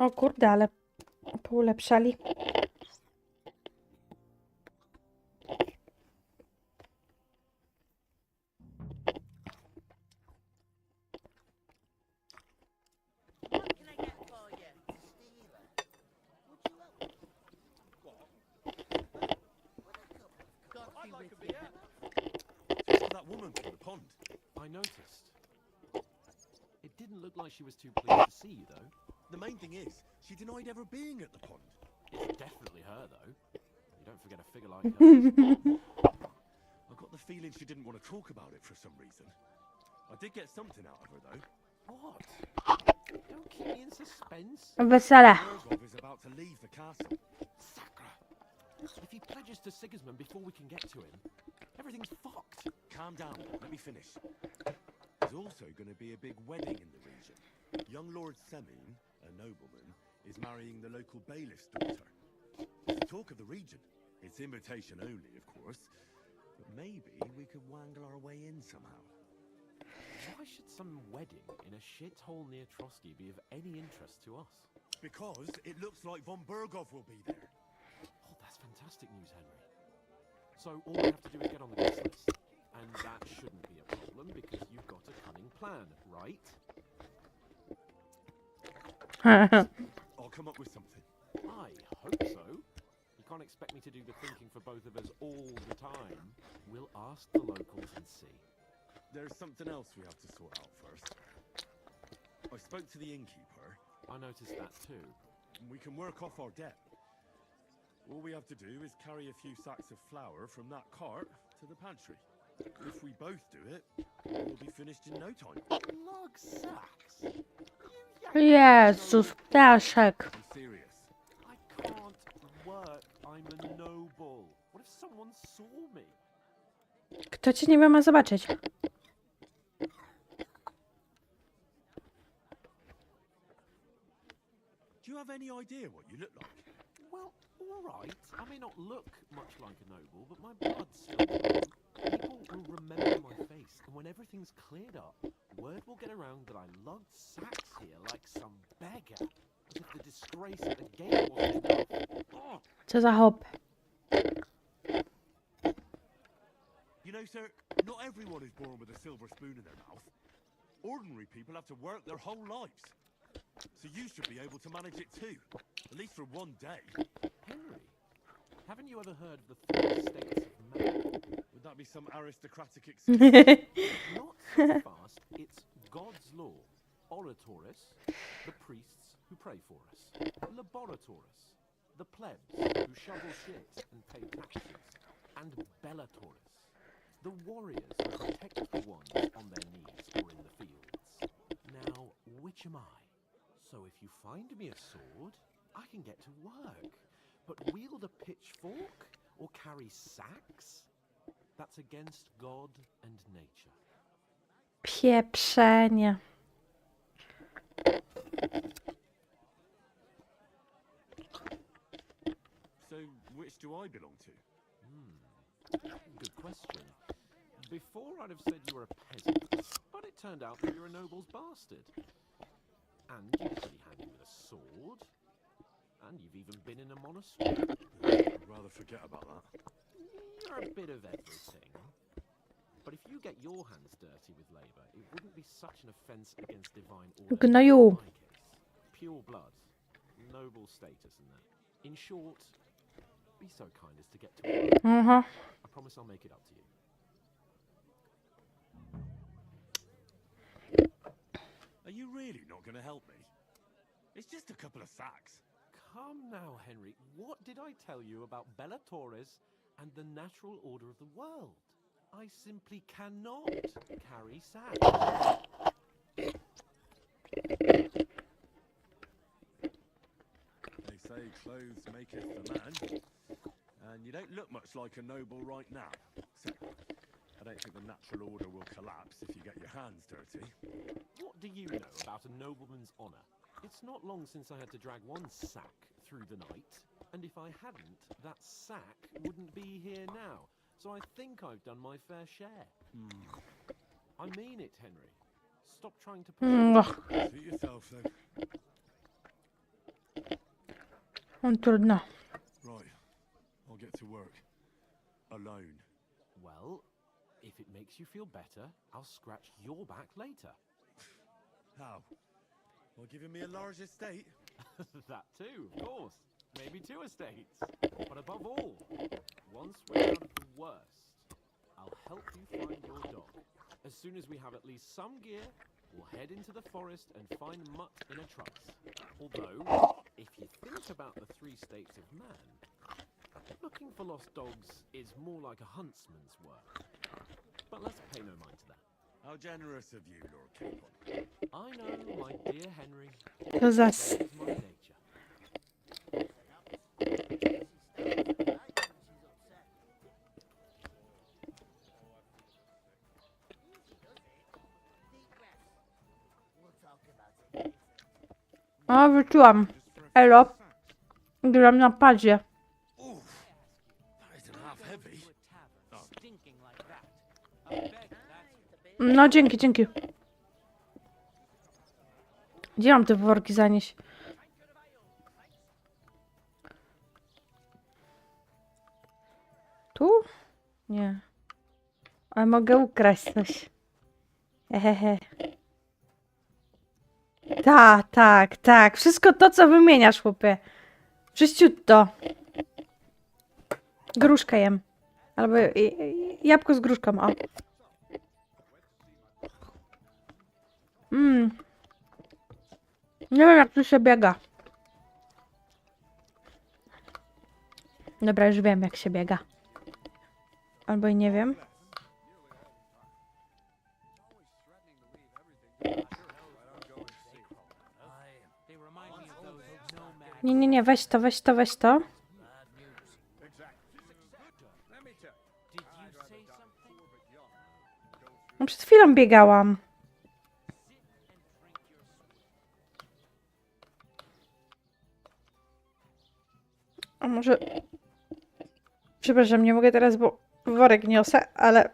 O kurde, ale poulepszali. That woman from the pond. I noticed. It didn't look like she was too pleased to see you, though. The main thing is, she denied ever being at the pond. It's definitely her, though. You don't forget a figure like her. I got the feeling she didn't want to talk about it for some reason. I did get something out of her, though. What? Don't keep me in suspense. Wesele. Bergov is about to leave the castle. Sakra. If he pledges to Sigismund before we can get to him, everything's fucked. Calm down. Let me finish. There's also going to be a big wedding in the region. Young Lord Semin, a nobleman, is marrying the local bailiff's daughter. It's the talk of the region. It's invitation only, of course. But maybe we could wangle our way in somehow. Why should some wedding in a shithole near Trotsky be of any interest to us? Because it looks like von Bergov will be there. Oh, that's fantastic news, Henry. So all we have to do is get on the guest list. And that shouldn't be a problem because you've got a cunning plan, right? I'll come up with something. I hope so. You can't expect me to do the thinking for both of us all the time. We'll ask the locals and see. There's something else we have to sort out first. I spoke to the innkeeper. I noticed that too. We can work off our debt. All we have to do is carry a few sacks of flour from that cart to the pantry. If we both do it, we'll be finished in no time. Lug sacks? Jezus, ptaszek. I'm serious. I can't work. I'm a noble. What if someone saw me? Kto cię nie ma zobaczyć? Do you have any idea what you look like? Well, all right. I may not look much like a noble, but my blood's still cold. People will remember my face, and when everything's cleared up, word will get around that I lugged sacks here like some beggar. As if the disgrace at the gate wasn't enough. Oh. Co za hop. You know, sir, not everyone is born with a silver spoon in their mouth. Ordinary people have to work their whole lives. So you should be able to manage it too, at least for one day. Henry, haven't you ever heard of the 3 states of man? Would that be some aristocratic excuse? Not so fast. It's God's law. Oratoris, the priests who pray for us. Laboratoris, the plebs who shovel shit and pay taxes. And Bellatoris, the warriors who protect the ones on their knees or in the fields. Now, which am I? So if you find me a sword, I can get to work. But wield a pitchfork or carry sacks? That's against God and nature. Pieprzenie. So which do I belong to? Good question. Before I'd have said you were a peasant, but it turned out that you're a noble's bastard. And you're pretty handy with a sword. And you've even been in a monastery. I'd rather forget about that. You're a bit of everything. But if you get your hands dirty with labour, it wouldn't be such an offence against divine order. Gnoju. In my case, pure blood, noble status and that. In short, be so kind as to get to work. I promise I'll make it up to you. Are you really not going to help me? It's just a couple of sacks. Come now, Henry. What did I tell you about Bellatoris and the natural order of the world? I simply cannot carry sacks. They say clothes maketh the man, and you don't look much like a noble right now. So, I don't think the natural order will collapse if you get your hands dirty. What do you know about a nobleman's honour? It's not long since I had to drag one sack through the night, and if I hadn't, that sack wouldn't be here now. So I think I've done my fair share. I mean it, Henry. Stop trying to push. Suit yourself, then. Trudno. Right. I'll get to work. Alone. Well, if it makes you feel better, I'll scratch your back later. How? By giving me a large estate? That too, of course. Maybe 2 estates. But above all, once we're out of the worst, I'll help you find your dog. As soon as we have at least some gear, we'll head into the forest and find mutt in a truss. Although, if you think about the 3 states of man, looking for lost dogs is more like a huntsman's work. But let's pay no mind to that. How generous of you, Lord Capon. I know, my dear Henry, To that zas... is my nature. O, wróciłam. Elo. Gram na padzie. Oof. That isn't half heavy. No, dzięki, dzięki. Gdzie mam te worki zanieść? Tu? Nie. Ale mogę ukraść coś. Hehehe. Tak. Wszystko to, co wymieniasz, chłopie. Wszyściutto. Gruszkę jem. Albo jabłko z gruszką, o. Nie wiem, jak tu się biega. Dobra, już wiem, jak się biega. Albo i nie wiem. Nie, weź to. No, przed chwilą biegałam. A może... Przepraszam, nie mogę teraz, bo worek niosę, ale...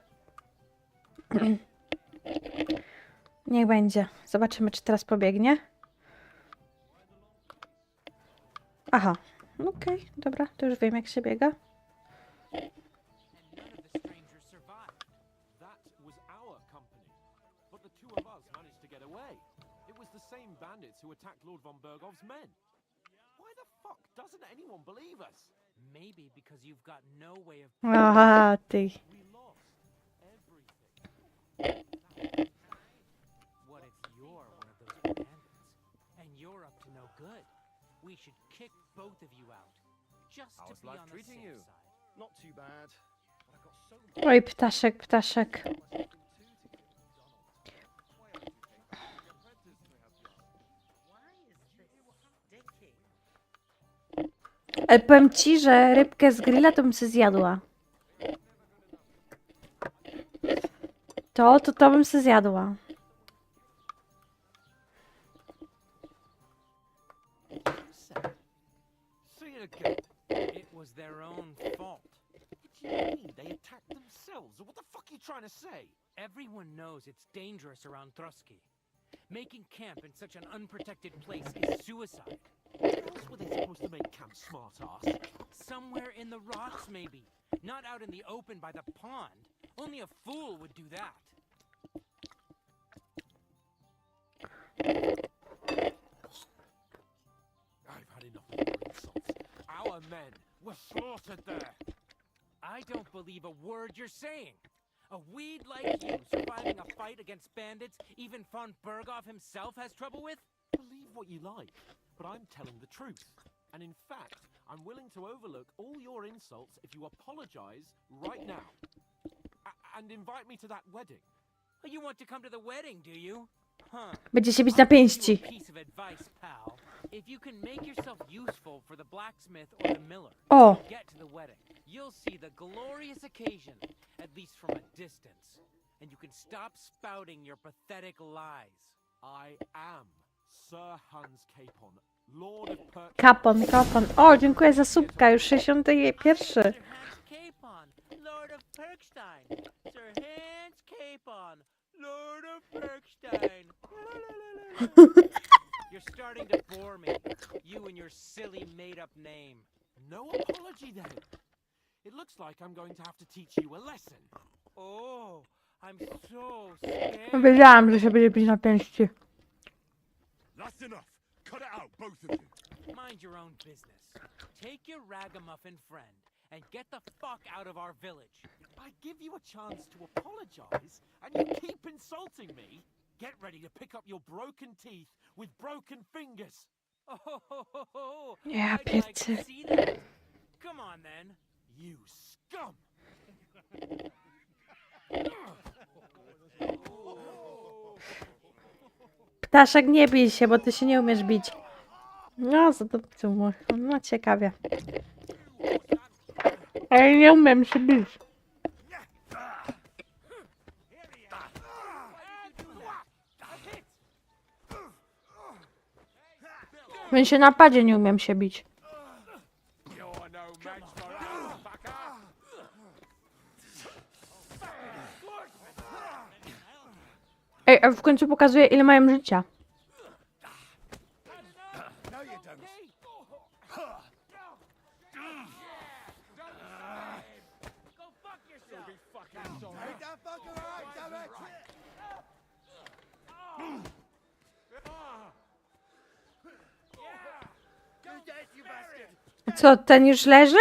Niech będzie. Zobaczymy, czy teraz pobiegnie. Aha. Okej, dobra, to już wiem, jak się biega. That was our company, but the 2 of us managed to get away. It was the same bandits who attacked Lord von Bergov's men. Why the fuck doesn't anyone believe us? Maybe because you've got no way of Aha, ty. We lost everything. what if you're one of those bandits and you're up to no good. We should kick both of you out just to How's be life on the treating safe you? side. Not too bad. But I've got so Oj, ptaszek. Ale powiem ci, że rybkę z grilla to bym sobie zjadła. To bym sobie zjadła. Say it again. It was their own fault. What do you mean? They attacked themselves? What the fuck are you trying to say? Everyone knows it's dangerous around Trotsky. Making camp in such an unprotected place is suicide. Where else were they supposed to make camp, smart-ass? Somewhere in the rocks, maybe. Not out in the open by the pond. Only a fool would do that. I've had enough of your insults. Our men were slaughtered there. I don't believe a word you're saying. A weed like you surviving a fight against bandits even von Berghoff himself has trouble with? Believe what you like, but I'm telling the truth. And in fact, I'm willing to overlook all your insults if you apologize right now. And invite me to that wedding. Oh, you want to come to the wedding, do you? Huh. Będzie się bić na pięści. I'll give you a piece of advice, pal. If you can make yourself useful for the blacksmith or the miller, O, get to the wedding. You'll see the glorious occasion, at least from a distance. And you can stop spouting your pathetic lies. I am Sir Hans Capon, Lord of Perk. kapon. O, dziękuję za subka, już 61. Sir Hans Capon, Lord of Perkstein. Sir Hans Capon, Lord of Perkstein. You're starting to bore me. You and your silly made-up name. No apology then. It looks like I'm going to have to teach you a lesson. Oh, I'm so scared. Wiedziałam, że się będzie bić na pięści. That's enough. Cut it out, both of you. Mind your own business. Take your ragamuffin friend and get the fuck out of our village. I give you a chance to apologize, and you keep insulting me. Get ready to pick up your broken teeth with broken fingers. Oh, Ja I'd like to pierdolę. see that. Come on then. You scum! Ptaszek, nie bij się, bo ty się nie umiesz bić. No, co to no ciekawie. Ale nie umiem się bić. Więc się napadzie nie umiem się bić. You're no match for us, fucker! Ej, a w końcu pokazuje, ile mają życia. No, you don't. Go fuck yourself. Ain't that fucking right, damn it? You dead, you bastard. Co, ten już leży?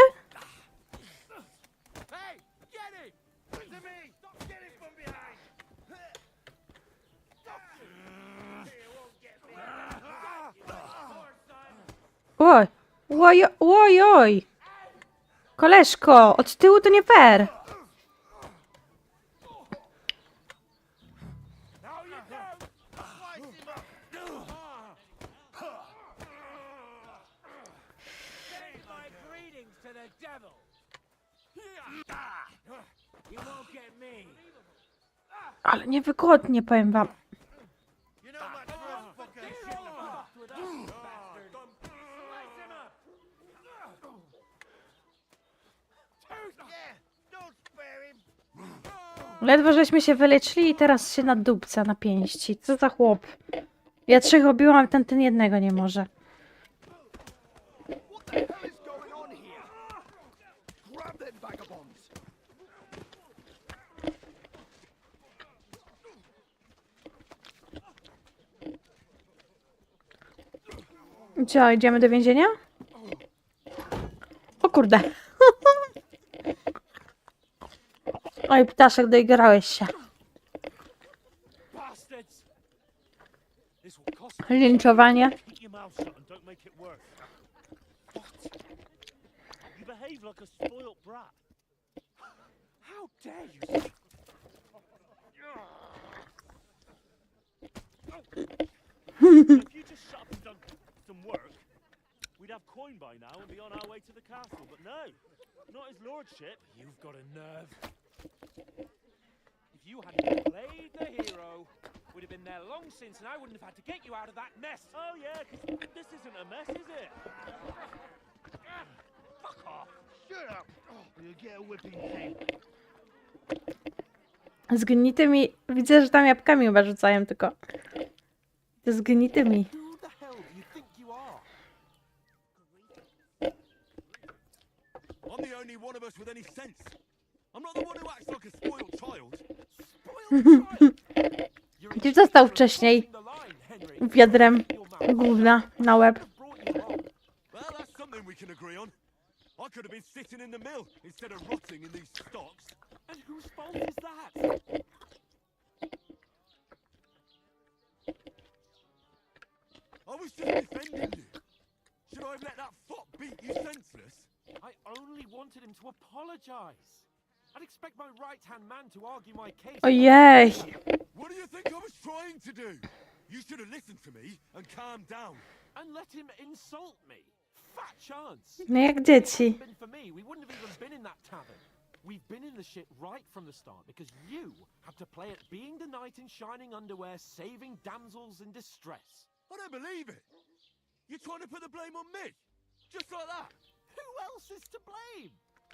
Hey, get it! To me! Get it from behind! Oj, oj, oj, oj. Koleżko, od tyłu to nie fair. Now you don't! Slice him up! Send my greetings to the devil. You won't get me. Ale niewygodnie, powiem wam. You know much for a fucking shit about. Slice him up. Yeah, don't spare him. Ledwo żeśmy się wyleczyli i teraz się nadupca na pięści. Co za chłop. Ja 3 obiłam, a ten jednego nie może. What the hell is going on here? Grab them vagabonds! Co, idziemy do więzienia? O kurde. Oj, ptaszek, doigrałeś się. Bastards! This will cost Linczowanie. Keep your mouth shut and don't make it worse. What? You behave like a spoilt brat. How dare you speak? If you just shut up and done some work, we'd have coin by now and be on our way to the castle. But no, not his lordship. You've got a nerve. If you hadn't played the hero, we'd have been there long since, and I wouldn't have had to get you out of that mess. Oh yeah, 'cause this isn't a mess, is it? Fuck off! Shut up! You'll get a whipping thing. Zgnitymi. Widzę, że tam jabłkami chyba rzucają tylko. To zgnitymi. Who the hell do you think you are? I'm the only one of us with any sense. I'm not the one who acts like a spoiled child. Spoiled child! You're Gdzie został wcześniej crossing the line, Henry. wiadrem gówna na łeb? Brought you along. Well, that's something we can agree on. I could have been sitting in the mill instead of rotting in these stocks. And whose fault is that? I was just defending you. Should I have let that fop beat you senseless? I only wanted him to apologize. I'd expect my right-hand man to argue my case. Ojej. What do you think I was trying to do? You should have listened to me and calmed down. And let him insult me. Fat chance. No jak If it dzieci. hadn't been for me, we wouldn't have even been in that tavern. We've been in the shit right from the start because you had to play at being the knight in shining underwear, saving damsels in distress. I don't believe it. You're trying to put the blame on me. Just like that. Who else is to blame?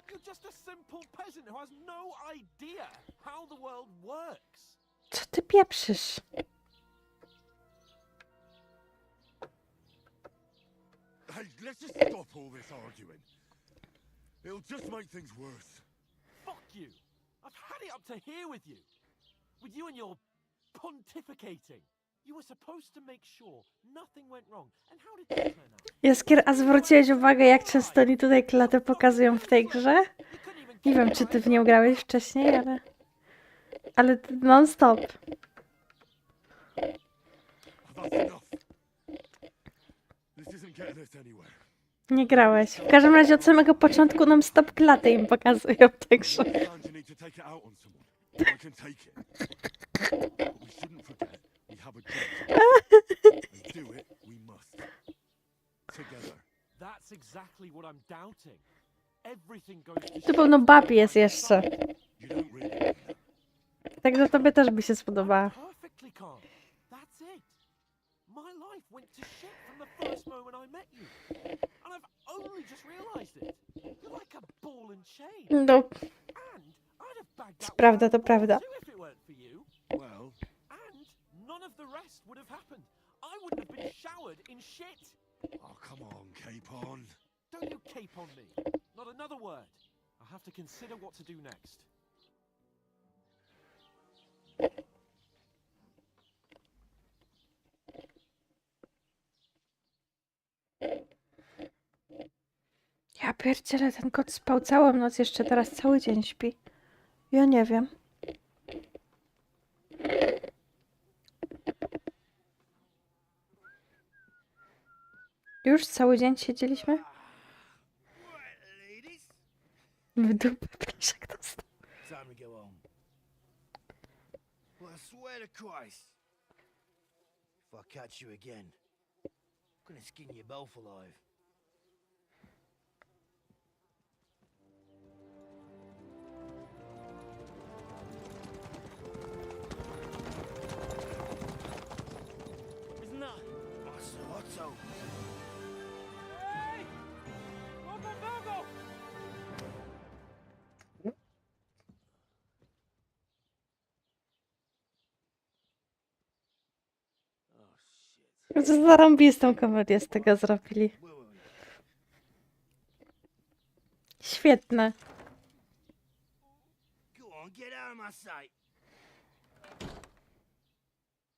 You're just a simple peasant who has no idea how the world works. Co ty pieprzysz? Hey, let's just stop all this arguing. It'll just make things worse. Fuck you! I've had it up to here with you! With you and your pontificating. You were supposed to make sure nothing went wrong. And how did it turn out? Jaskier, a zwróciłeś uwagę, jak często oni tutaj klatę pokazują w tej grze? You couldn't even Nie wiem, czy ty w nią grałeś wcześniej, ale non stop. That's enough. This isn't getting us anywhere. Nie grałeś. W każdym razie od samego początku non stop klatę im pokazują w tej grze. Understand you need to take it out on someone. I can take it. But we shouldn't forget we have a job to do. And do it we must. Together. That's exactly what I'm doubting. Everything goes to Tu pełno bab jest jeszcze. You don't really mean that. Także tobie też by się spodobała. perfectly calm. That's it. My life went to shit from the first moment I met you. And I've only just realized it. You're like a ball and chain. No, And I'd have bagged that prawda, to one prawda. too if it weren't for you. Well, And none of the rest would have happened. I wouldn't have been showered in shit. oh come on, cape on. Don't you cape on me. Not another word. I'll have to consider what to do next. ja pierdzielę, ten kot spał całą noc, jeszcze teraz cały dzień śpi. Ja nie wiem. Już cały dzień siedzieliśmy? W dupę proszek dostał. Time to go home. Well, I swear to Christ, if I catch you again, I'm gonna skin you both alive. Isn't that? Otto. Hey! Go! Oh shit. Zarąbistą komedię z tego zrobili. Where were we? Świetne. Go on, get out of my sight.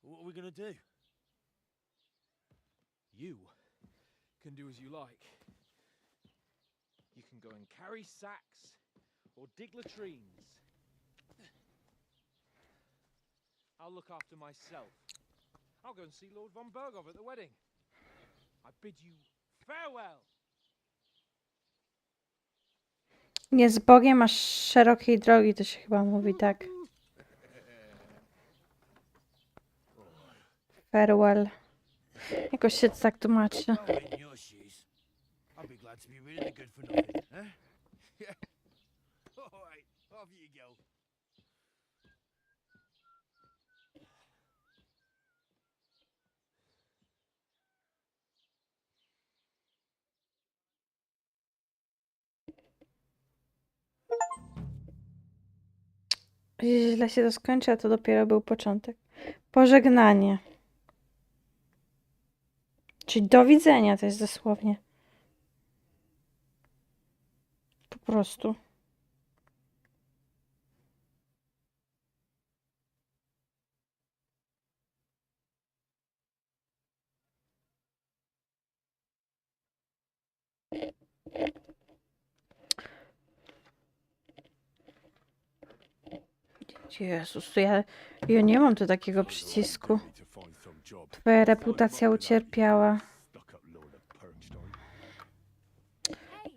What are we gonna do? You can do as you like. You can go and carry sacks or dig latrines. I'll look after myself. I'll go and see Lord von Berghoff at the wedding. I bid you farewell. Nie z Bogiem, aż szerokiej drogi, to się chyba mówi tak. Farewell. Jakoś się to tak tłumaczy. Oh, in your shoes. I'd be glad to be rid of the good for nothing, huh? Yeah. All right, off you go. Źle się to skończy, a to dopiero był początek. Pożegnanie. Czyli do widzenia to jest dosłownie. Po prostu. Jezus, to ja nie mam tu takiego przycisku. Need to find some job. Twoja reputacja ucierpiała. Stuck up load of Pernstein. Hey,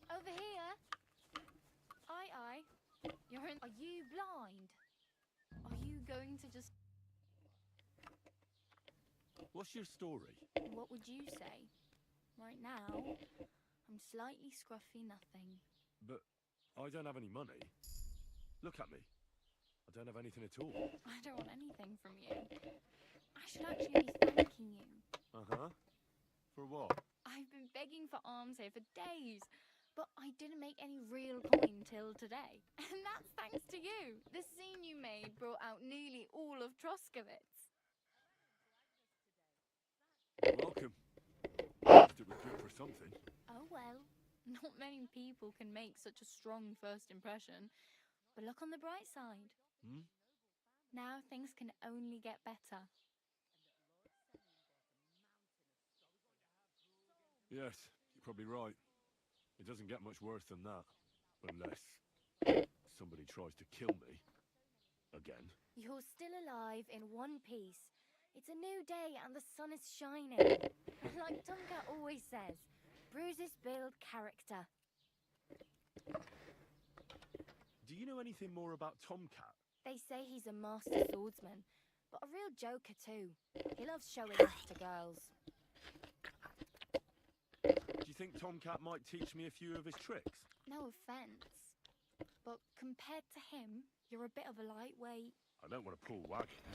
over here. Aye. You're in. Are you blind? Are you going to just. What's your story? What would you say? Right now, I'm slightly scruffy nothing. But I don't have any money. Look at me. I don't have anything at all. I don't want anything from you. I should actually be thanking you. Uh-huh. For what? I've been begging for alms here for days, but I didn't make any real coin till today. And that's thanks to you. The scene you made brought out nearly all of Troskowitz. Welcome. It was good for something. Not many people can make such a strong first impression. But look on the bright side. Hmm? Now things can only get better. Yes, you're probably right. It doesn't get much worse than that. Unless somebody tries to kill me. Again. You're still alive in one piece. It's a new day and the sun is shining. Like Tomcat always says, bruises build character. Do you know anything more about Tomcat? They say he's a master swordsman, but a real joker too. He loves showing off to girls. Do you think Tomcat might teach me a few of his tricks? No offense, but compared to him, you're a bit of a lightweight. I don't want to pull wagons,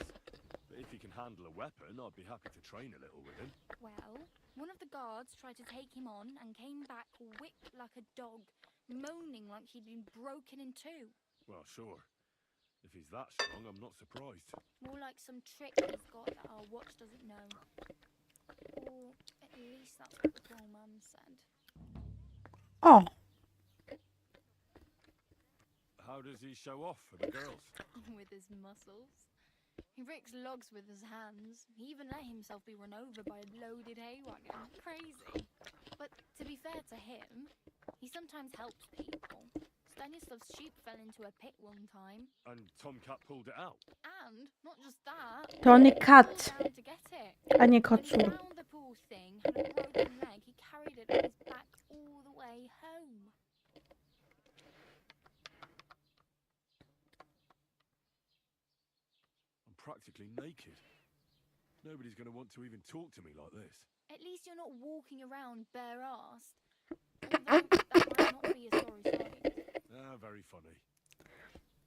but if he can handle a weapon, I'd be happy to train a little with him. Well, one of the guards tried to take him on and came back whipped like a dog, moaning like he'd been broken in two. Well, sure. If he's that strong, I'm not surprised. More like some trick he's got that our watch doesn't know. Or at least that's what the poor mum said. O, How does he show off for the girls? With his muscles. He rakes logs with his hands. He even let himself be run over by a loaded hay wagon. Crazy. But to be fair to him, he sometimes helps people. Stanislav's sheep fell into a pit one time. And Tomcat pulled it out. And not just that, to nie he kat, fell down to get it. a nie When he kocur. found the poor thing had a broken leg, he carried it on his back all the way home. I'm practically naked. Nobody's going to want to even talk to me like this. At least you're not walking around bare-assed. Although that might not be a sorry sight. Ah, very funny.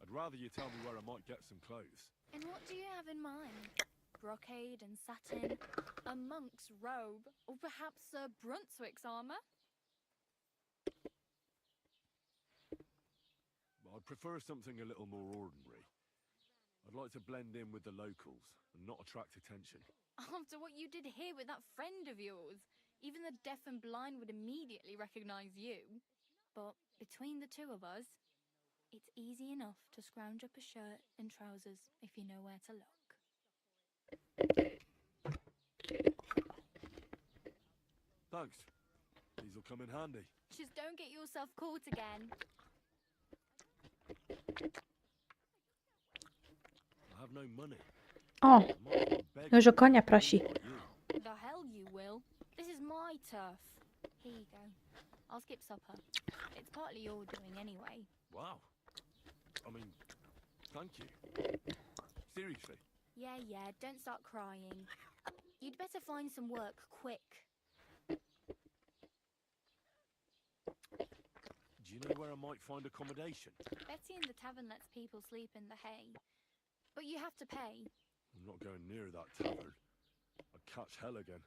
I'd rather you tell me where I might get some clothes. And what do you have in mind? Brocade and satin, a monk's robe, or perhaps Sir Brunswick's armour? I'd prefer something a little more ordinary. I'd like to blend in with the locals and not attract attention. After what you did here with that friend of yours, even the deaf and blind would immediately recognise you. But between the two of us, it's easy enough to scrounge up a shirt and trousers if you know where to look. Thanks. These'll come in handy. Just don't get yourself caught again. I have no money. O, I might as well beg już o konia prosi. like you. The hell you will. This is my turf. Here you go. I'll skip supper. It's partly your doing anyway. Wow. I mean, thank you. Seriously. Yeah, don't start crying. You'd better find some work quick. Do you know where I might find accommodation? Betty in the tavern lets people sleep in the hay. But you have to pay. I'm not going near that tavern. I'd catch hell again.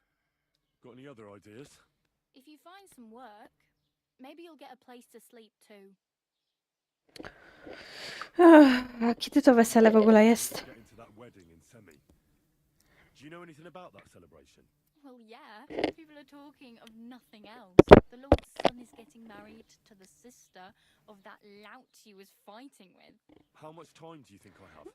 Got any other ideas? If you find some work, maybe you'll get a place to sleep too. A kiedy to wesele w ogóle jest? Get into that wedding in Semi. Do you know anything about that celebration? Well, yeah. People are talking of nothing else. The Lord's son is getting married to the sister of that lout he was fighting with. How much time do you think I have?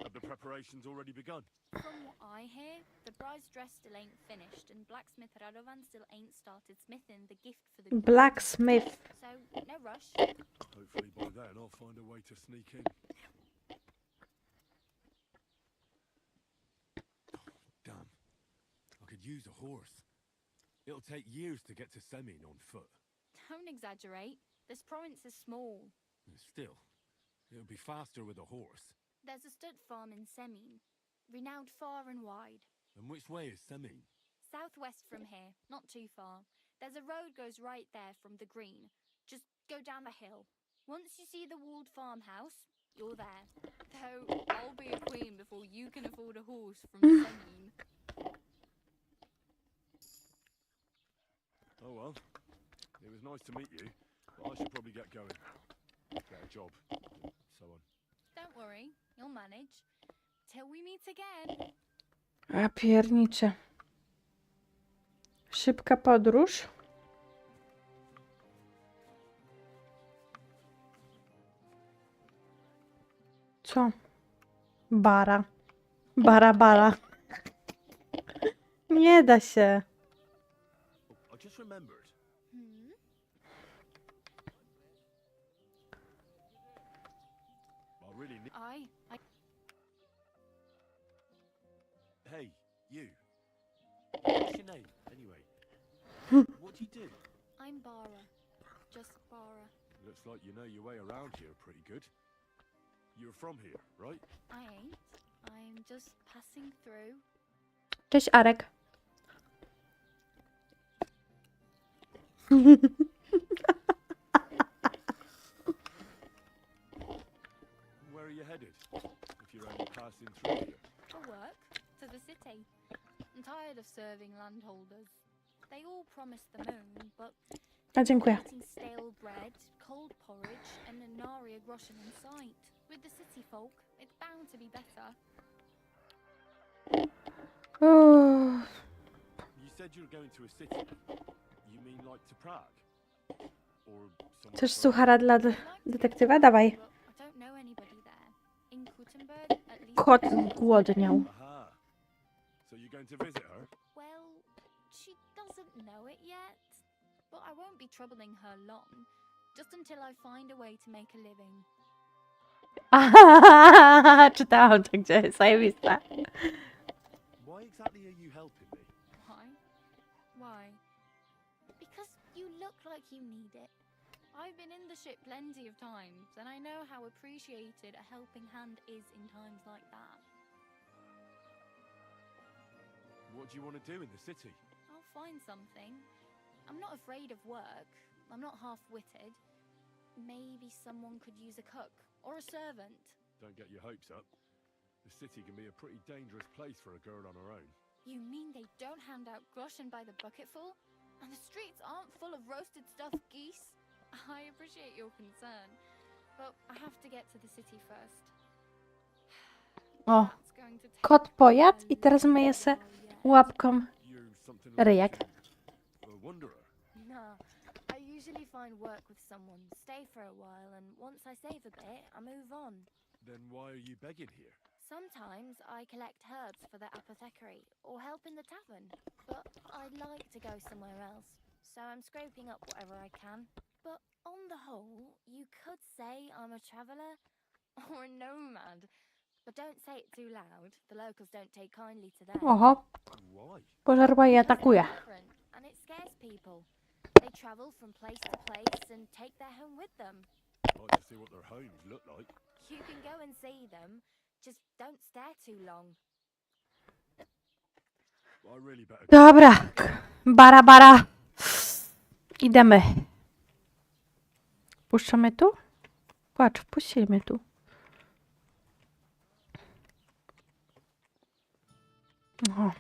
Have the preparations already begun? From what I hear, the bride's dress still ain't finished, and blacksmith Radovan still ain't started smithing the gift for the Blacksmith. So, no rush. Hopefully by then I'll find a way to sneak in. Oh, damn. I could use a horse. It'll take years to get to Semin on foot. Don't exaggerate. This province is small. Still, it'll be faster with a horse. There's a stud farm in Semin, renowned far and wide. And which way is Semin? Southwest from here, not too far. There's a road goes right there from the green. Just go down the hill. Once you see the walled farmhouse, you're there. Though I'll be a queen before you can afford a horse from Semin. Oh well, it was nice to meet you, but I should probably get going. Get a job, and so on. Don't worry, you'll manage. Till we meet again. A piernicze. Szybka podróż. Co? Bara. Bara. Nie da się. I just remembered. Hmm? I really need. I Hey, you. What's your name, anyway? What do you do? I'm Bara. Just Bara. Looks like you know your way around here pretty good. You're from here, right? I ain't. I'm just passing through. Cześć, Arek. Where are you headed? If you're only passing through here. For work. To the city. I'm tired of serving landholders. They all promise the moon, but A, dziękuję. eating stale bread, cold porridge, and a nary a groschen in sight. With the city folk, it's bound to be better. Uff. You said you're going to a city. You mean like to Prague? Or somewhere Chcesz further? suchara dla I'd like to detektywa? go, Dawaj. but I don't know anybody there. In Gutenberg, at least. Kot zgłodniał. Aha. So you're going to visit her? Well, she doesn't know it yet. But I won't be troubling her long. Just until I find a way to make a living. Czytałam to gdzieś, zajebiste. Why exactly are you helping me? Why? Why? Because you look like you need it. I've been in the ship plenty of times, and I know how appreciated a helping hand is in times like that. What do you want to do in the city? I'll find something. I'm not afraid of work. I'm not half-witted. Maybe someone could use a cook or a servant. Don't get your hopes up. The city can be a pretty dangerous place for a girl on her own. You mean they don't hand out groschen by the bucketful? And the streets aren't full of roasted stuffed geese? I appreciate your concern, but I have to get to the city first. O, That's going to take kot pojadł a i teraz myje se little while yet. łapką You're something like ryjek. a wanderer. No, I usually find work with someone, stay for a while, and once I save a bit, I move on. Then why are you begging here? Sometimes I collect herbs for the apothecary or help in the tavern, but I'd like to go somewhere else, so I'm scraping up whatever I can. But on the whole, you could say I'm a traveller or a nomad, but don't say it too loud. The locals don't take kindly to that. Oho, Why? pożarła i Because atakuje. they're different, and it scares people. They travel from place to place and take their home with them. Like to see what their homes look like. You can go and see them, just don't stare too long. I really better. Dobra, bara. Idziemy. Puszczamy tu? Patrz, wpuścimy tu. O.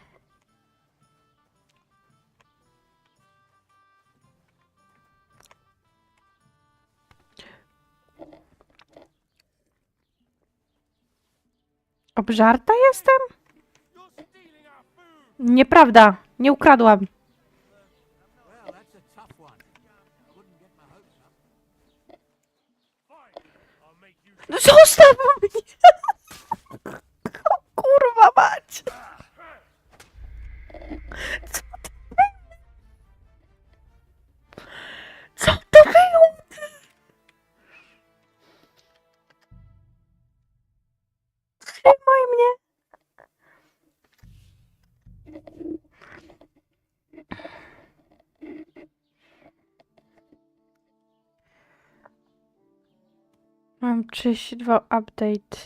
Obżarta jestem? Nieprawda, nie ukradłam. Well, that's a tough one. Couldn't get my hopes up. Zostaw mnie! O kurwa mać! Co to było? Co to było? Trzymaj mnie! Mam 32 update.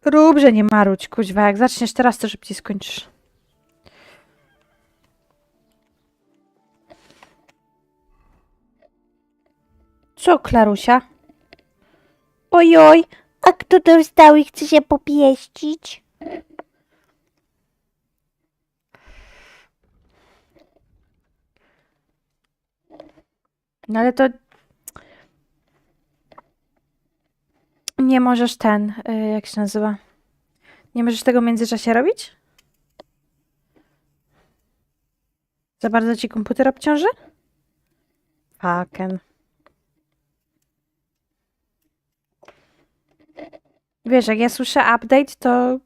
Rób, że nie marudź, kuźwa. Jak zaczniesz teraz, to szybciej skończysz. Co, Klarusia? Ojoj, a kto tam stał i chce się popieścić? No ale to... Nie możesz jak się nazywa? Nie możesz tego w międzyczasie robić? Za bardzo ci komputer obciąży? Fucken. Wiesz, jak ja słyszę update, to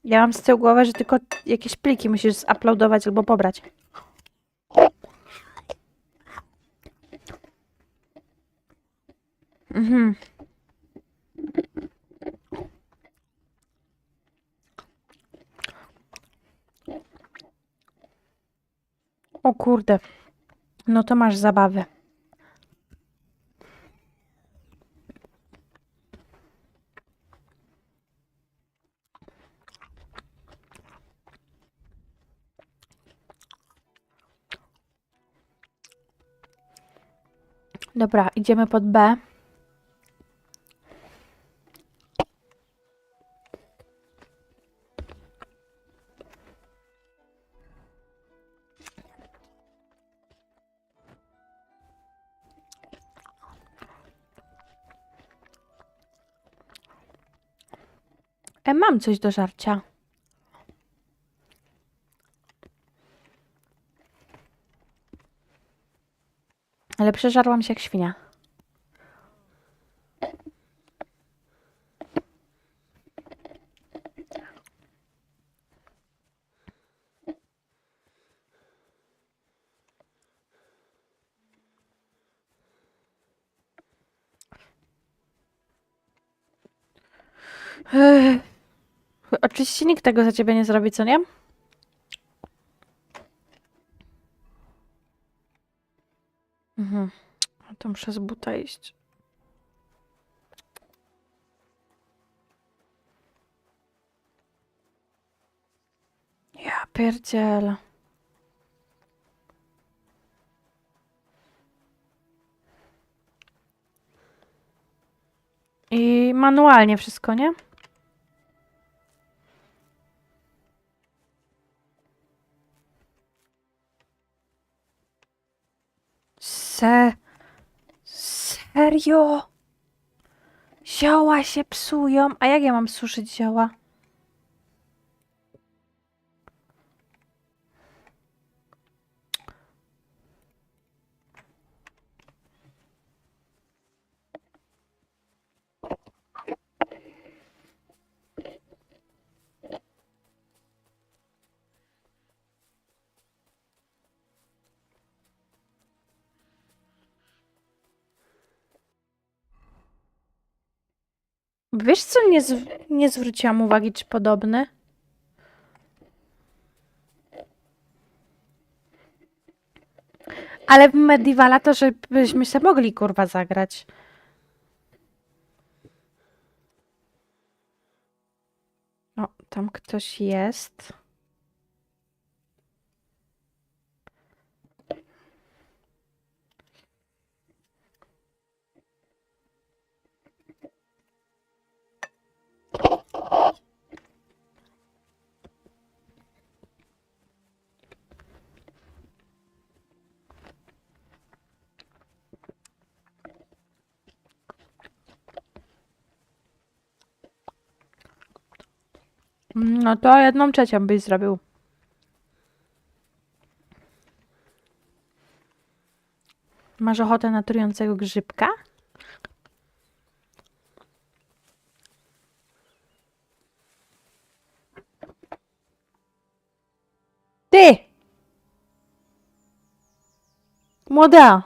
ja mam z tyłu głowy, że tylko jakieś pliki musisz zuploadować albo pobrać. Mhm. O kurde. No to masz zabawę. Dobra, idziemy pod B. Mam coś do żarcia. Ale przeżarłam się jak świnia. Oczywiście nikt tego za ciebie nie zrobi, co nie? Mhm. A to muszę z buta iść. Ja pierdzielę. I manualnie wszystko, nie? Serio? Zioła się psują. A jak ja mam suszyć zioła? Wiesz co, nie zwróciłam uwagi, czy podobny? Ale w Medievala to, żebyśmy się mogli, kurwa, zagrać. O, tam ktoś jest. No to 1/3 byś zrobił. Masz ochotę na trującego grzybka? Ty! Młoda!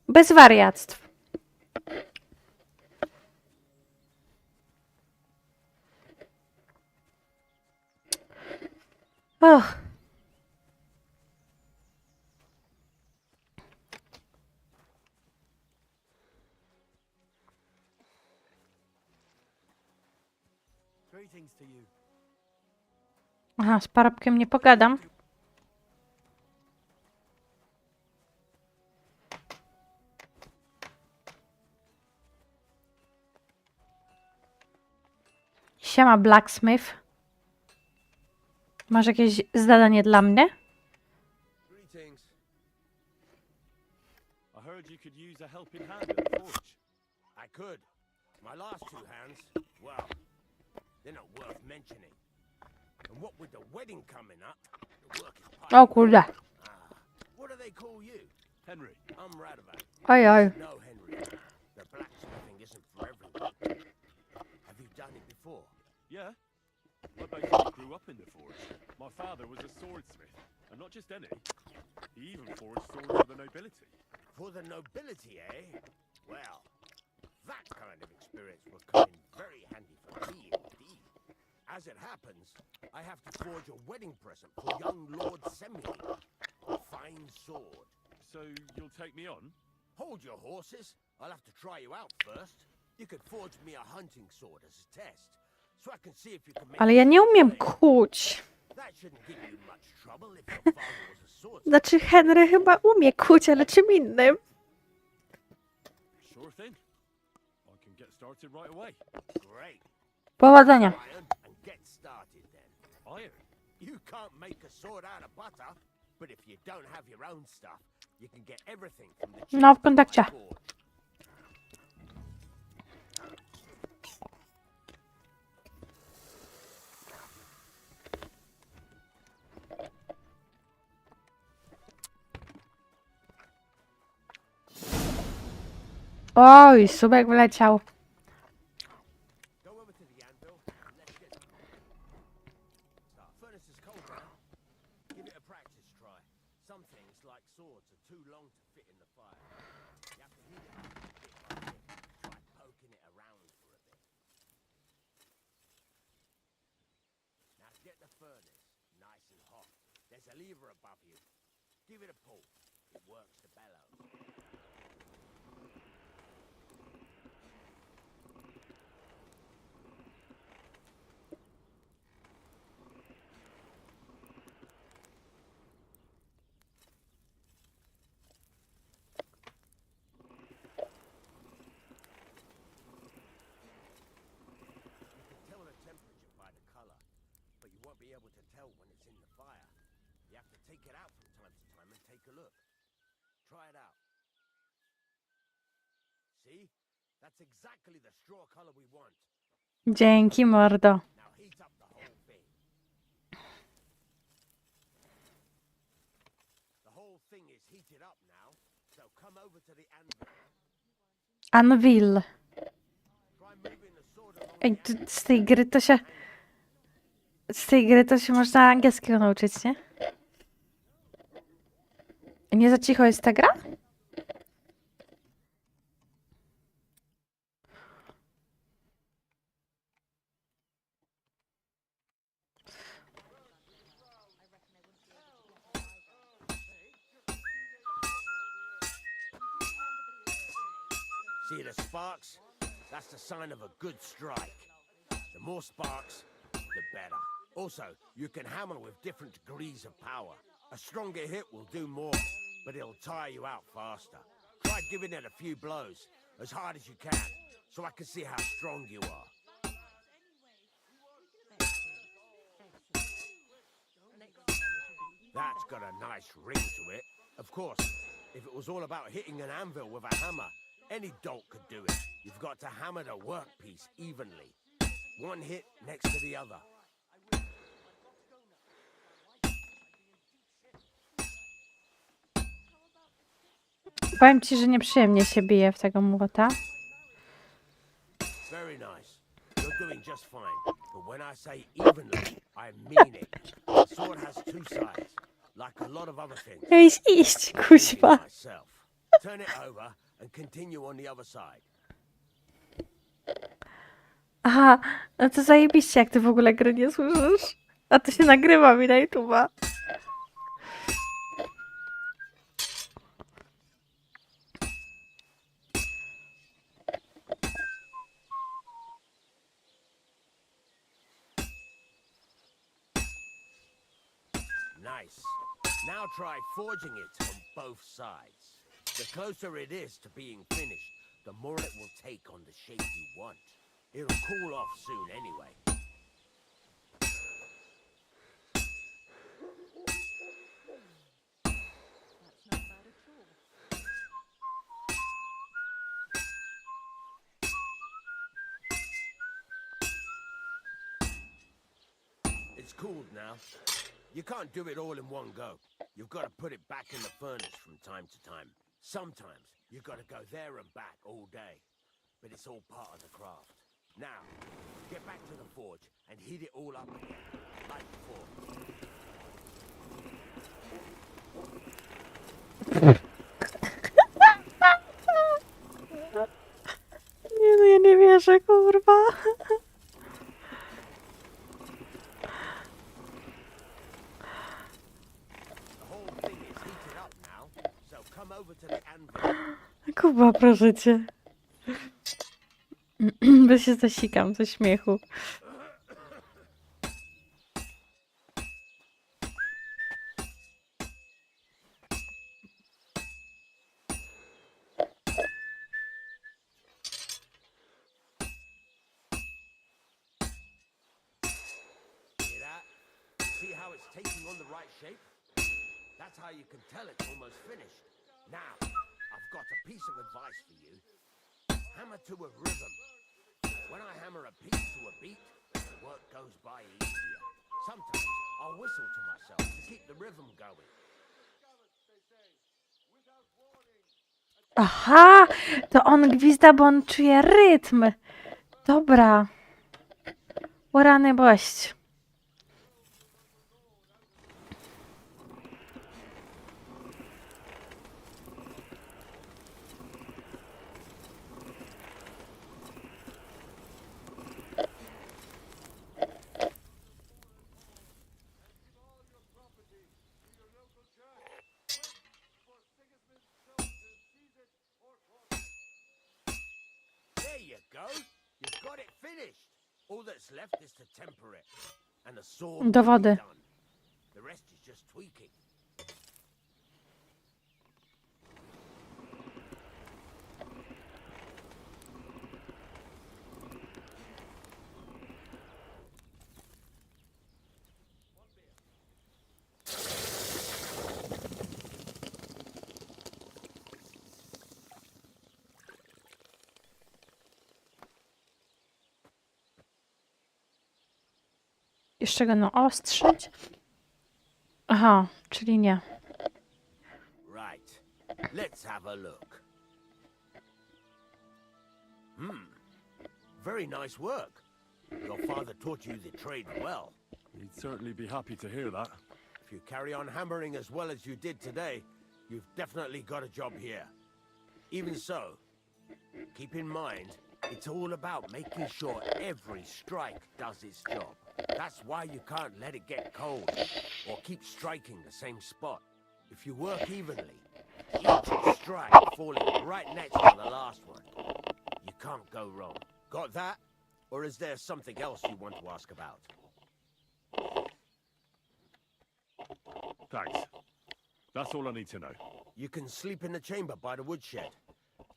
Bez wariactw. Och. Greetings to you. Aha, z parobkiem nie pogadam. Siema, blacksmith. Masz jakieś zadanie dla mnie? Greetings. I heard you could use a helping hand at the forge. I could. My last two hands, well, they're not worth mentioning. And what with the wedding coming up, the work is piling O kurde. What do they call you? Henry, I'm Radavan. Oj, oj. No, Henry. The blacksmithing isn't for everyone. before? Yeah. I basically grew up in the forge. My father was a swordsmith, and not just any. He even forged swords for the nobility. For the nobility, eh? Well, that kind of experience will come in very handy for me indeed. As it happens, I have to forge a wedding present for young Lord Semyon. A fine sword. So you'll take me on? Hold your horses. I'll have to try you out first. You could forge me a hunting sword as a test, so I can see if you can make Ale ja nie umiem kuć. That shouldn't give you much trouble if your father was a swordsmith. Znaczy Henry chyba umie kuć, ale czym innym. Sure thing. I can get started right away. Great. Powodzenia. Iron and get started then. Iron? You can't make a sword out of butter, but if you don't have your own stuff, you can get everything from the No, w kontakcie. forge. Oj, subek wleciał. Go over to the anvil and let's get start. Furnace is cold now. Give it a practice try. Some things, like swords, are too long to fit in the fire. You have to heat it up bit by bit. Try poking it around for a bit. Now get the furnace nice and hot. There's a lever above you. Give it a pull. It works the bellows. Tell the temperature by the color, but you won't be able to tell when it's in the fire. You have to take it out from time to time and take a look. Try it out. See? That's exactly the straw color we want. Dzięki, mordo. Now heat up the whole thing. The whole thing is heated up now, so come over to the anvil. Anvil. Try moving the sword along Ej, the anvil. z tej gry to się... Z tej gry to się można angielskiego nauczyć, nie? Nie za cicho jest ta gra? See the sparks? That's the sign of a good strike. The more sparks, the better. Also, you can hammer with different degrees of power. A stronger hit will do more, but it'll tire you out faster. Try giving it a few blows, as hard as you can, so I can see how strong you are. That's got a nice ring to it. Of course, if it was all about hitting an anvil with a hammer, any dolt could do it. You've got to hammer the workpiece evenly. One hit next to the other. Powiem ci, że nieprzyjemnie się bije w tego młota. Very nice. You're doing just fine. But when I say evenly, I mean it. The sword has two sides, like a lot of other things. Miałeś iść, kuźwa. Myself. Turn it over and continue on the other side. Aha, no to zajebiście, jak ty w ogóle gry nie słyszysz. A to się nagrywa mi na YouTube'a. Nice. Now try forging it on both sides. The closer it is to being finished, the more it will take on the shape you want. It'll cool off soon anyway. It's cooled now. You can't do it all in one go. You've got to put it back in the furnace from time to time. Sometimes you've got to go there and back all day. But it's all part of the craft. Now, get back to the forge and heat it all up again, like before. Nie, no ja nie wierzę, kurwa. The whole thing is heated up now, so come over to the anvil. Kuba, proszę cię. Bo się zasikam ze śmiechu. See that? See how it's taking on the right shape? That's how you can tell it's almost finished. Now, I've got a piece of advice for you. Hammer to a rhythm. When I hammer a piece to a beat, the work goes by easier. Sometimes I'll whistle to myself to keep the rhythm going. Aha! To on gwizda, bo on czuje rytm. Dobra. O rany bość. There you go. You've got it finished. All that's left is to temper it. And the sword Do will be wody. done. The rest is just tweaking. Jeszcze go naostrzyć. Aha, czyli nie. Right. Let's have a look. Very nice work. Your father taught you the trade well. He'd certainly be happy to hear that. If you carry on hammering as well as you did today, you've definitely got a job here. Even so, keep in mind, it's all about making sure every strike does its job. That's why you can't let it get cold, or keep striking the same spot. If you work evenly, each strike falling right next to the last one, you can't go wrong. Got that? Or is there something else you want to ask about? Thanks. That's all I need to know. You can sleep in the chamber by the woodshed.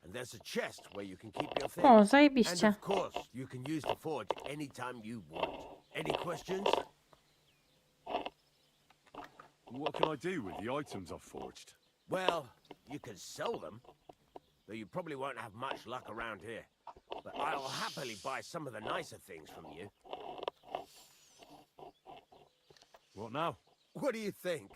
And there's a chest where you can keep your O, things. And zajebiście. of course, you can use the forge anytime you want. Any questions? What can I do with the items I've forged? Well, you can sell them. Though you probably won't have much luck around here. But I'll happily buy some of the nicer things from you. What now? What do you think?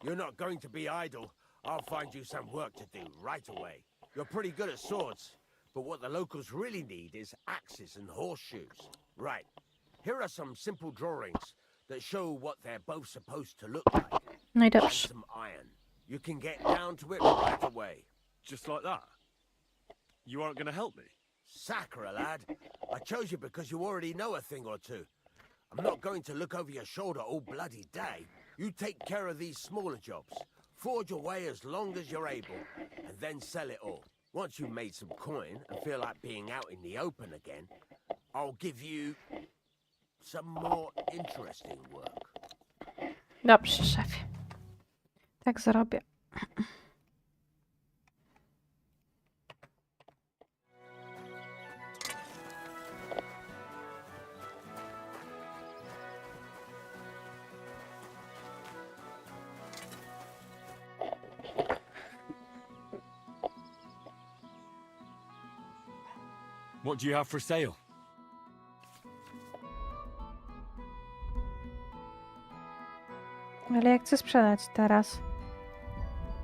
You're not going to be idle. I'll find you some work to do right away. You're pretty good at swords, but what the locals really need is axes and horseshoes. Right. Here are some simple drawings that show what they're both supposed to look like. No i And dobrze. some iron. You can get down to it right away. Just like that? You aren't going to help me? Sacre, lad. I chose you because you already know a thing or two. I'm not going to look over your shoulder all bloody day. You take care of these smaller jobs. Forge away as long as you're able, and then sell it all. Once you've made some coin and feel like being out in the open again, I'll give you some more interesting work. Dobrze, szefie. Tak zrobię. What do you have for sale? Ale ja chcę sprzedać teraz,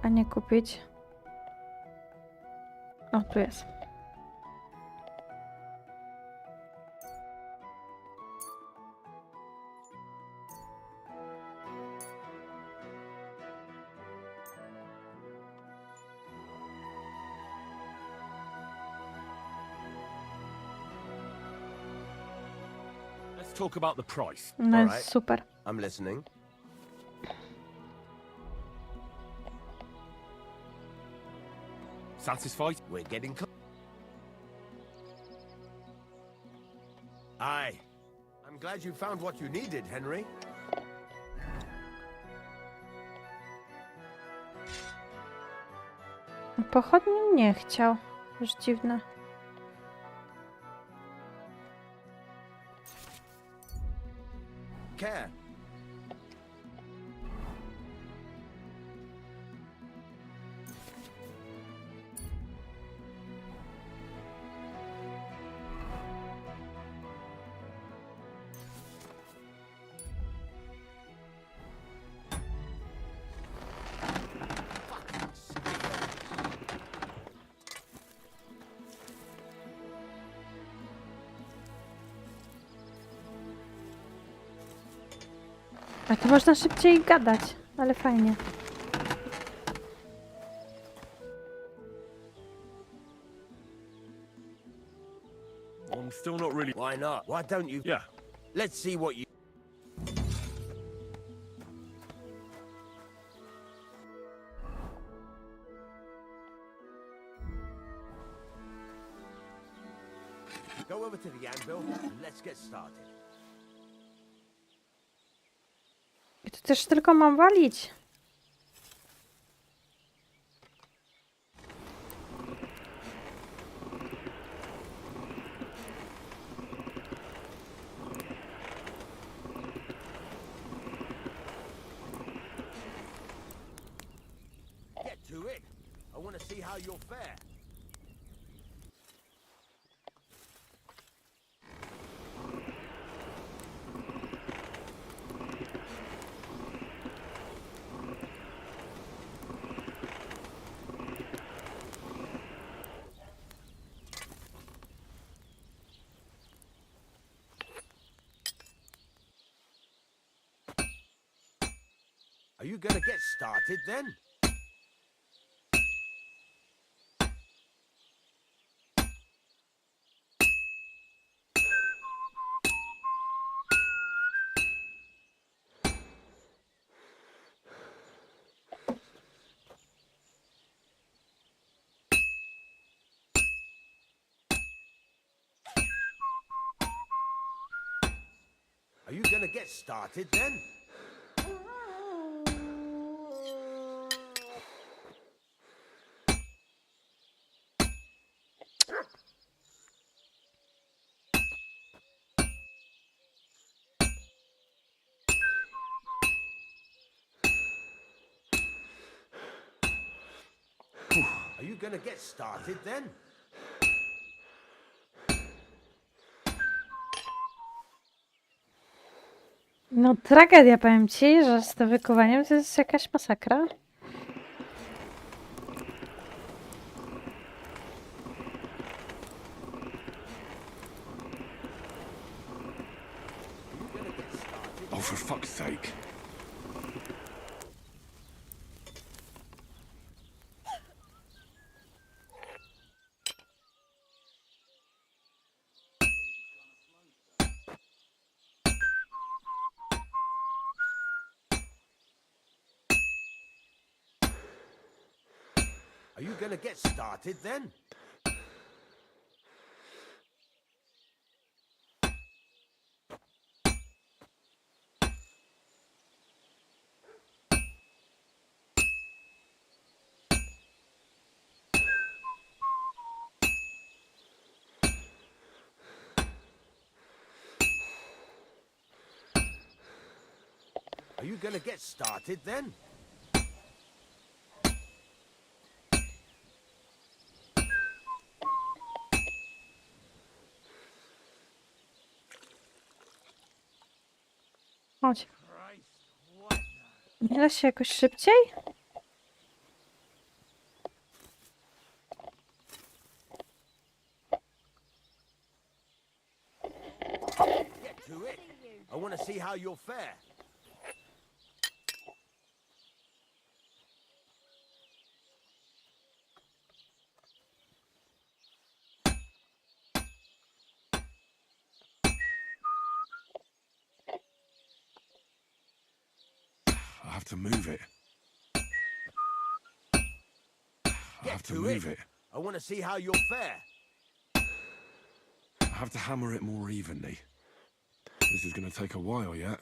a nie kupić. O, tu jest. talk about the price. No Alright. jest super. I'm listening. Satisfied? We're getting close. Aye. I'm glad you found what you needed, Henry. Pochodni nie chciał. Już dziwne. Care. A tu można szybciej gadać, ale fajnie. I'm still not really... Why not? Why don't you? Yeah. Let's see what you... Go over to the anvil and let's get started. I tu też tylko mam walić. Get to it. I want to see how you'll fare. Are you gonna get started then? Are you gonna get started then? Are you gonna get started then? No tragedia, powiem ci, że z tym wykuwaniem to jest jakaś masakra. Oh, for fuck's sake. Are you gonna get started then? Are you gonna get started then? Chodź. Nie da się jakoś szybciej? Get to it. I want to see how you'll fare. to move it. I have to move it. I want to see how you'll fare. I have to hammer it more evenly. This is going to take a while yet.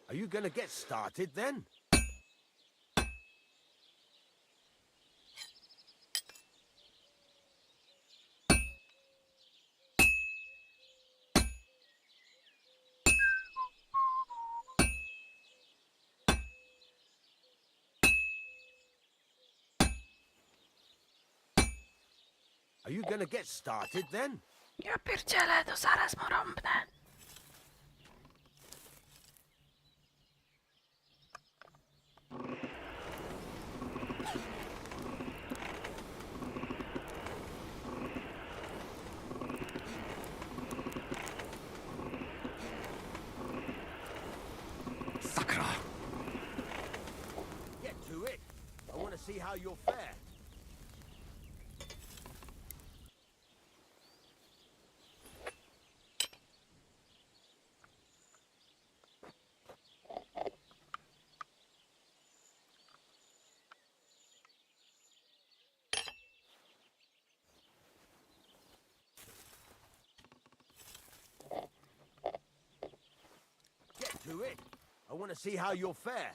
Are you gonna get started then? Are you gonna get started then? Ja pierdzielę, to zaraz mu rąbnę. Sakra! Get to it. I want to see how you'll fare. Get to it. I want to see how you'll fare.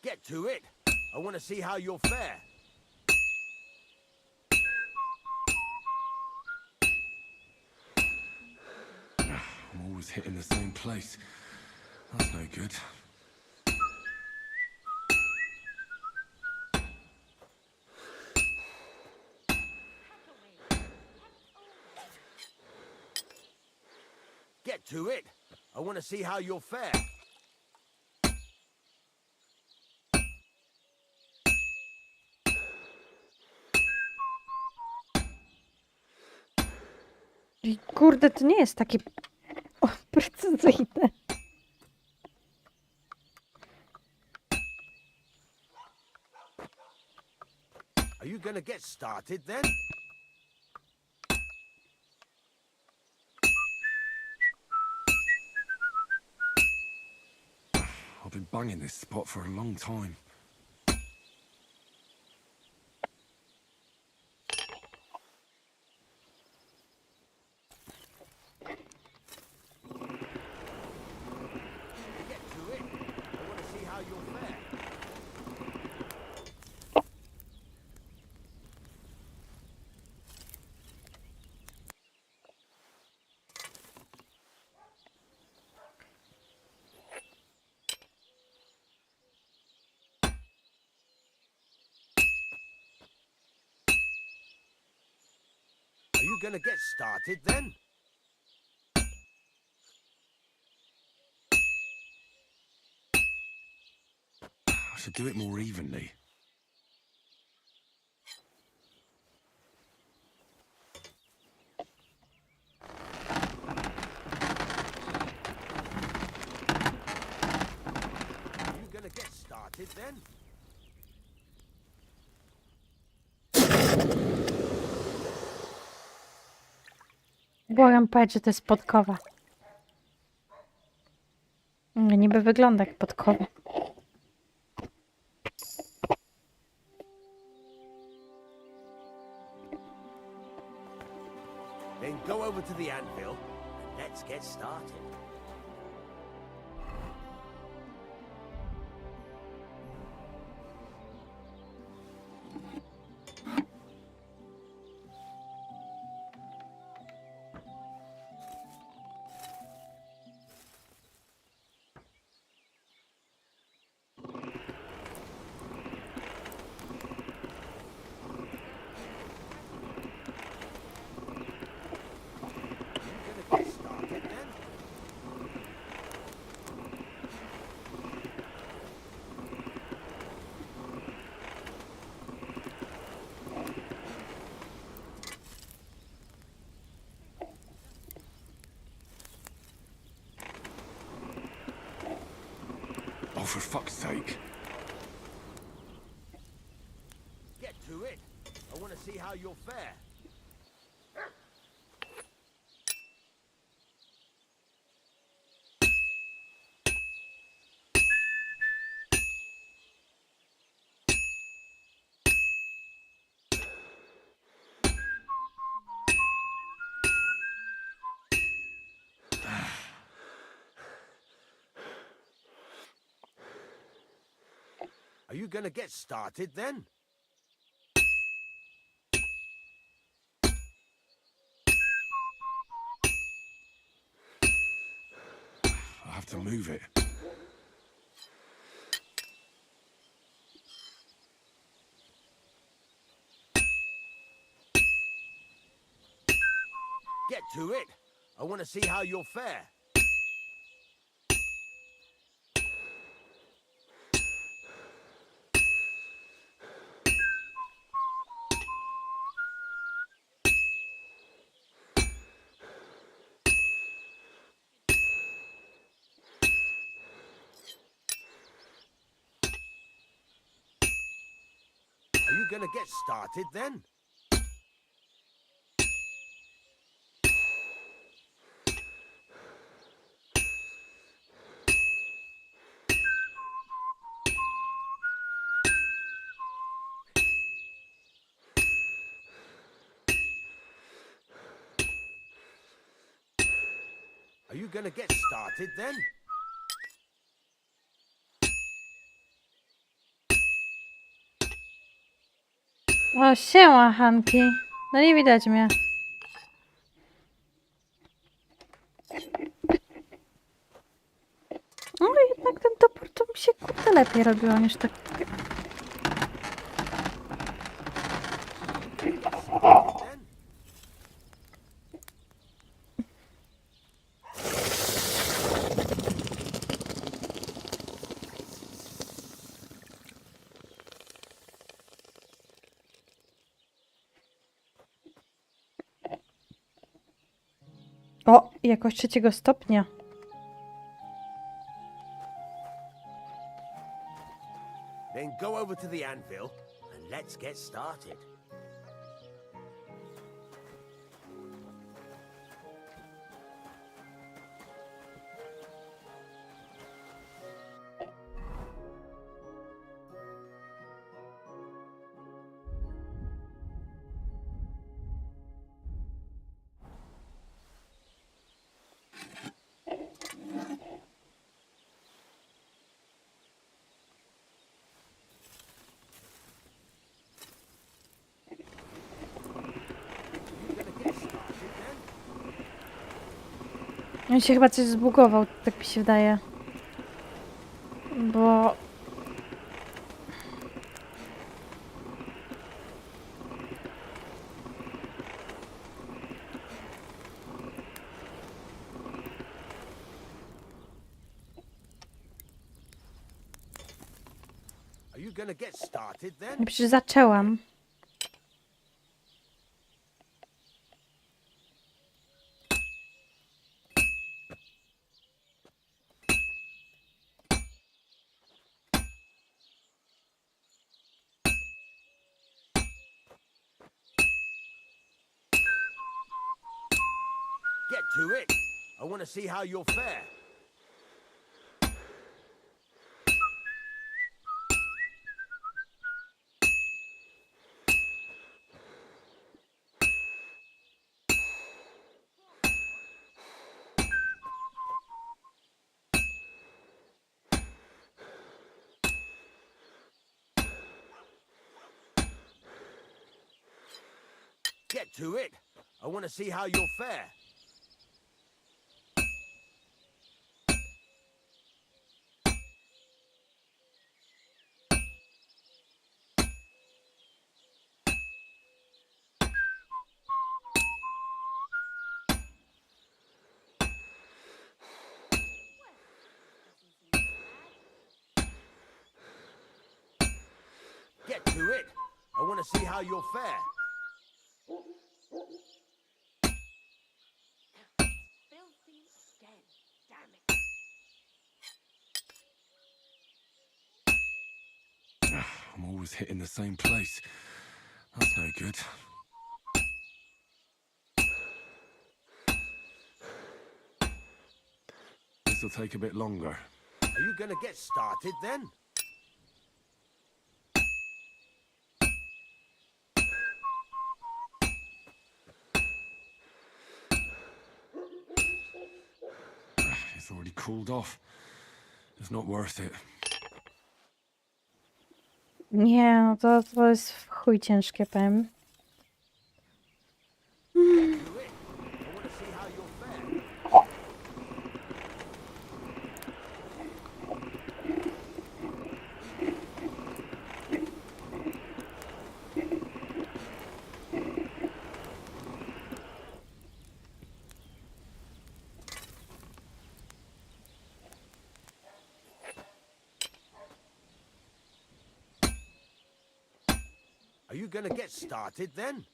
Get to it. I want to see how you'll fare. I'm always hitting the same place. That's no good. Get to it. I want to see how you'll fare. I kurde, to nie jest takie precyzyjne. Are you gonna get started then? I've been banging this spot for a long time. Get to it. I want to see how you'll fare. Are you gonna get started then? I should do it more evenly. Are you gonna get started then? Błagam powiedzieć, że to jest podkowa. Niby wygląda jak podkowa. Then go over to the anvil and let's get started. for fuck's sake. Get to it. I want to see how you'll fare. Are you gonna get started then? I'll have to move it. Get to it. I want to see how you'll fare. Are you gonna get started then? Are you gonna get started then? O, siema, Hanki. No nie widać mnie. No jednak ten topór to mi się kurde lepiej robiło niż tak. Then? O, jakość 3. stopnia. Then go over to the anvil and let's get started. On się chyba coś zbugował, tak mi się wydaje. Bo... Are you gonna get started then? Ja przecież zaczęłam. Get to it. I want to see how you'll fare. Get to it. I want to see how you'll fare. Get to it. I want to see how you'll fare. Filthy again, damn it. I'm always hitting the same place. That's no good. This'll take a bit longer. Are you gonna get started then? It's already cooled off. It's not worth it. Nie, no to jest w chuj ciężkie, powiem. Do it. I wanna see how you'll fare. Are you gonna get started then?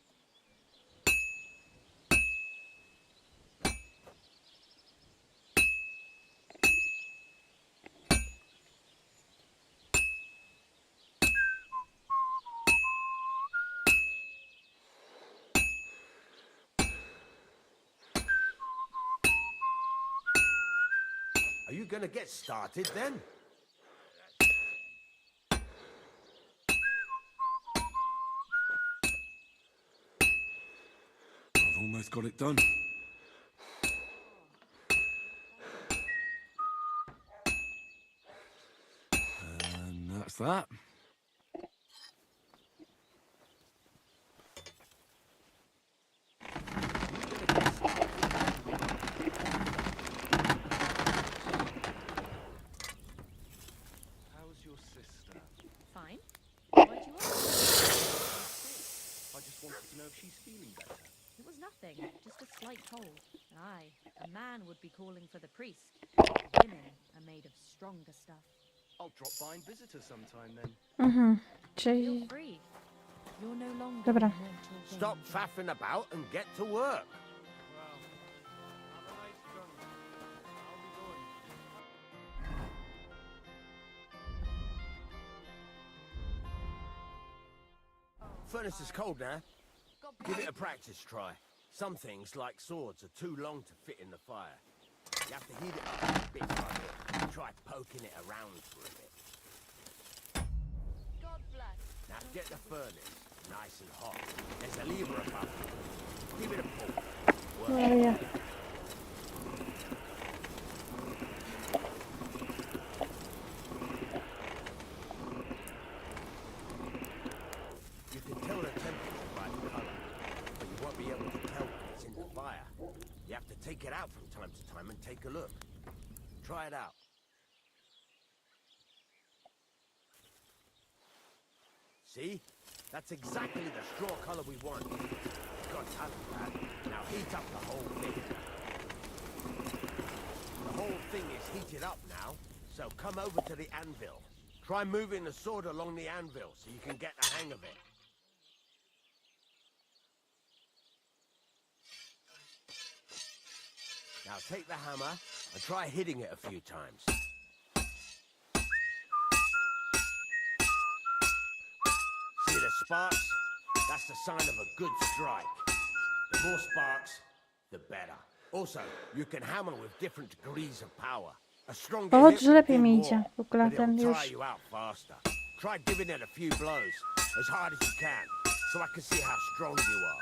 Are you gonna get started then? I've almost got it done. And that's that. How's your sister? Fine. Why'd you ask? I just wanted to know if she's feeling better. It was nothing, just a slight cold. Aye, a man would be calling for the priest. Women are made of stronger stuff. I'll drop by and visit her sometime then. Mhm. Feel Czyli... free. You're no longer Dobra. a mortal being. Stop faffing about and get to work. Well, have a nice journey. I'll be going. Furnace is cold now. Give it a practice try. Some things, like swords, are too long to fit in the fire. You have to heat it up bit by bit. Try poking it around for a bit. God bless. Now get the furnace nice and hot. There's a lever above it. Give it a pull. Work. Oh, ja. You can tell the temperature by the color, but you won't be able to tell when it's in the fire. You have to take it out from time to time and take a look. Try it out. See? That's exactly the straw color we want. Got talent, lad. Now heat up the whole thing. The whole thing is heated up now, so come over to the anvil. Try moving the sword along the anvil so you can get the hang of it. Now take the hammer and try hitting it a few times. See the sparks? That's the sign of a good strike. The more sparks, the better. Also, you can hammer with different degrees of power. A stronger Pochodzi, hit że will lepiej do mi more, idzie. W ogóle but ten it'll już... tire you out faster. Try giving it a few blows, as hard as you can, so I can see how strong you are.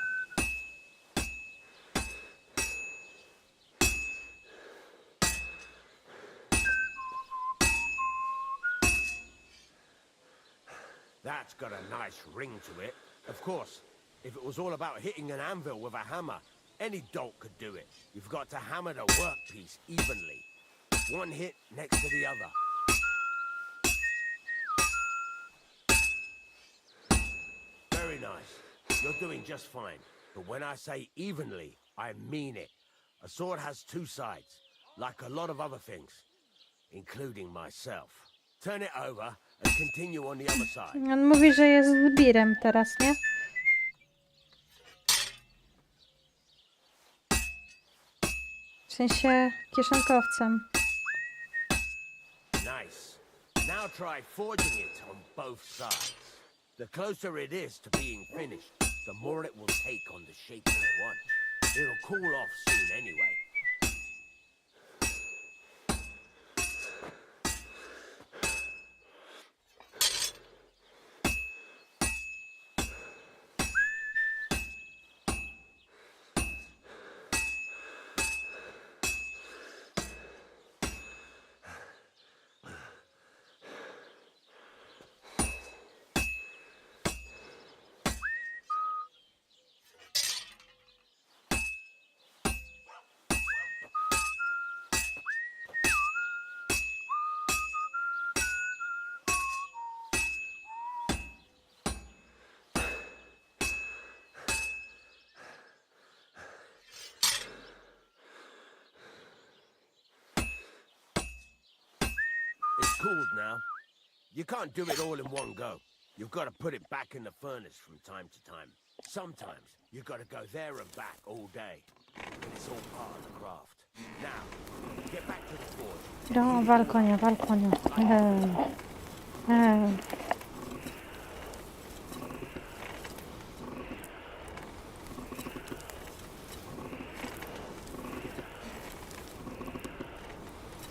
That's got a nice ring to it. Of course, if it was all about hitting an anvil with a hammer, any dolt could do it. You've got to hammer the workpiece evenly. One hit next to the other. Very nice. You're doing just fine. But when I say evenly, I mean it. A sword has two sides, like a lot of other things, including myself. Turn it over and continue on the other side. On mówi, że jest zbirem teraz, nie? W sensie kieszonkowcem. Nice. Now try forging it on both sides. The closer it is to being finished, the more it will take on the shape you want. It'll cool off soon anyway. It's cooled now. You can't do it all in one go. You've got to put it back in the furnace from time to time. Sometimes you've got to go there and back all day. But it's all part of the craft. Now, get back to the forge. No, wal konia, wal konia.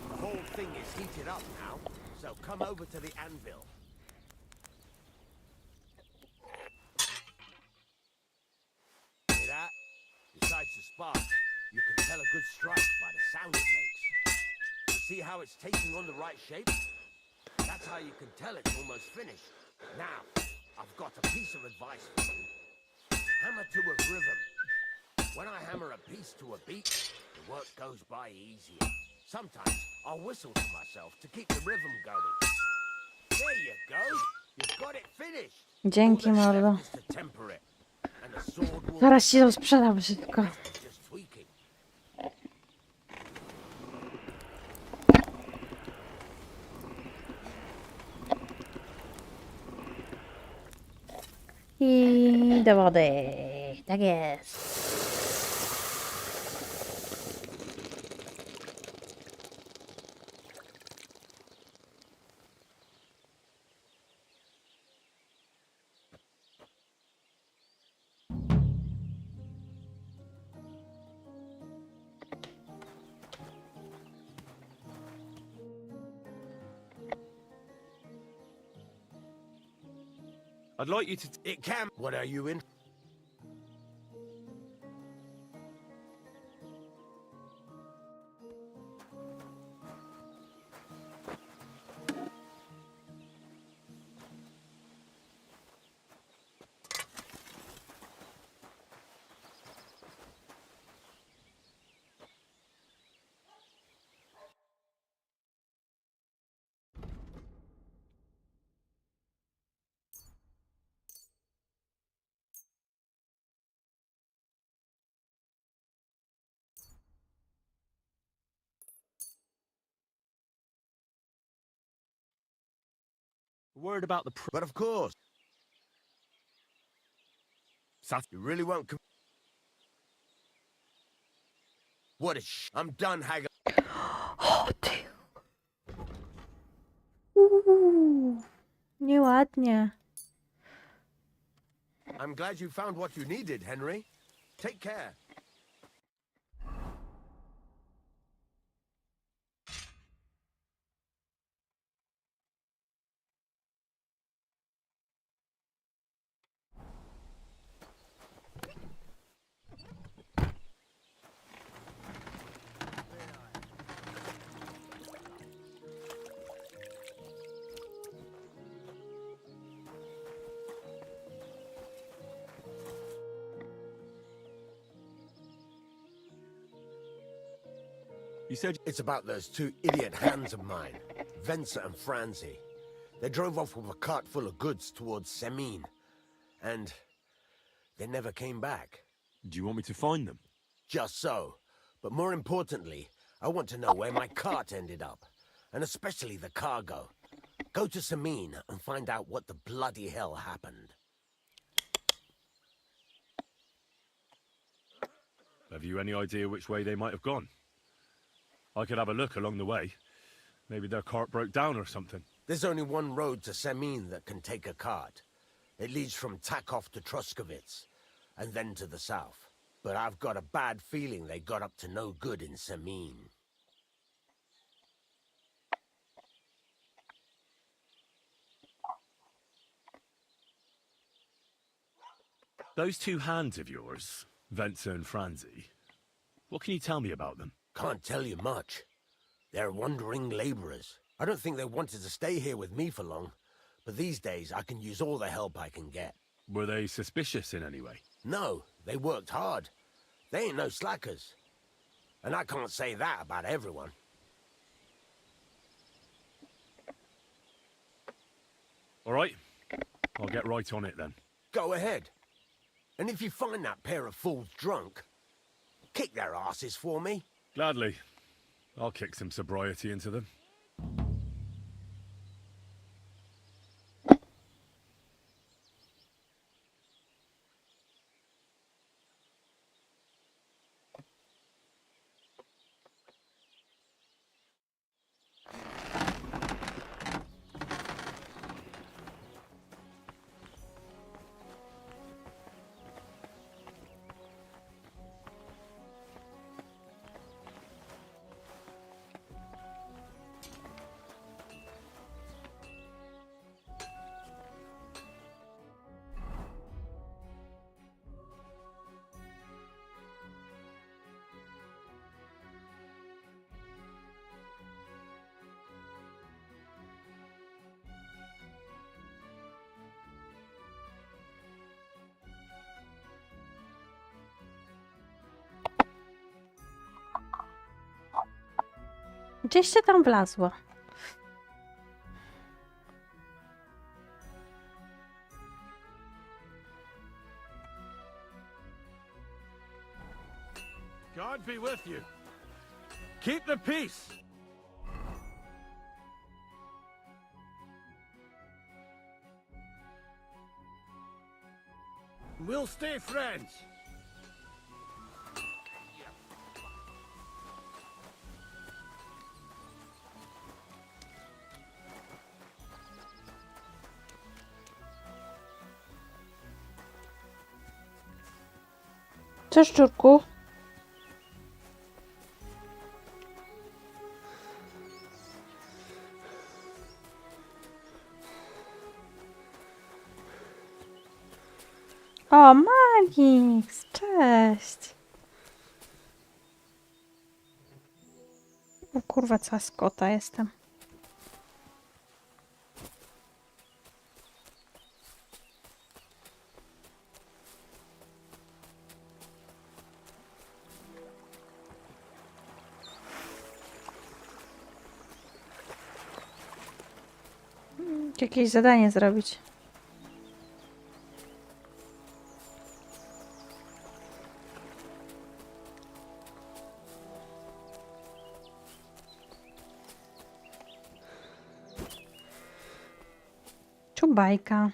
The whole thing is heated up now, so come over to the anvil. See that? Besides the spark, you can tell a good strike by the sound it makes. You see how it's taking on the right shape? That's how you can tell it's almost finished. Now, I've got a piece of advice for you. Hammer to a rhythm. When I hammer a piece to a beat, the work goes by easier. Sometimes I'll whistle to myself to keep the rhythm going. There you go. You've got it finished. Dzięki, All that's mordo. left is to temper it. And the sword will Zaraz ci to sprzedam szybko. just tweaking. I do wody. Tak jest. I'd like you to... It can. What are you in? Worried about the... But of course. You really won't. What a I'm done, Hagar. O ty. Nieładnie. I'm glad you found what you needed, Henry. Take care. You said... It's about those two idiot hands of mine, Venser and Franzi. They drove off with a cart full of goods towards Semin, and they never came back. Do you want me to find them? Just so. But more importantly, I want to know where my cart ended up, and especially the cargo. Go to Semin and find out what the bloody hell happened. Have you any idea which way they might have gone? I could have a look along the way. Maybe their cart broke down or something. There's only one road to Semin that can take a cart. It leads from Takov to Troskovitz, and then to the south. But I've got a bad feeling they got up to no good in Semin. Those two hands of yours, Venter and Franzi, what can you tell me about them? Can't tell you much. They're wandering laborers. I don't think they wanted to stay here with me for long, but these days I can use all the help I can get. Were they suspicious in any way? No, they worked hard. They ain't no slackers. And I can't say that about everyone. All right, I'll get right on it then. Go ahead. And if you find that pair of fools drunk, kick their asses for me. Gladly. I'll kick some sobriety into them. Gdzieś się tam wlazło. God be with you. Keep the peace. We'll stay friends. Cześć, Czurku. O, Magix, cześć. O kurwa, cała skota jestem. Jakieś zadanie zrobić. Czubajka.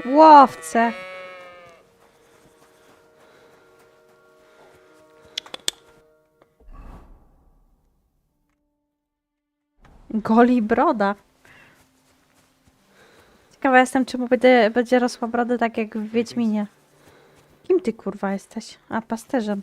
Łowce. Goli broda. Ciekawa jestem, czy mu będzie rosła broda tak jak w Wiedźminie. Kim ty kurwa jesteś? A, pasterzem.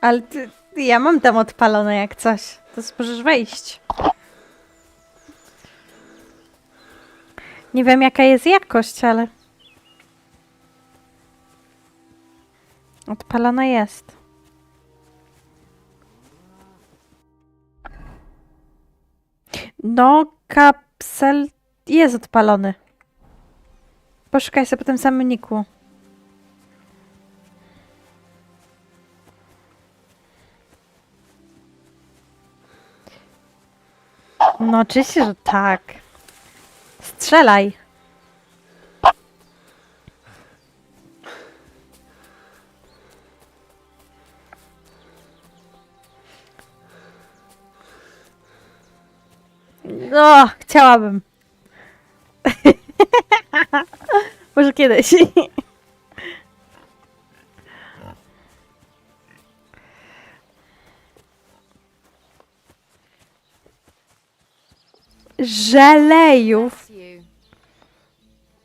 Ale ja mam tam odpalone jak coś. To możesz wejść. Nie wiem jaka jest jakość, ale... Odpalona jest. No, kapsel jest odpalony. Poszukaj sobie po tym samym niku. No oczywiście, że tak. Strzelaj. O, chciałabym. Może kiedyś. Żelejów. Bless you.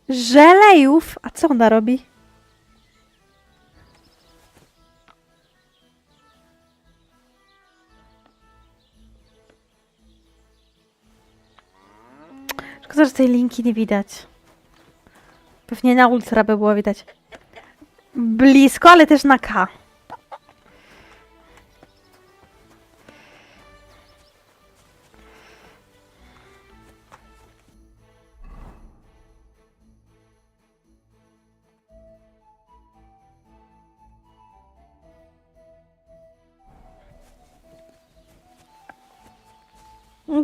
Żelejów? A co ona robi? Szkoda, że tej linki nie widać. Pewnie na ultra by było widać. Blisko, ale też na K.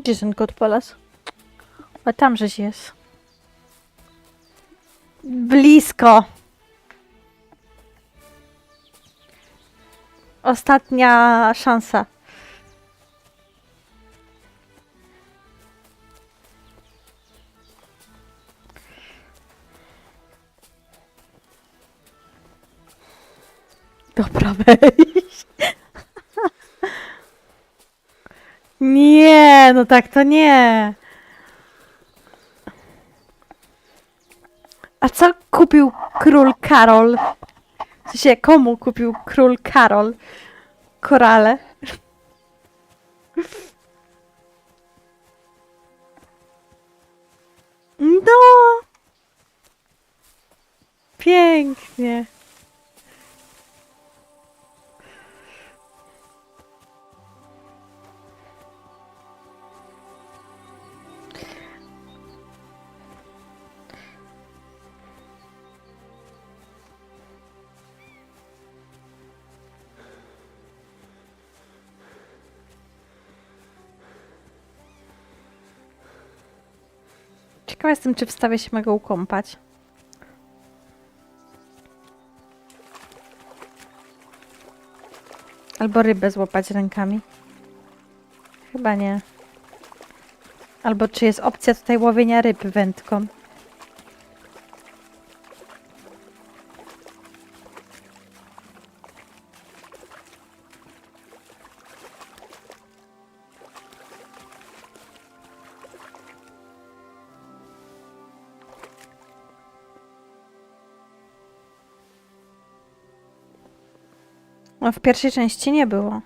Gdzie ten kot polas? A tam żeś jest. Blisko. Ostatnia szansa. Dobra, weź. Nie, no tak to nie. A co kupił król Karol? W sensie, komu kupił król Karol korale? No! Pięknie. Ciekawa jestem, czy w stawie się mogę ukąpać. Albo rybę złapać rękami. Chyba nie. Albo czy jest opcja tutaj łowienia ryb wędką. No, w pierwszej części nie było.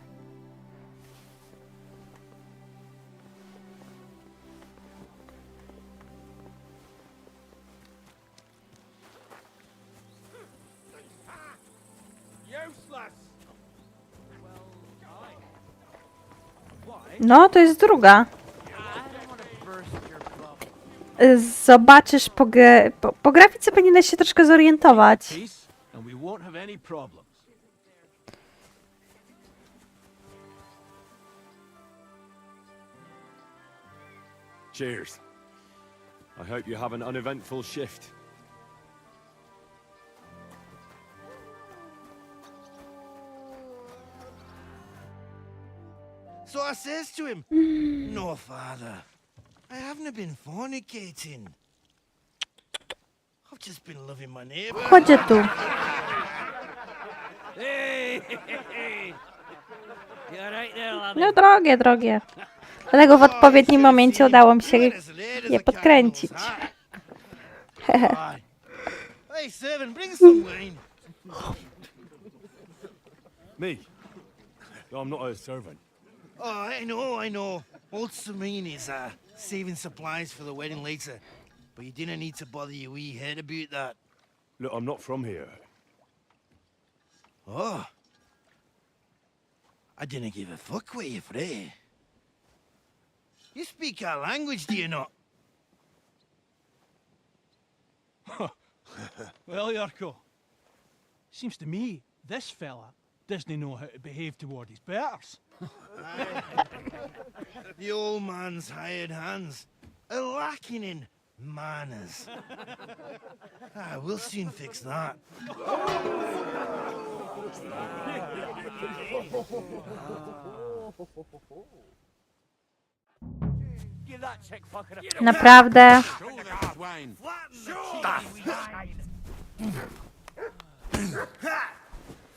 No, to jest druga. Zobaczysz po grafice powinieneś się troszkę zorientować. And we won't have any problems. Cheers. I hope you have an uneventful shift. So I says to him, "No, father, I haven't been fornicating. I've just been loving my neighbor." Chodźcie tu. Hey, you alright there, lad? No drogie, drogie. Dlatego w odpowiednim momencie udało mi się je podkręcić. Aye. Hey, servant, bring some wine. Me? No, I'm not a servant. Oh, I know. Old Serene is saving supplies for the wedding later. But you didn't need to bother your wee head about that. Look, I'm not from here. Oh. I didn't give a fuck where you're from. You speak our language, do you not? Well, Yarko, seems to me this fella doesn't know how to behave toward his betters. The old man's hired hands are lacking in manners. We'll soon fix that. Give that chick fucking a Naprawdę.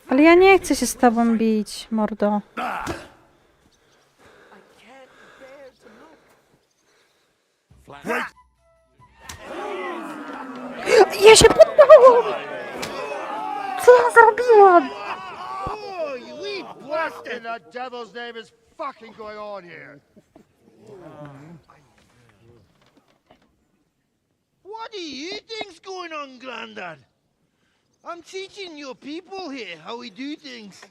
Ale ja nie chcę się z tobą bić, mordo. Ja się poddałam! Co ja zrobiłam? Oh, you eat what in the devil's name is fucking going on here? What do you think's going on, Grandad? I'm teaching your people here how we do things.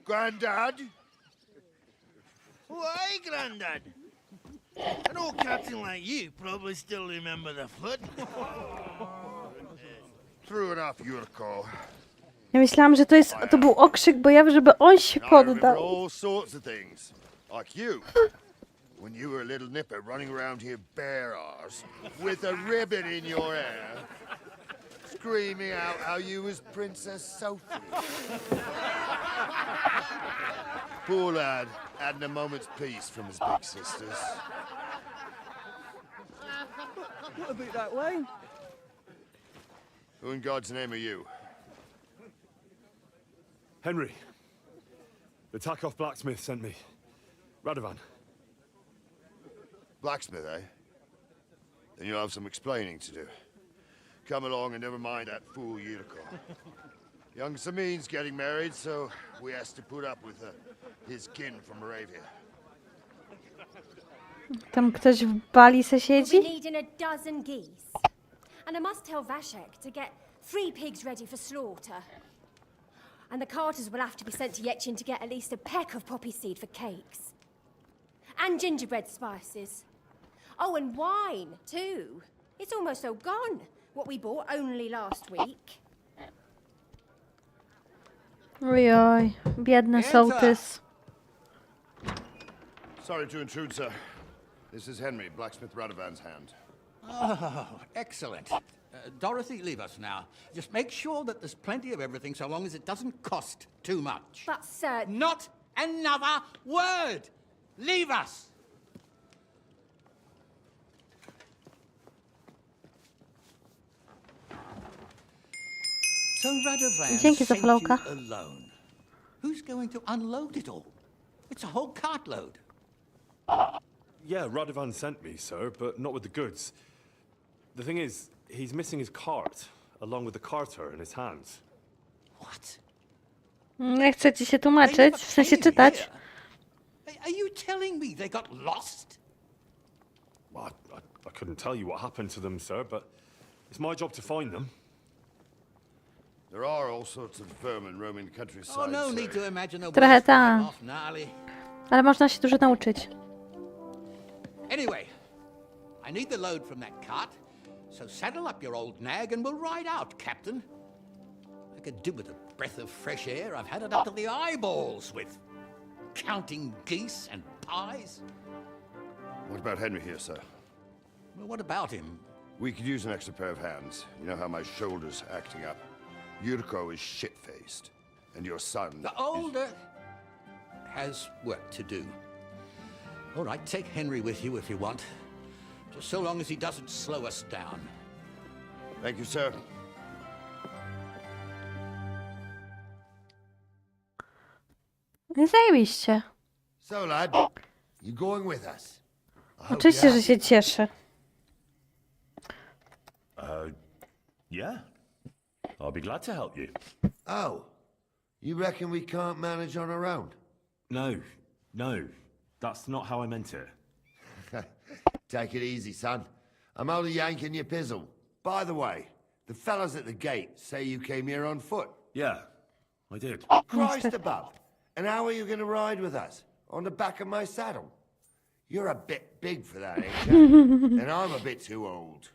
Grandad? Why, Grandad? An old captain like you probably still remember the flood. True enough, Yurko. Ja myślałam, że to był okrzyk bojowy, żeby on się I remember poddał. all sorts of things. Like you. When you were a little nipper running around here bare arse, with a ribbon in your hair, screaming out how you was Princess Sophie. Poor lad, hadn't a moment's peace from his big sisters. What a bit that way? Who in God's name are you? Henry. The Takoff blacksmith sent me. Radovan. Blacksmith, eh? Then you'll have some explaining to do. Come along and never mind that fool Yurko. Young Samin's getting married, so we has to put up with his kin from Moravia. Tam ktoś w bali se We'll be siedzi? needing a dozen geese. And I must tell Vashek to get 3 pigs ready for slaughter. And the carters will have to be sent to Yechin to get at least a peck of poppy seed for cakes. And gingerbread spices. Oh, and wine, too. It's almost all gone. What we bought only last week. Ojoj, biedny sołtys. Sorry to intrude, sir. This is Henry, blacksmith Radovan's hand. Oh, excellent. Dorothy, leave us now. Just make sure that there's plenty of everything so long as it doesn't cost too much. But, sir, Not another word! Leave us! So Radovan Dzięki za sent followka. you alone. Who's going to unload it all? It's a whole cartload. Yeah, Radovan sent me, sir, but not with the goods. The thing is, he's missing his cart, along with the carter in his hands. What? Nie chcę ci się They tłumaczyć, never w sensie came czytać. here. Are you telling me they got lost? Well, I couldn't tell you what happened to them, sir, but it's my job to find them. There are all sorts of vermin roaming the countryside, Oh, no sir. need to imagine a Trochę worse ta. time off, gnarly. Ale można się dużo nauczyć. Anyway, I need the load from that cart, so saddle up your old nag and we'll ride out, Captain. I could do with a breath of fresh air. I've had it up to the eyeballs with counting geese and pies. What about Henry here, sir? Well, what about him? We could use an extra pair of hands. You know how my shoulder's acting up. Yurko is shit-faced. And your son The older has work to do. All right, take Henry with you if you want. Just so long as he doesn't slow us down. Thank you, sir. Nie zajebiście. So, lad, you going with us? I hope Oczywiście, you że się cieszę. Yeah. I'll be glad to help you. Oh, you reckon we can't manage on our own? No. That's not how I meant it. Take it easy, son. I'm only yanking your pizzle. By the way, the fellas at the gate say you came here on foot. Yeah, I did. Christ above. And how are you going to ride with us? On the back of my saddle? You're a bit big for that, ain't you? And I'm a bit too old.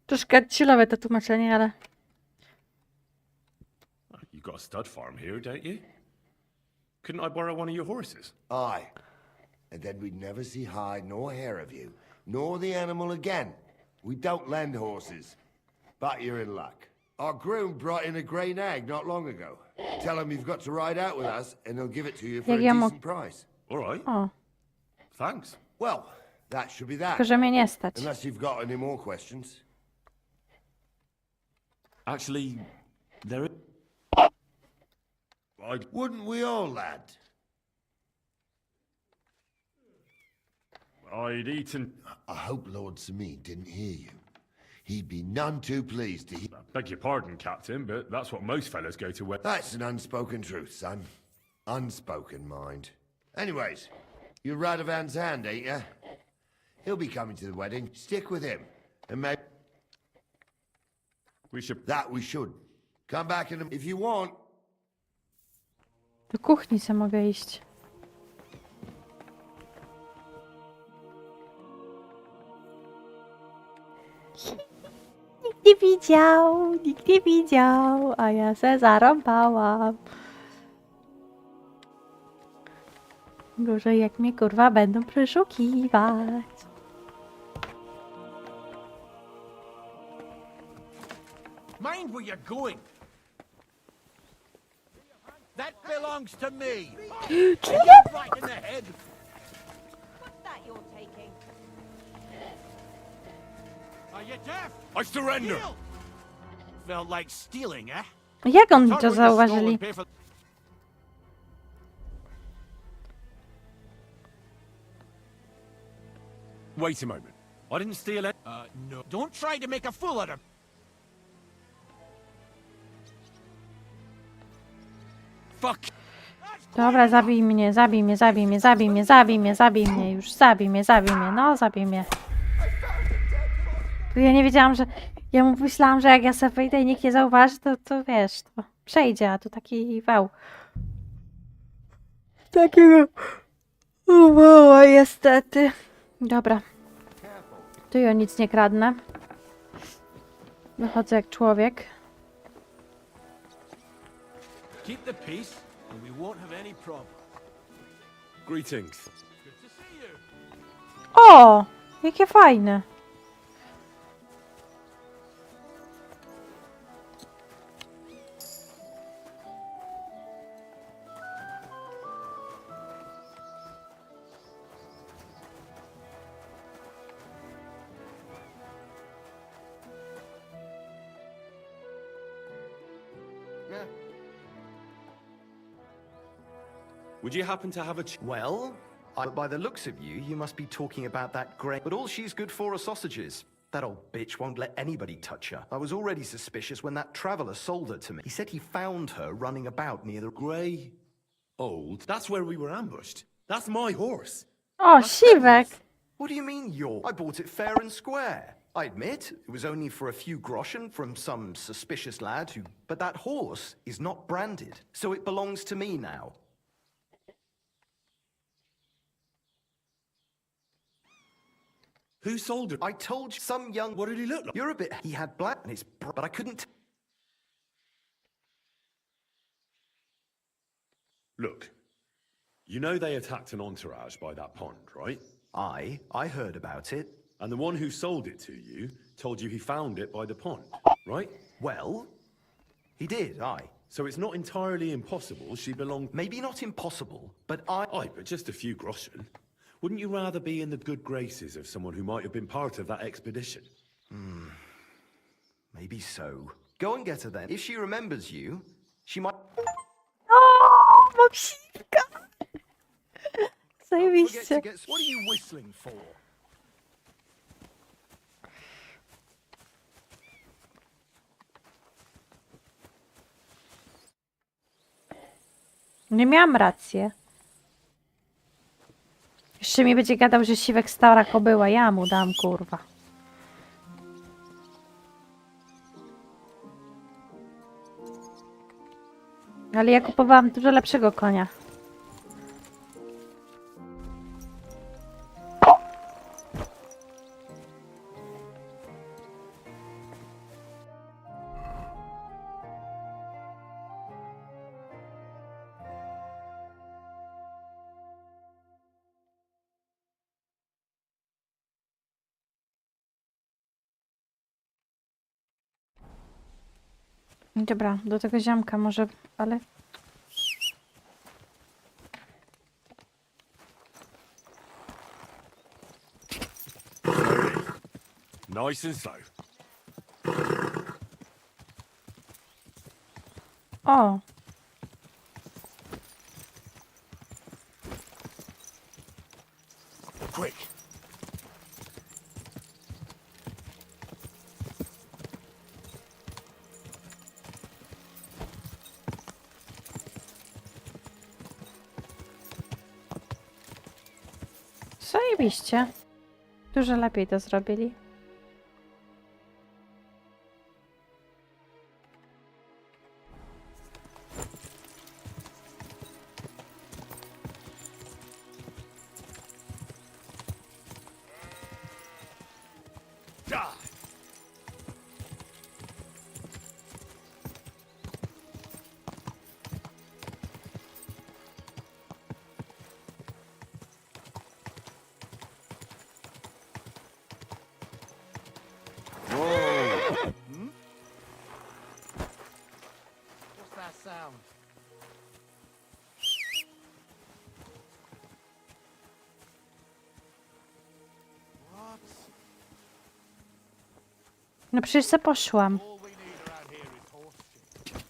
Troszkę chillowe to tłumaczenie, ale... You got a stud farm here, don't you? Couldn't I borrow one of your horses? Aye. And then we'd never see hide nor hair of you, nor the animal again. We don't lend horses. But you're in luck. Our groom brought in a grey nag not long ago. Tell him you've got to ride out with us, and he'll give it to you for a Jak ja decent price. All right. O, Thanks. Well, That should be that. Tylko, że mnie nie stać. Unless you've got any more questions. Actually, there is. Wouldn't we all, lad? I'd eaten. I hope Lord Sameen didn't hear you. He'd be none too pleased to hear. Beg your pardon, Captain, but that's what most fellas go to wear. That's an unspoken truth, son. Unspoken, mind. Anyways, you're Radovan's hand, ain't you? He'll be coming to the wedding. Stick with him. And maybe... We should. That we should. Come back in if you want. Do kuchni se mogę iść. Nikt nie widział, a ja se zarąbałam. Gorzej jak mnie kurwa będą przeszukiwać. Mind where you're going. That belongs to me. Right in the head. What's that you're taking? Are you deaf? I surrender. Steal? Felt like stealing, eh? Jak oni Thought to we just stole zauważyli? and pay for- Wait a moment. I didn't steal it. No. Don't try to make a fool out of... Fuck. Dobra, zabij mnie, już zabij mnie, no zabij mnie. Tu ja nie wiedziałam, że... Ja myślałam, że jak ja sobie wyjdę i nikt nie zauważy, to wiesz, to przejdzie, a tu taki wał. Takiego... Wow, niestety. Dobra. Tu ja nic nie kradnę. Wychodzę jak człowiek. Keep the peace, and we won't have any problem. Greetings. Good to see you. O! Jakie fajne. Would you happen to have a Well, by the looks of you, you must be talking about that great... But all she's good for are sausages. That old bitch won't let anybody touch her. I was already suspicious when that traveller sold her to me. He said he found her running about near the... grey, old? That's where we were ambushed. That's my horse. O, siwek. What do you mean you're... I bought it fair and square. I admit, it was only for a few groschen from some suspicious lad who... But that horse is not branded, so it belongs to me now. Who sold it? I told you, some young... What did he look like? You're a bit... He had black and his... But I couldn't... Look, you know they attacked an entourage by that pond, right? I heard about it. And the one who sold it to you told you he found it by the pond, right? Well, he did, aye. So it's not entirely impossible she belonged... Maybe not impossible, but I... Aye, but just a few groschen. Wouldn't you rather be in the good graces of someone who might have been part of that expedition? Maybe so. Go and get her then. If she remembers you, she might... O, mam siwka. Don't forget Zajebiście. to get... What are you whistling for? Nie miałam racji. Jeszcze mi będzie gadał, że siwek stara kobyła. Ja mu dam, kurwa. Ale ja kupowałam dużo lepszego konia. Dobra, do tego ziomka może, ale... Nice and slow. O, Quick. zajebiście. Dużo lepiej to zrobili. What's that sound? What? No przecież se poszłam. All we need around here is horse shit.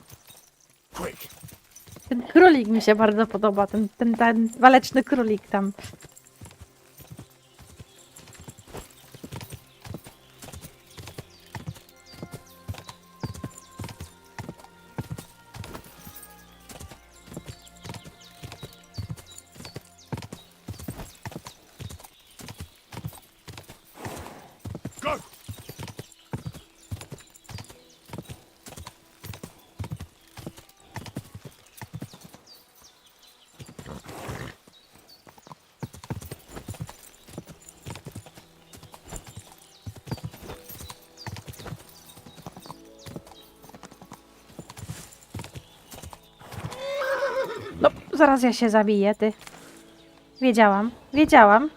Quick. Ten królik mi się bardzo podoba, ten waleczny królik tam. Go. No, zaraz ja się zabiję, ty. Wiedziałam, wiedziałam.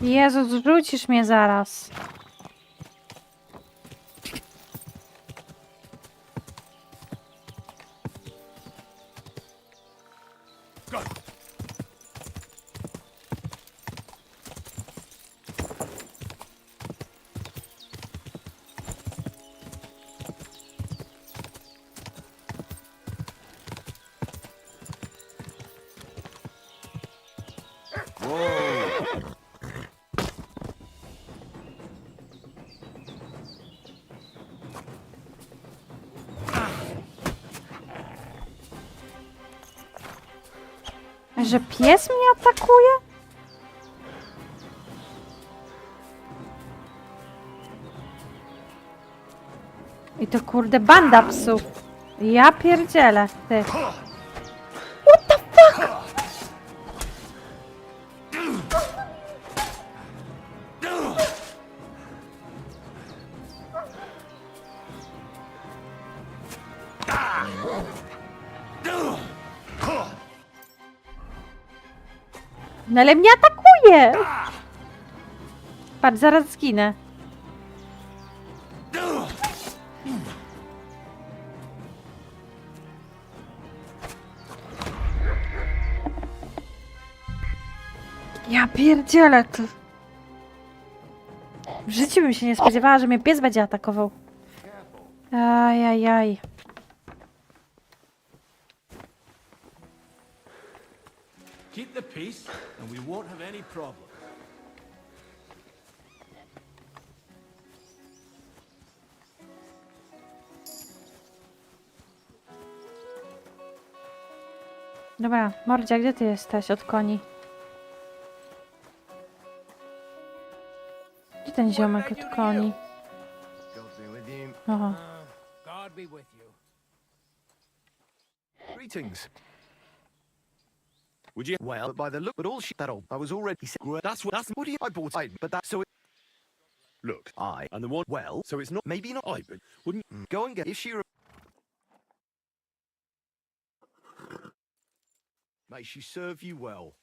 Jezu, zrzucisz mnie zaraz. Że pies mnie atakuje? I to kurde banda psów. Ja pierdzielę, ty. What the fuck? No ale mnie atakuje! Patrz, zaraz zginę. Ja pierdzielę to. W życiu bym się nie spodziewała, że mnie pies będzie atakował. Ajajaj. Keep the peace, and we won't have any problem. Dobra, Mordzia, gdzie ty jesteś od koni? Gdzie ten ziomek od koni? God be with you. Aha. God be with you. Greetings. Would you? Well, by the look, but all she that old, I was already. That's What do you? I bought I, but that so. Look, I and the one. well, So it's not. maybe not. I, but wouldn't. Go and get if she. May she serve you well.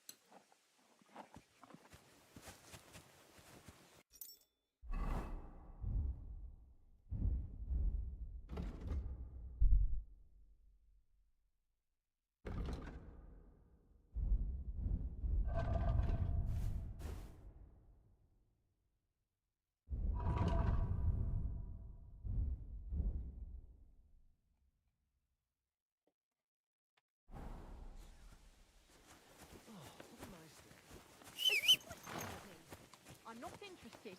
I'm not interested.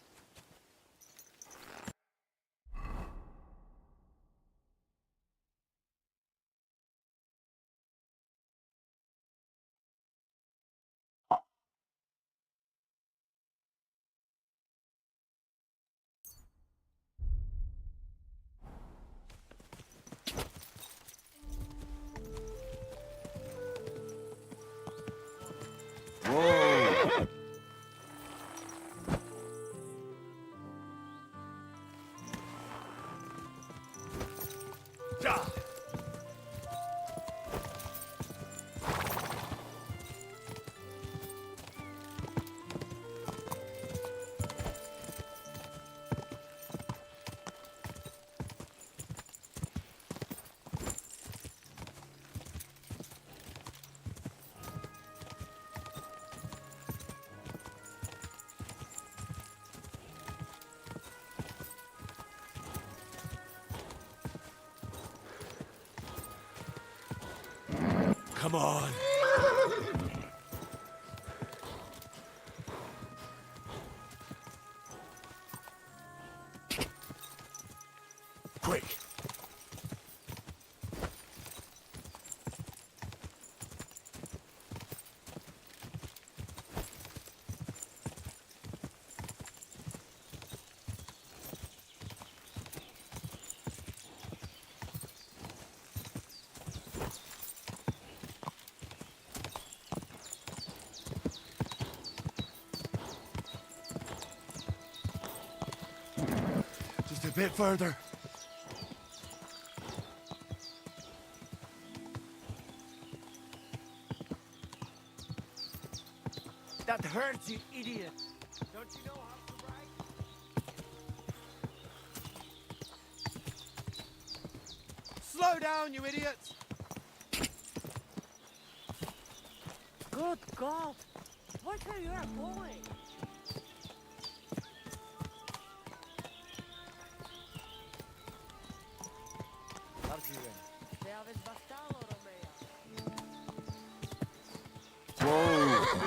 Come on. Quick. Just a bit further. That hurts, you idiot. Don't you know how to ride? Slow down, you idiots! Good God! What are you doing?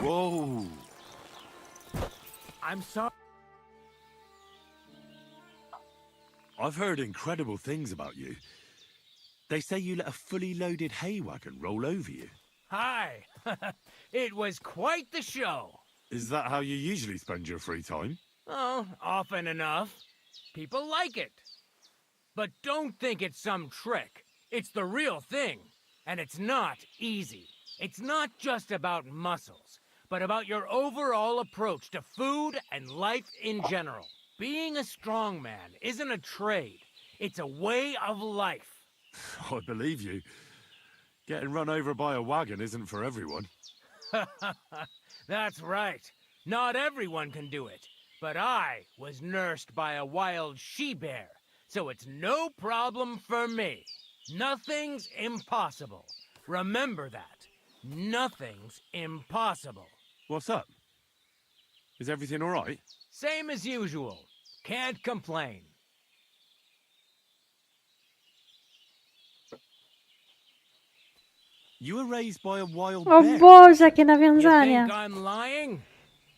Whoa. I'm sorry. I've heard incredible things about you. They say you let a fully loaded hay wagon roll over you. Hi. It was quite the show. Is that how you usually spend your free time? Oh, often enough. People like it. But don't think it's some trick. It's the real thing. And it's not easy. It's not just about muscles, but about your overall approach to food and life in general. Being a strong man isn't a trade. It's a way of life. I believe you. Getting run over by a wagon isn't for everyone. That's right. Not everyone can do it. But I was nursed by a wild she-bear, so it's no problem for me. Nothing's impossible. Remember that. Nothing's impossible. What's up? Is everything all right? Same as usual. Can't complain. You were raised by a wild O bear. Boże, jakie You nawiązania. think I'm lying?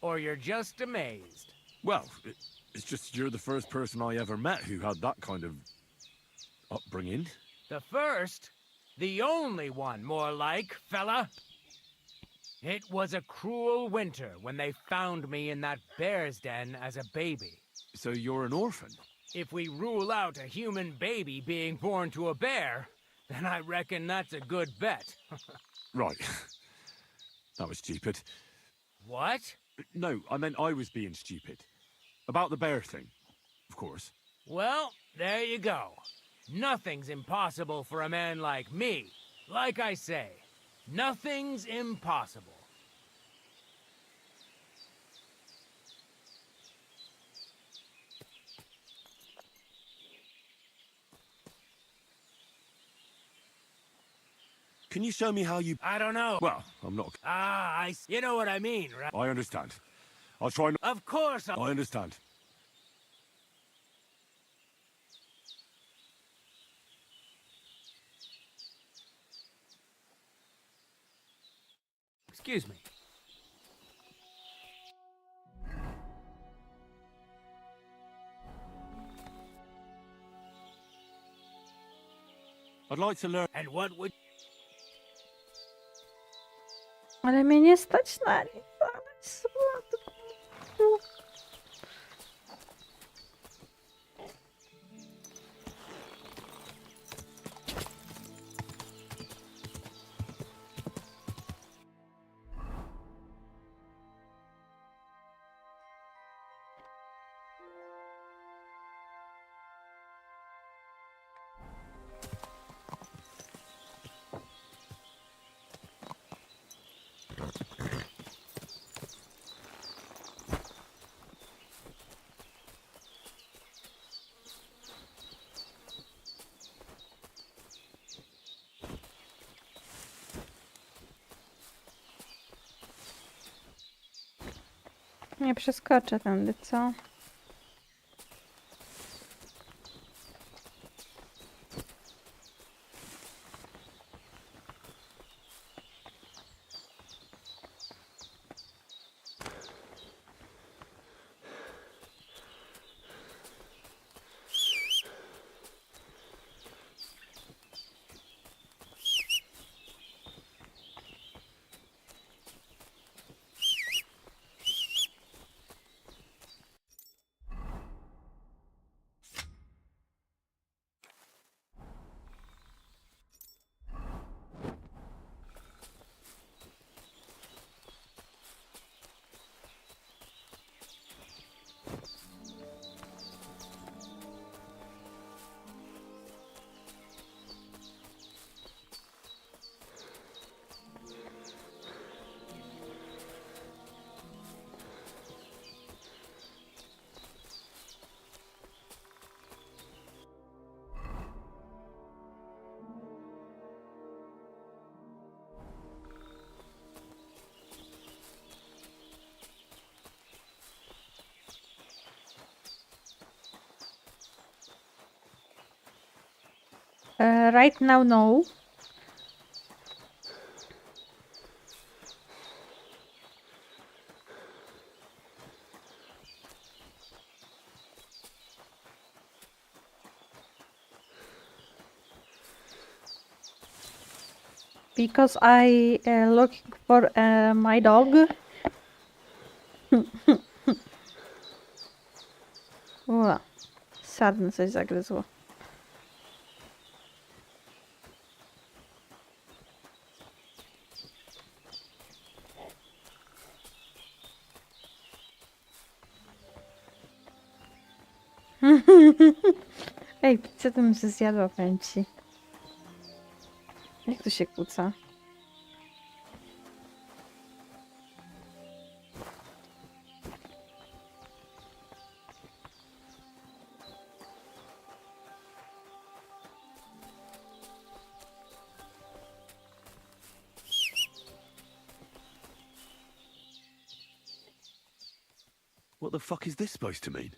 Or you're just amazed? Well, it's just you're the first person I ever met who had that kind of upbringing. The first? The only one, more like, fella. It was a cruel winter when they found me in that bear's den as a baby. So you're an orphan? If we rule out a human baby being born to a bear, then I reckon that's a good bet. Right. That was stupid. What? No, I meant I was being stupid. About the bear thing, of course. Well, there you go. Nothing's impossible for a man like me. Like I say, nothing's impossible. Can you show me how you... I don't know. Well, I'm not... You know what I mean, right? I understand. I'll try not... Of course I understand. Excuse me. I'd like to learn... And what would... Ale mnie nie stać na nic. Nie przeskoczę tędy, co? Right now, no. Because I looking for my dog. Ua, sadne coś zagryzło. Ej, co tam się zjadła, powiem ci. Jak to się kłóca? the fuck is this supposed to mean?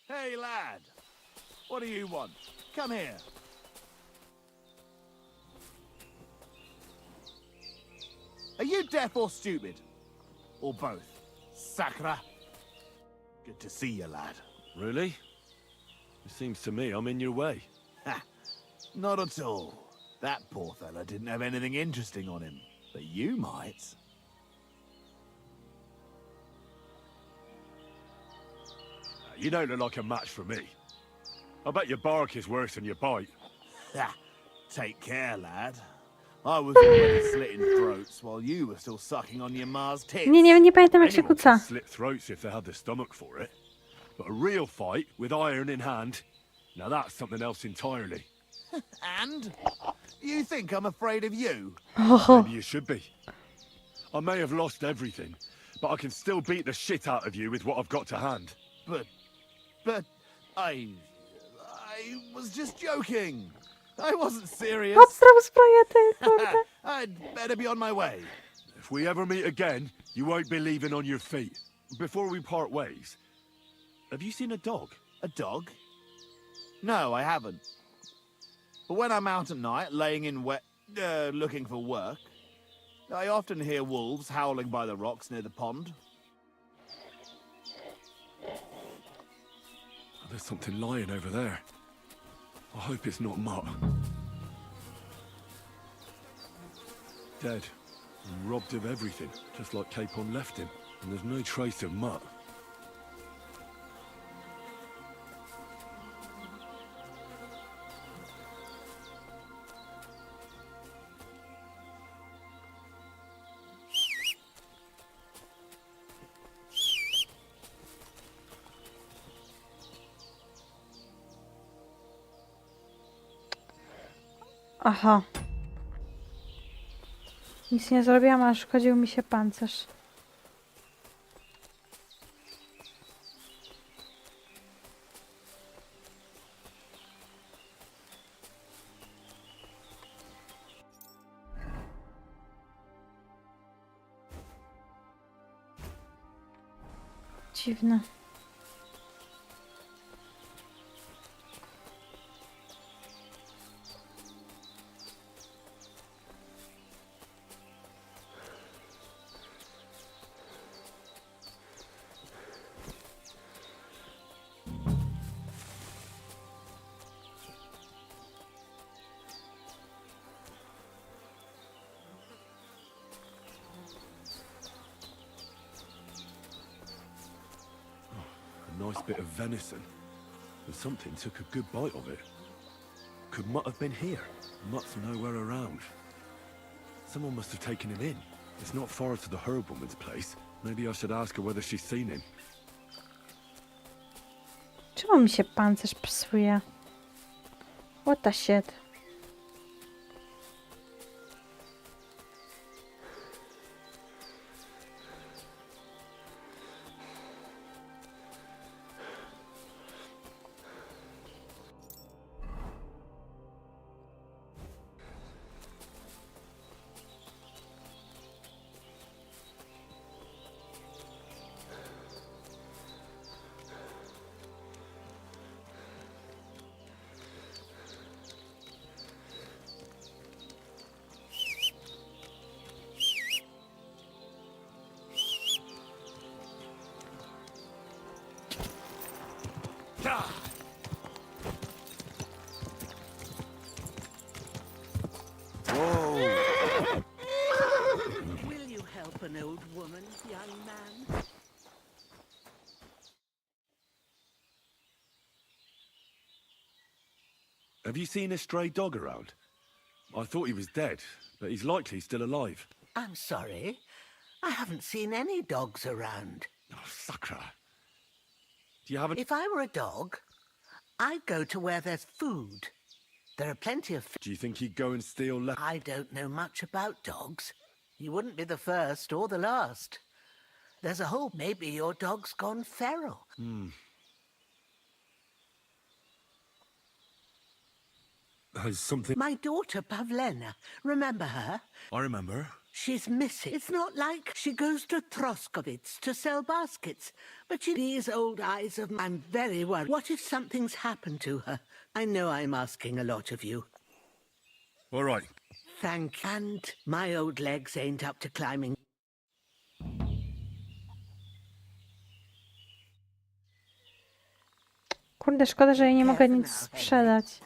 Hey, lad. What do you want? Come here. Are you deaf or stupid? Or both? Sakra. Good to see you, lad. Really? It seems to me I'm in your way. Ha! Not at all. That poor fella didn't have anything interesting on him. But you might. You don't look like a match for me. I bet your bark is worse than your bite. Ha! Take care, lad. I was already slitting throats while you were still sucking on your ma's tits. Nie pamiętam jak się Anyone kuca. can slit throats if they had the stomach for it. But a real fight with iron in hand, now that's something else entirely. And? You think I'm afraid of you? Maybe you should be. I may have lost everything, but I can still beat the shit out of you with what I've got to hand. But I was just joking. I wasn't serious. Obstrał zbroję, ty, kurde. I'd better be on my way. If we ever meet again, you won't be leaving on your feet. Before we part ways, have you seen a dog? A dog? No, I haven't. But when I'm out at night, laying in looking for work, I often hear wolves howling by the rocks near the pond. There's something lying over there. I hope it's not Mutt. Dead. And robbed of everything, just like Capon left him. And there's no trace of Mutt. Aha. Nic nie zrobiłam, a szkodził mi się pancerz. Dziwne. A nice bit of venison. And something took a good bite of it. Could Mutt have been here? Mutt's nowhere around. Someone must have taken him in. It's not far to the herb woman's place. Maybe I should ask her whether she's seen him. Czemu mi się pancerz psuje? What the shit? Will you help an old woman, young man? Have you seen a stray dog around? I thought he was dead, but he's likely still alive. I'm sorry. I haven't seen any dogs around. Oh, Sakra. Do you have a... If I were a dog, I'd go to where there's food. There are plenty of... Do you think he'd go and steal... I don't know much about dogs. You wouldn't be the first or the last. There's a whole... Maybe your dog's gone feral. Has something... My daughter, Pavlena. Remember her? I remember. She's missing. It's not like she goes to Troskowitz to sell baskets, but these old eyes of mine, I'm very worried. What if something's happened to her? I know I'm asking a lot of you. All right. Thank you. And my old legs ain't up to climbing. Kurde, szkoda, że ja nie mogę nic sprzedać.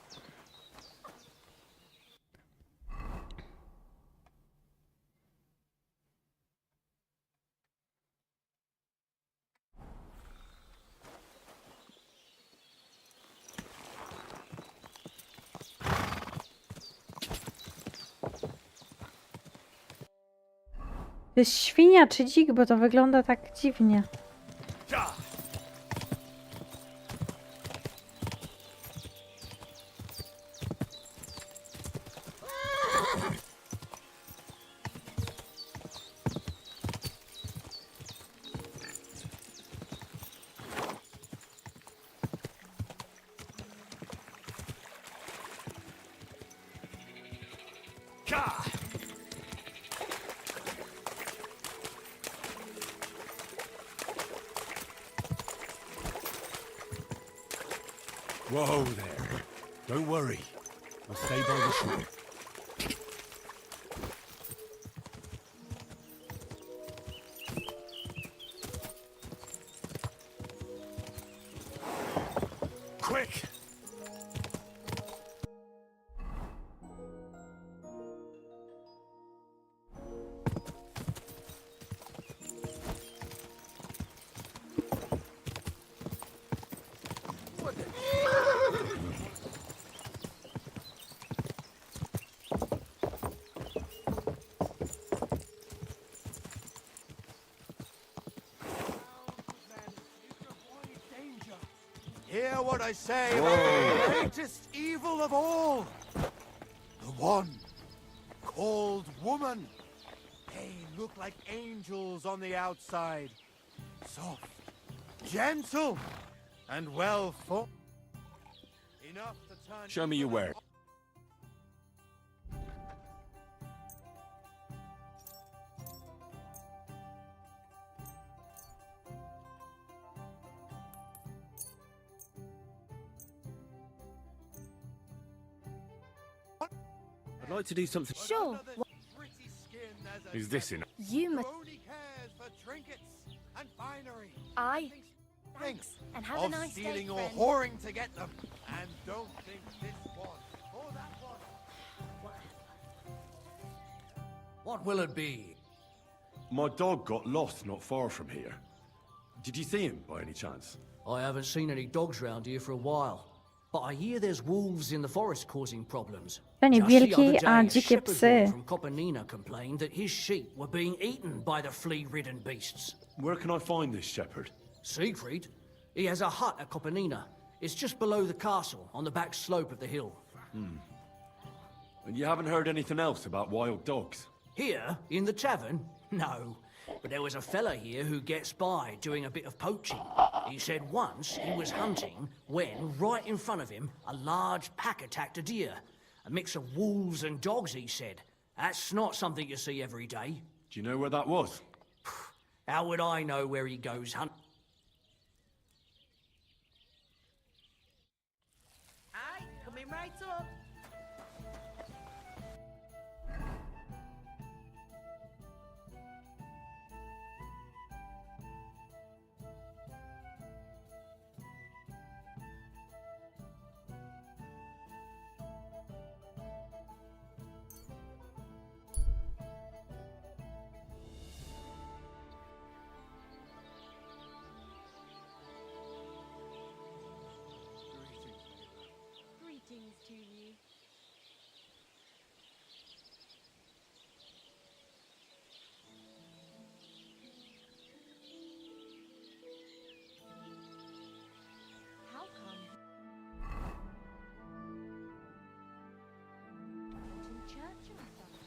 To jest świnia czy dzik, bo to wygląda tak dziwnie. Whoa there. Don't worry. I'll stay by the shore. Quick! Hear what I say about the greatest evil of all. The one called woman. They look like angels on the outside. Soft, gentle, and well formed. Enough to turn. Show me your work. I'd like to do something. Sure. Is this enough? You must. Only cares for trinkets and finery. I. Thanks. And have a Of nice day, stealing or friend. whoring to get them. And don't think this one or that one. What will it be? My dog got lost not far from here. Did you see him by any chance? I haven't seen any dogs round here for a while, but I hear there's wolves in the forest causing problems. To nie Just the wilki, other day, a a dzikie shepherd boy psy. from Kopenina complained that his sheep were being eaten by the flea-ridden beasts. Where can I find this shepherd? Siegfried? He has a hut at Kopenina. It's just below the castle, on the back slope of the hill. And you haven't heard anything else about wild dogs? Here, in the tavern? No. But there was a fella here who gets by doing a bit of poaching. He said once he was hunting when, right in front of him, a large pack attacked a deer. A mix of wolves and dogs, he said. That's not something you see every day. Do you know where that was? How would I know where he goes hunting? Aye, coming right up. Greetings to you. How come? Went in church or something?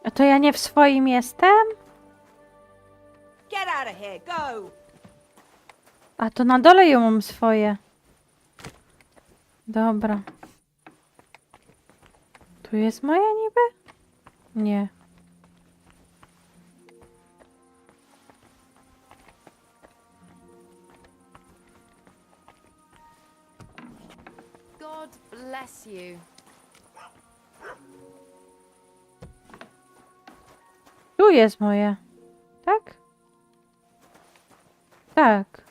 A to ja nie w swoim jestem? Get out of here, go! A to na dole ją mam swoje. Dobra. Tu jest moja niby? Nie. God bless you. Tu jest moje. Tak? Tak.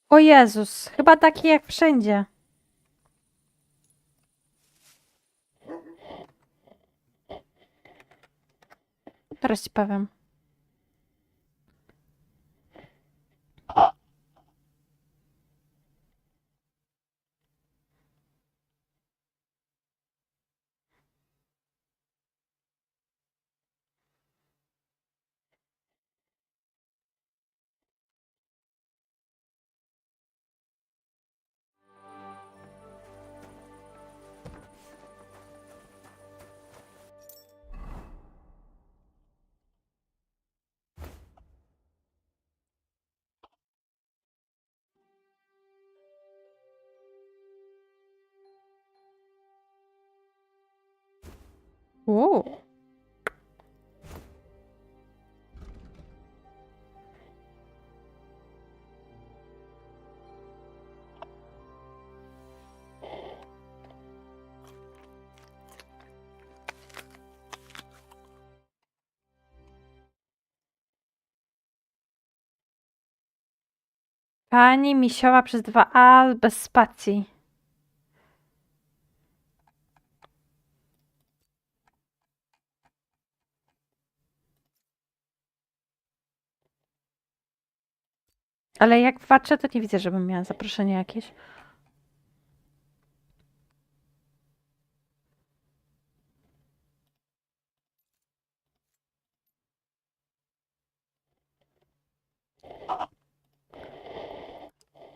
O Jezus, chyba taki jak wszędzie. Teraz ci powiem. Uuu. Pani Misiowa przez 2A bez spacji. Ale jak patrzę, to nie widzę, żebym miała zaproszenie jakieś.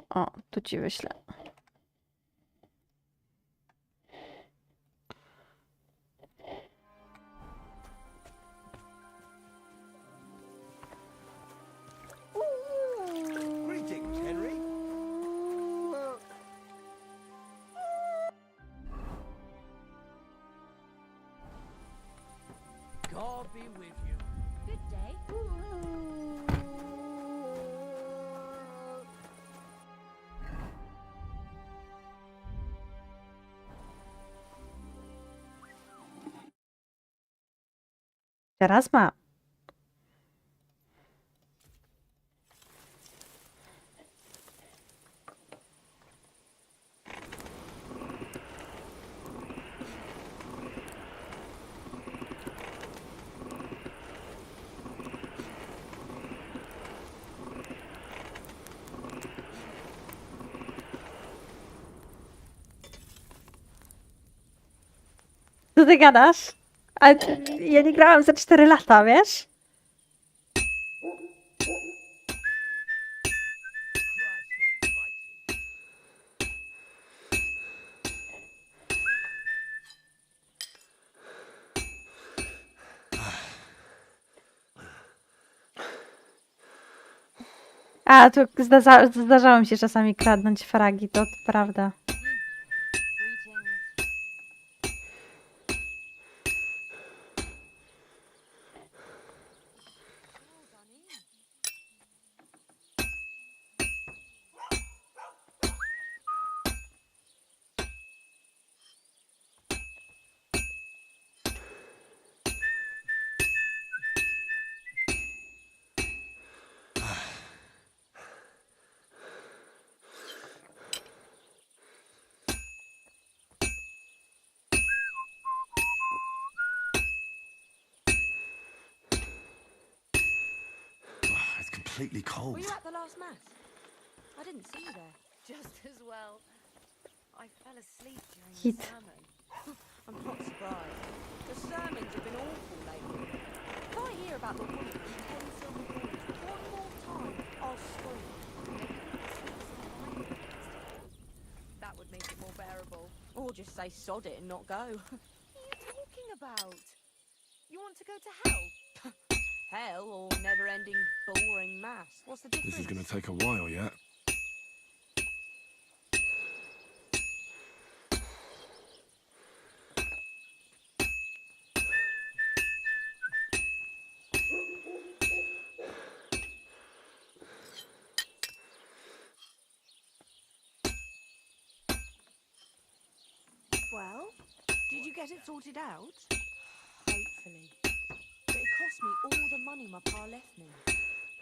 O, tu ci wyślę. Greetings, Henry. God be with you. Good day. Teraz ma. Co ty gadasz? Ale ja nie grałam za 4 lata, wiesz? A, tu zdarzało mi się czasami kradnąć fragi, to prawda. completely Were cold. you at the last mass? I didn't see you there. Just as well. I fell asleep during Hit. the sermon. I'm not surprised. The sermons have been awful lately. If I hear about the woman who tends to one more time, I'll scream. That would make it more bearable. Or just say sod it and not go. What are you talking about? You want to go to hell? Hell or never-ending boring mass. What's the difference? This is going to take a while yet. Well, did you get it sorted out? Hopefully. But it cost me all the money my pa left me.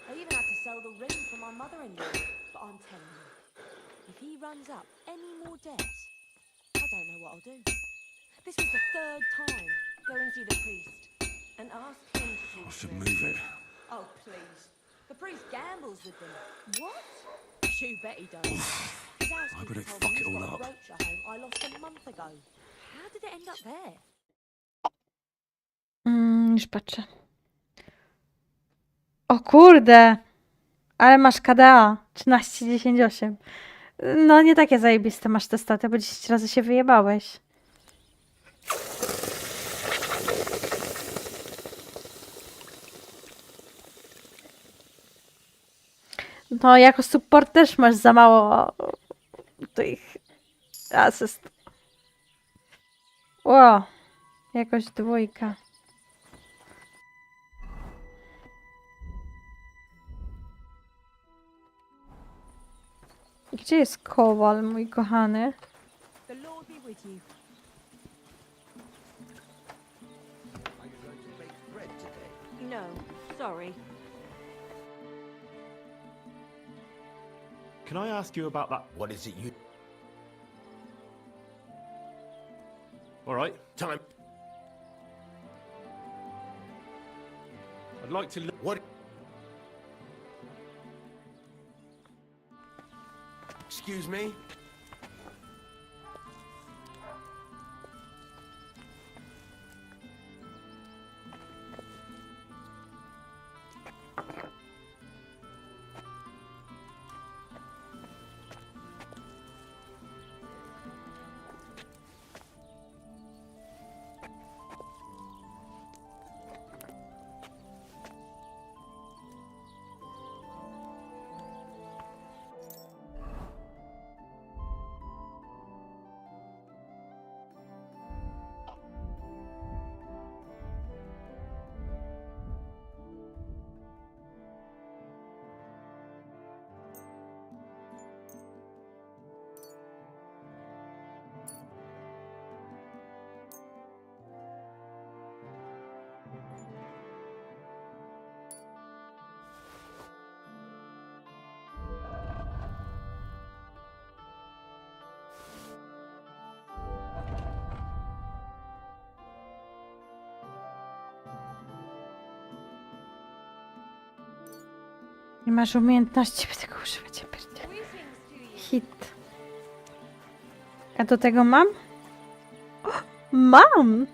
I even had to sell the ring for my mother-in-law. But I'm telling you, if he runs up any more debts, I don't know what I'll do. This was the 3rd time. Go and see the priest and ask him to talk I to should him. move it. Oh, please. The priest gambles with them. What? You bet he does. His I better housekeeper told fuck me it he's all got a up. brooch at home I lost a month ago. How did it end up there? Już patrzę. O kurde! Ale masz KDA 13-10-8. No nie takie zajebiste masz te staty, bo 10 razy się wyjebałeś. No jako support też masz za mało tych asyst. Ło, jakoś 2. Gdzie jest kowal, mój kochany? The Lord be with you. Are you going to bake bread today? No, sorry. Can I ask you about that? What is it you... All right. Time. I'd like to look. What... Excuse me? Nie masz umiejętności, by tego używać, ja pierdzielę. Hit. A do tego mam? O, mam!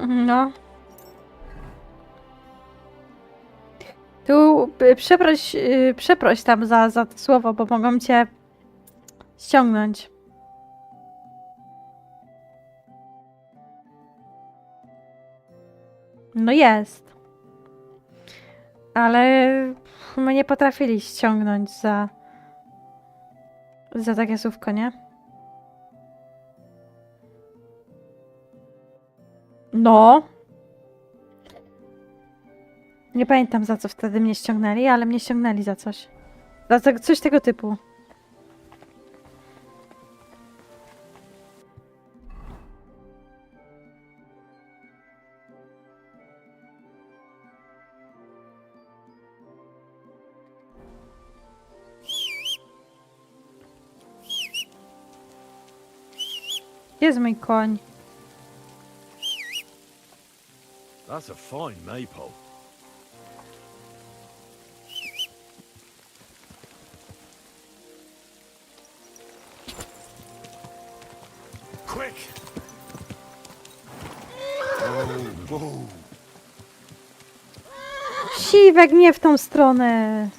No. Tu przeproś tam za to słowo, bo mogą cię ściągnąć. No jest. Ale my nie potrafili ściągnąć za takie słówko, nie? No. Nie pamiętam za co wtedy mnie ściągnęli, ale mnie ściągnęli za coś. Za coś tego typu. Gdzie jest mój koń? That's a fine maypole. Quick! Whoa. Siwek, nie w tą stronę.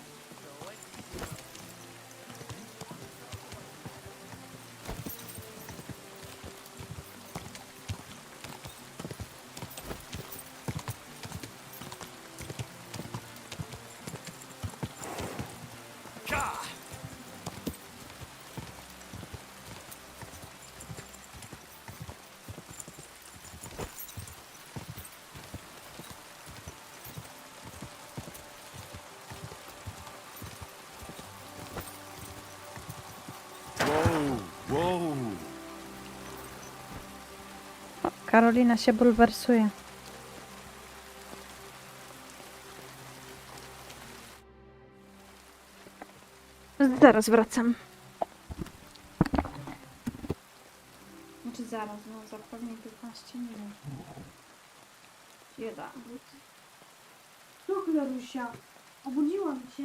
Whoa. Karolina się bulwersuje. Zaraz wracam. Znaczy zaraz, no za pewnie 15 minut. Jeden. No Klarusia, obudziłam się.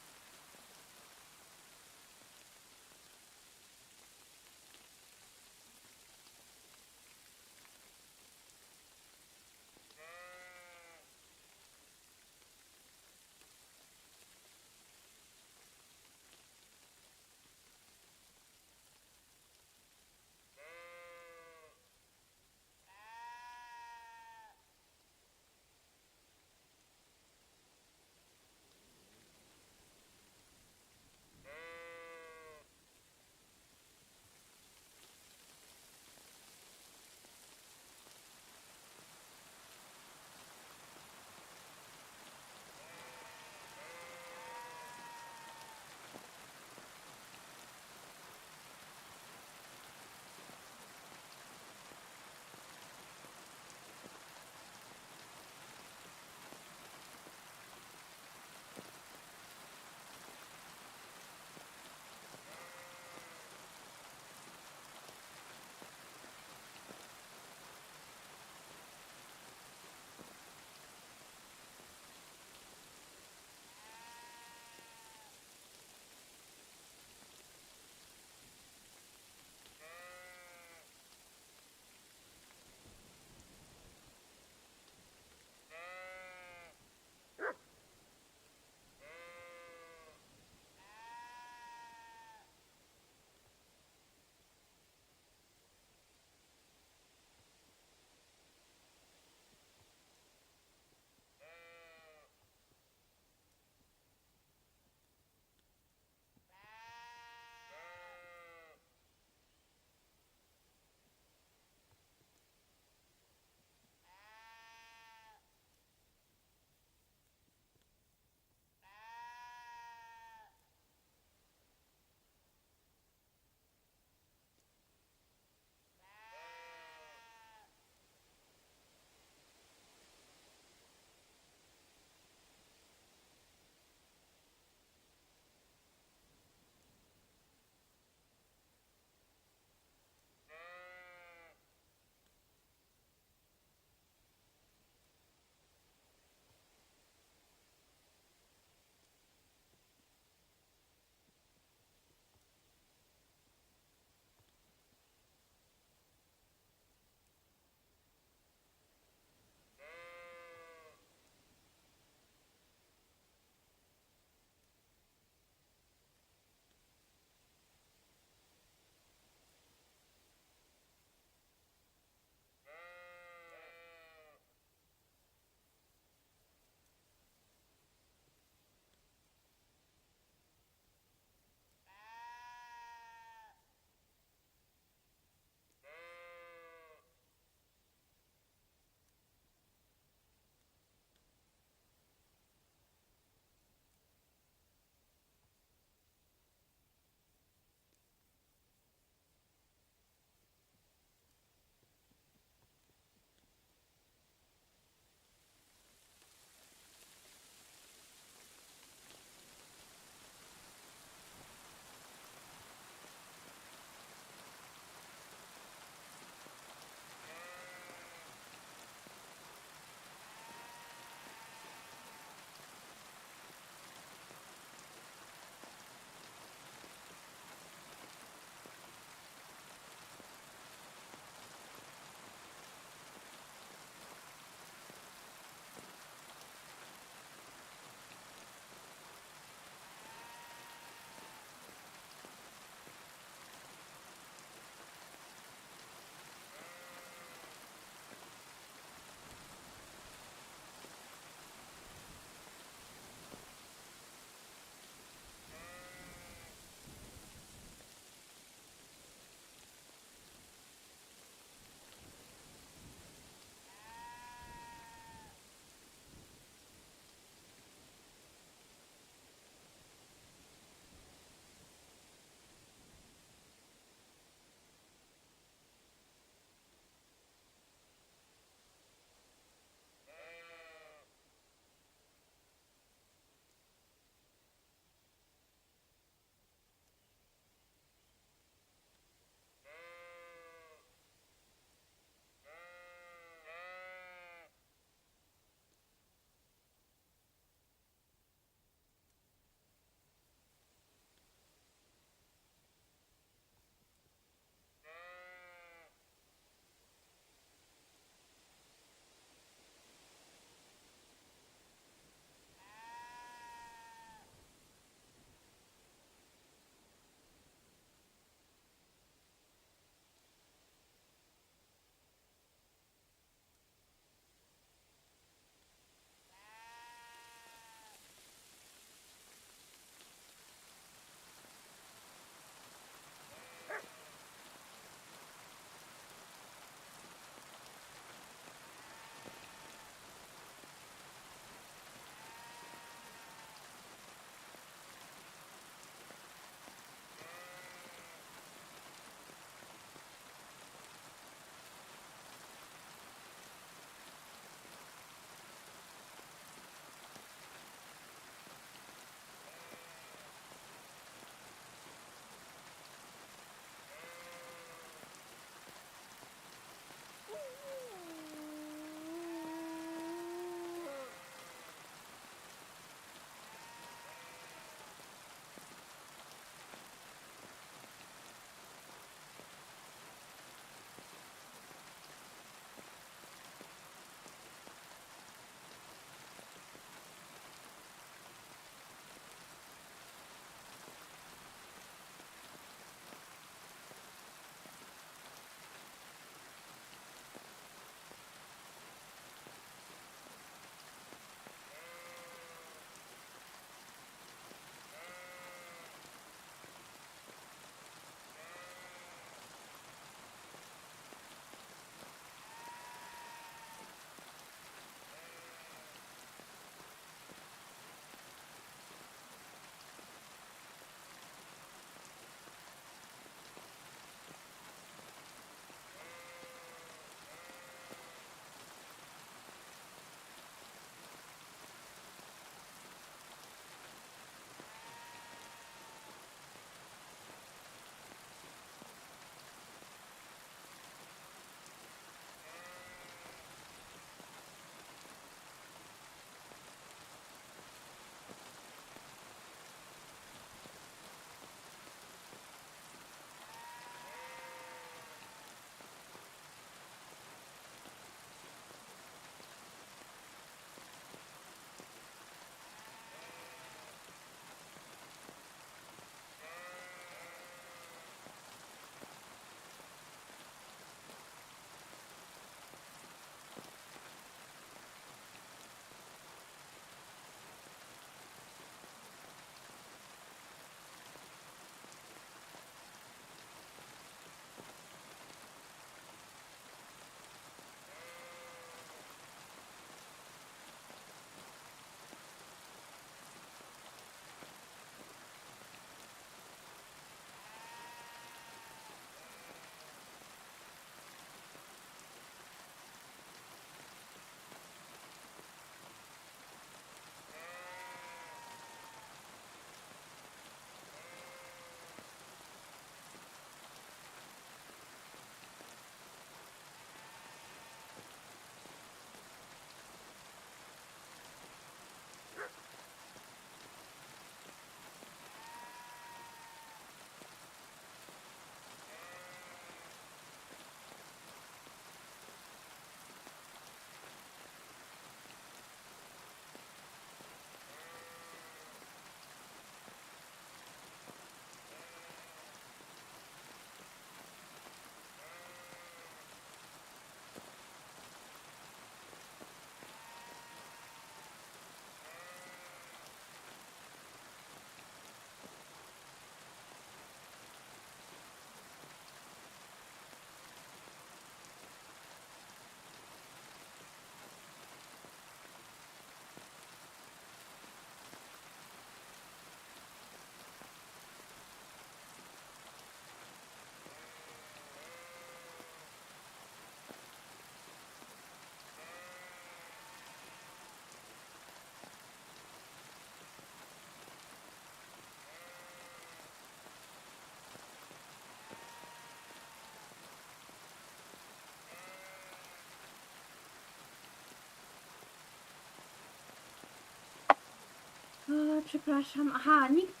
Przepraszam. Aha, nikt...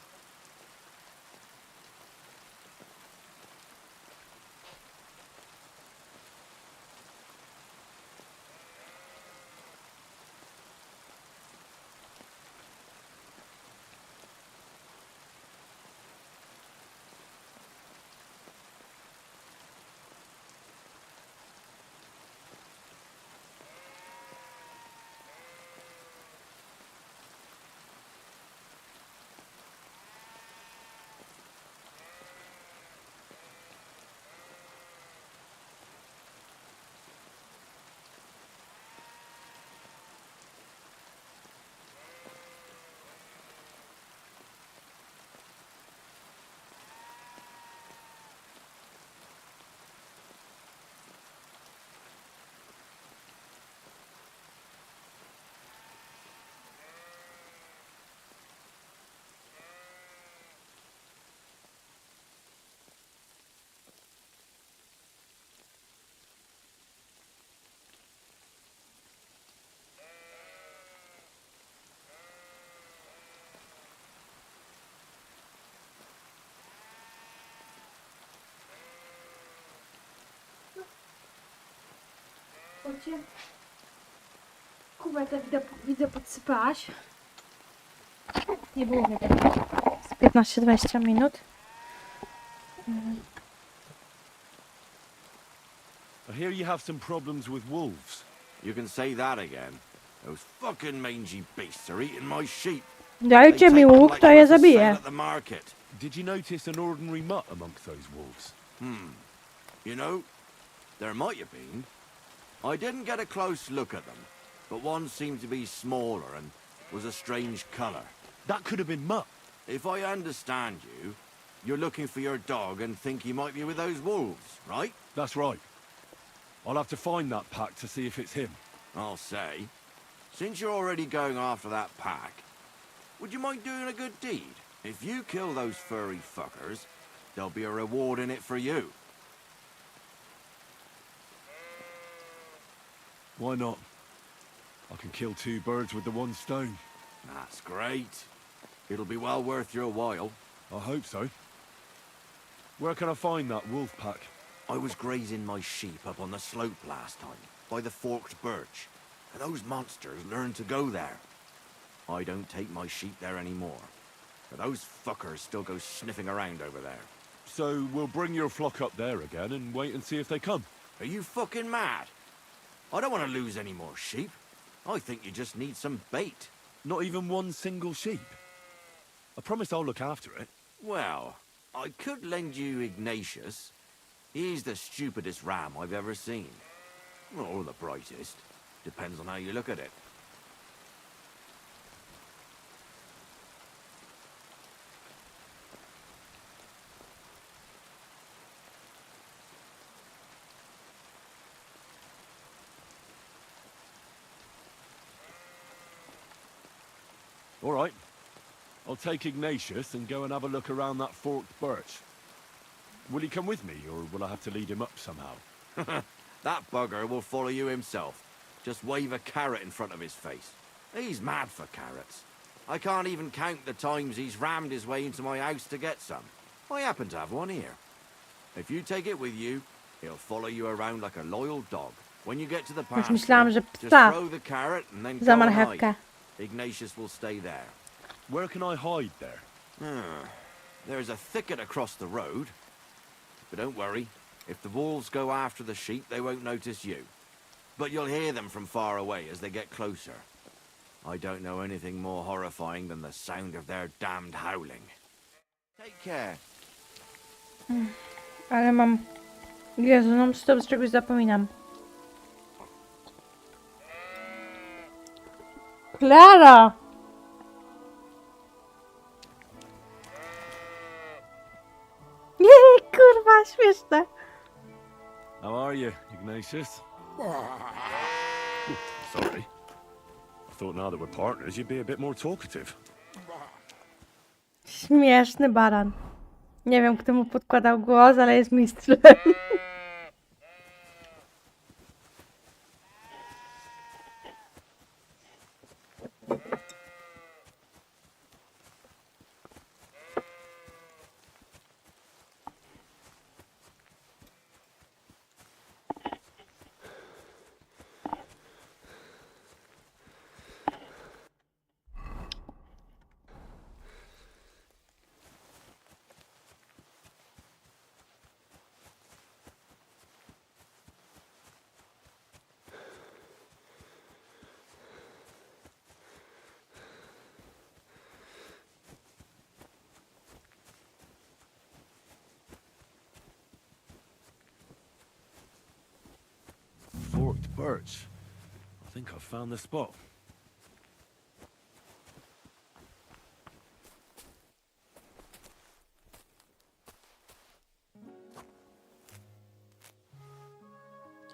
Kubę to widzę podsypałaś. Nie było mnie tak. Z 15-20 minut. I hear you have some problems with wolves. You can say that again. Those fucking mangy beasts are eating my sheep. Dajcie mi łuk, to je zabiję. Did you notice an ordinary mutt amongst those wolves? You know, there might have been. I didn't get a close look at them, but one seemed to be smaller and was a strange color. That could have been mutt. If I understand you, you're looking for your dog and think he might be with those wolves, right? That's right. I'll have to find that pack to see if it's him. I'll say. Since you're already going after that pack, would you mind doing a good deed? If you kill those furry fuckers, there'll be a reward in it for you. Why not? I can kill 2 birds with the 1 stone. That's great. It'll be well worth your while. I hope so. Where can I find that wolf pack? I was grazing my sheep up on the slope last time, by the forked birch, and those monsters learned to go there. I don't take my sheep there anymore, but those fuckers still go sniffing around over there. So we'll bring your flock up there again and wait and see if they come. Are you fucking mad? I don't want to lose any more sheep. I think you just need some bait. Not even 1 single sheep? I promise I'll look after it. Well, I could lend you Ignatius. He's the stupidest ram I've ever seen. Or the brightest. Depends on how you look at it. All right. I'll take Ignatius and go and have a look around that forked birch. Will he come with me, or will I have to lead him up somehow? That bugger will follow you himself. Just wave a carrot in front of his face. He's mad for carrots. I can't even count the times he's rammed his way into my house to get some. I happen to have one here. If you take it with you, he'll follow you around like a loyal dog. When you get to the pasture, myślałam, że just psa throw the carrot and then za go and marchewkę. hide. Ignatius will stay there. Where can I hide there? There's a thicket across the road. But don't worry, if the wolves go after the sheep, they won't notice you. But you'll hear them from far away as they get closer. I don't know anything more horrifying than the sound of their damned howling. Take care. Ale mam... Jezu, non stop z czegoś zapominam. Klara! Jej, kurwa, śmieszne. How are you, Ignatius? Sorry. I thought now that we're partners, you'd be a bit more talkative. Śmieszny baran. Nie wiem, kto mu podkładał głos, ale jest mistrzem. think I've found the spot.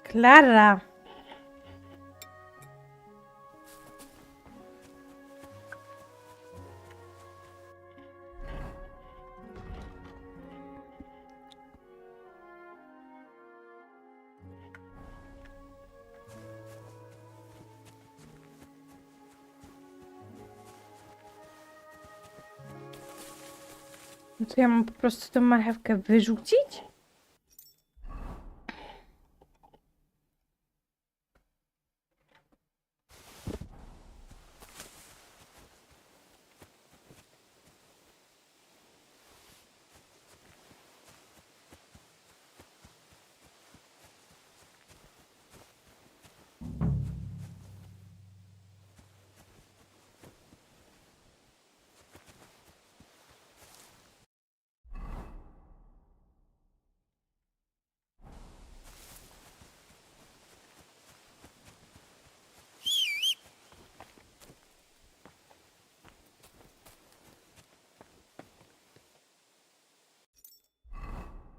Klara. No to ja mam po prostu tą marchewkę wyrzucić?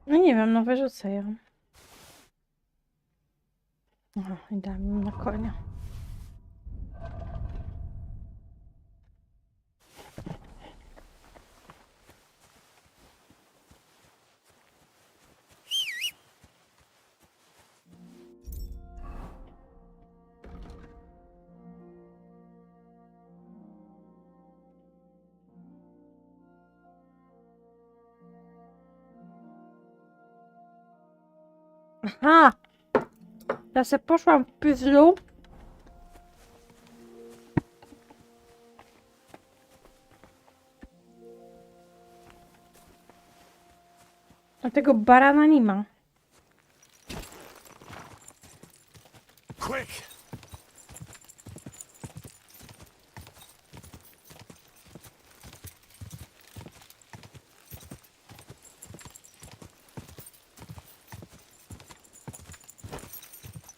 No nie wiem, no wyrzucę ją. O, i dam im na konia. Aha! Ja se poszłam w pyzlu. A tego barana nie ma. Quick!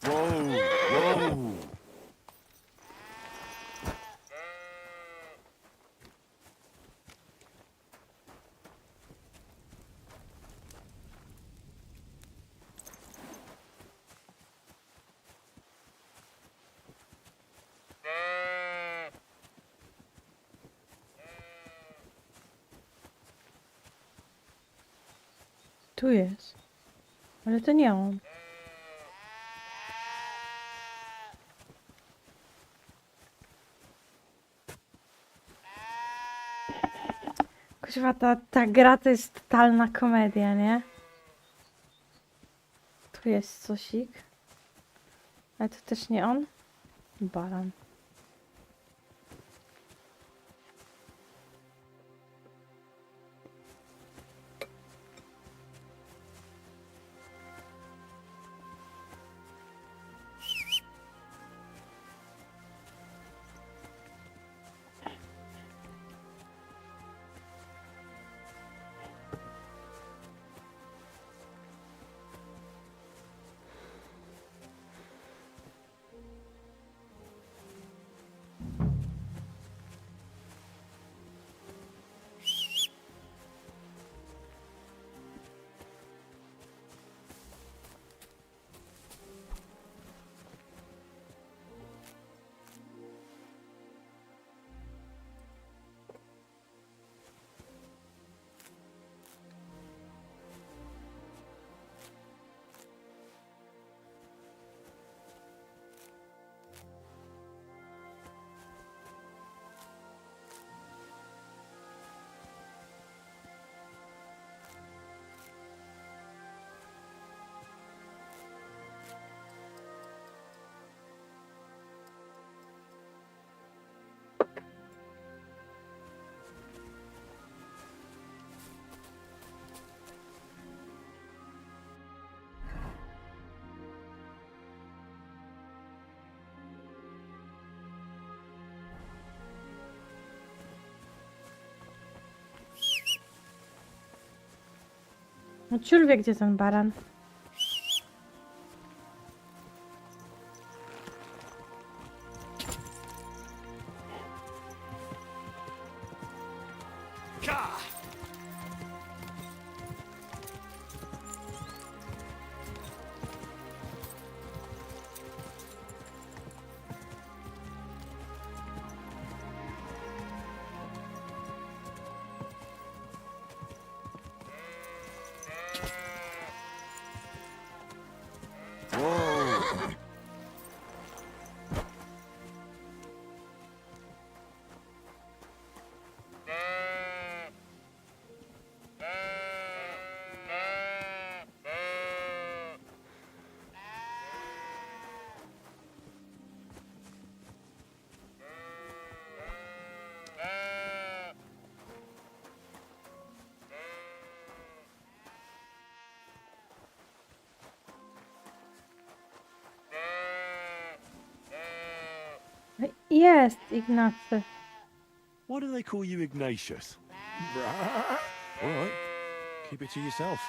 Whoa, whoa. Tu jest. Ale to nie on. Kurwa, ta gra to jest totalna komedia, nie? Tu jest cosik. Ale to też nie on. Baran. No ciul wie, gdzie ten baran. Jest, Ignacy. Why do they call you Ignatius? All right, keep it to yourself.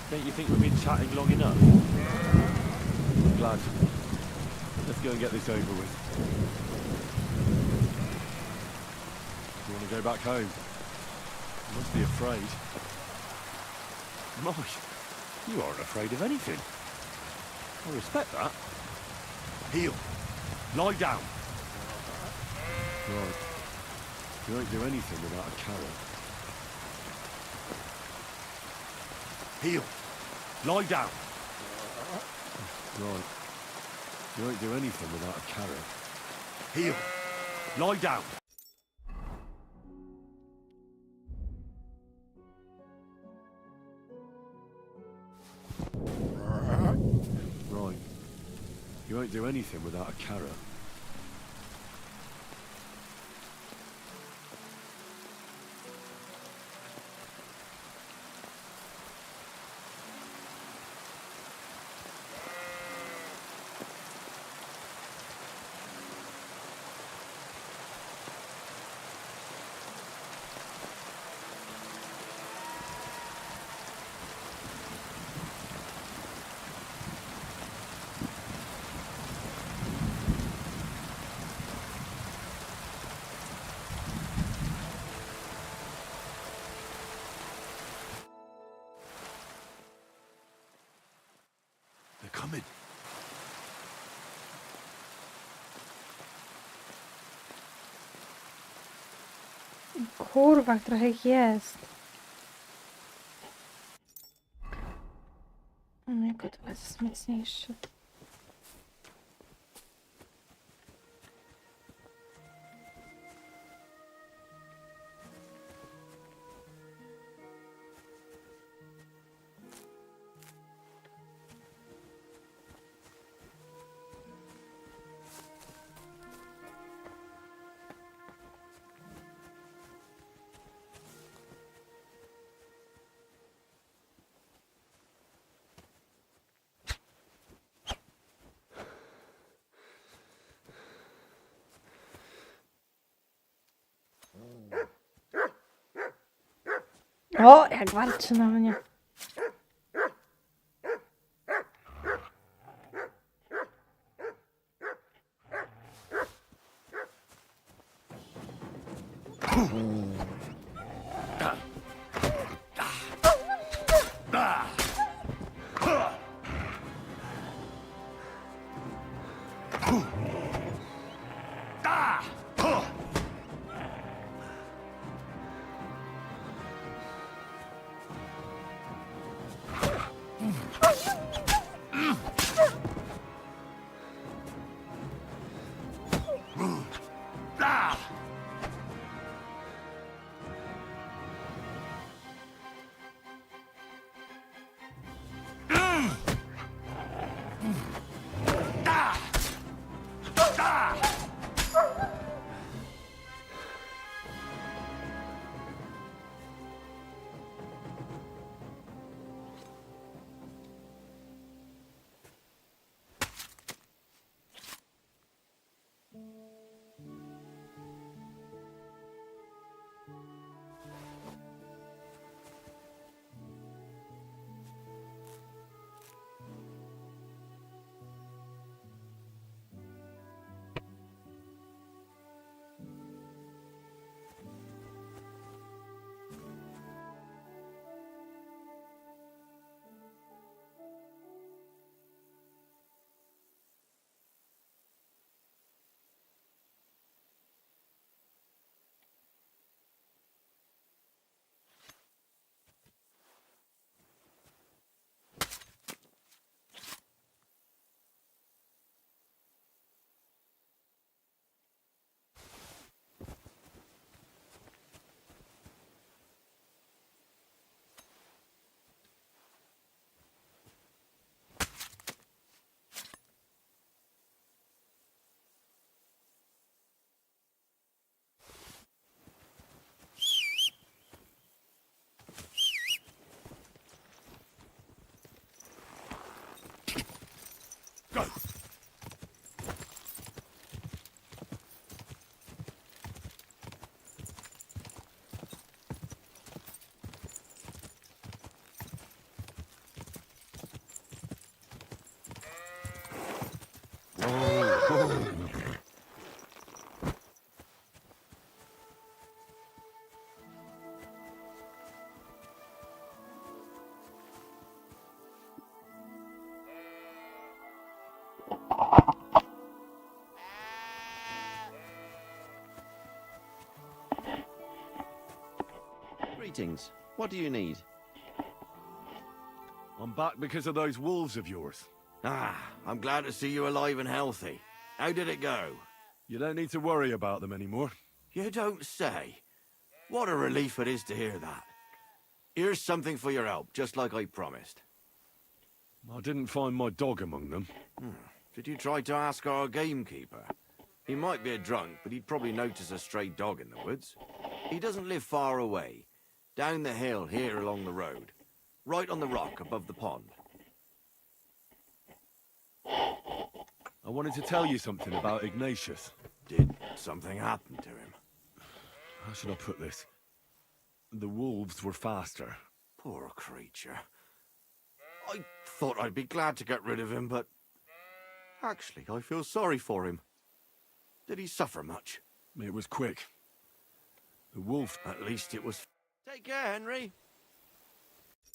Don't you think we've been chatting long enough? I'm glad. Let's go and get this over with. You want to go back home? You must be afraid. Moich, you aren't afraid of anything. I respect that. Heel. Lie down. Right. You won't do anything without a carrot. Heel. Lie down. Right. You won't do anything without a carrot. Heel. Lie down. Right. You won't do anything without a carrot. Coming. Kurwa, trochę ich jest. Mojego to jest mocniejszy. O, jak walczy na mnie. Go! Greetings. What do you need? I'm back because of those wolves of yours. Ah, I'm glad to see you alive and healthy. How did it go? You don't need to worry about them anymore. You don't say. What a relief it is to hear that. Here's something for your help, just like I promised. I didn't find my dog among them. Did you try to ask our gamekeeper? He might be a drunk, but he'd probably notice a stray dog in the woods. He doesn't live far away. Down the hill here along the road. Right on the rock above the pond. I wanted to tell you something about Ignatius. Did something happen to him? How should I put this? The wolves were faster. Poor creature. I thought I'd be glad to get rid of him, but... Actually, I feel sorry for him. Did he suffer much? It was quick. The wolf... At least it was... Take care, Henry.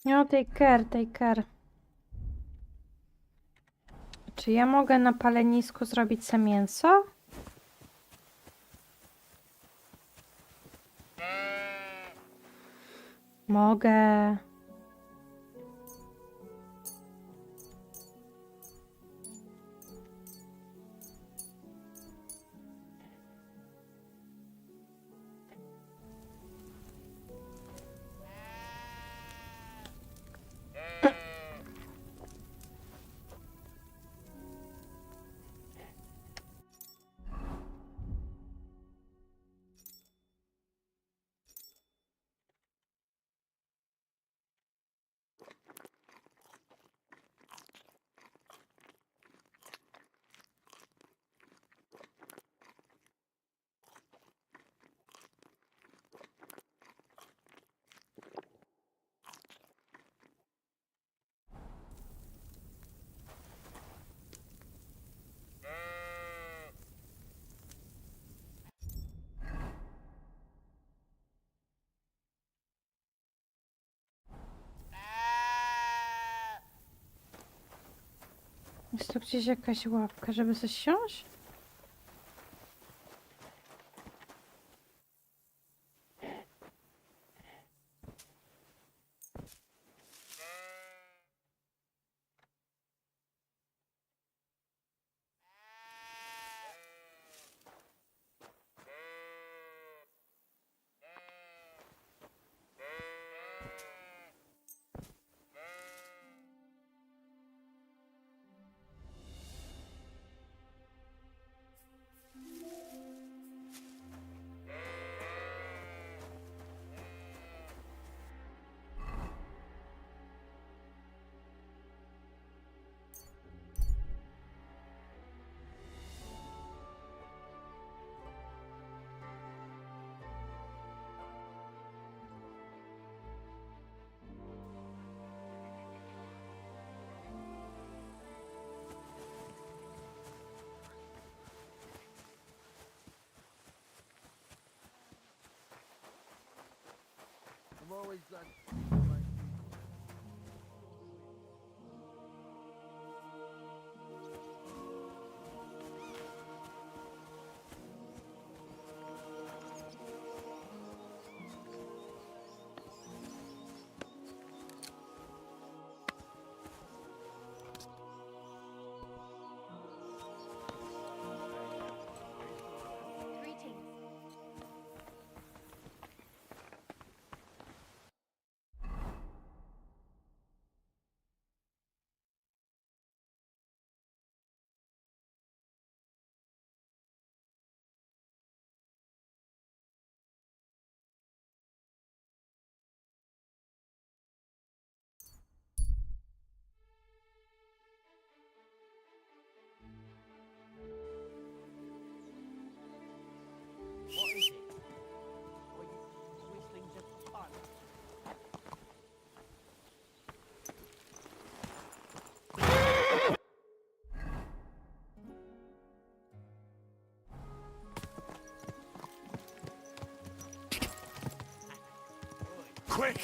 No, take care, take care. Czy ja mogę na palenisku zrobić sobie mięso? Mogę. Jest tu gdzieś jakaś łapka, żeby coś siąść? What is it? Are you whistling just for fun? Quick!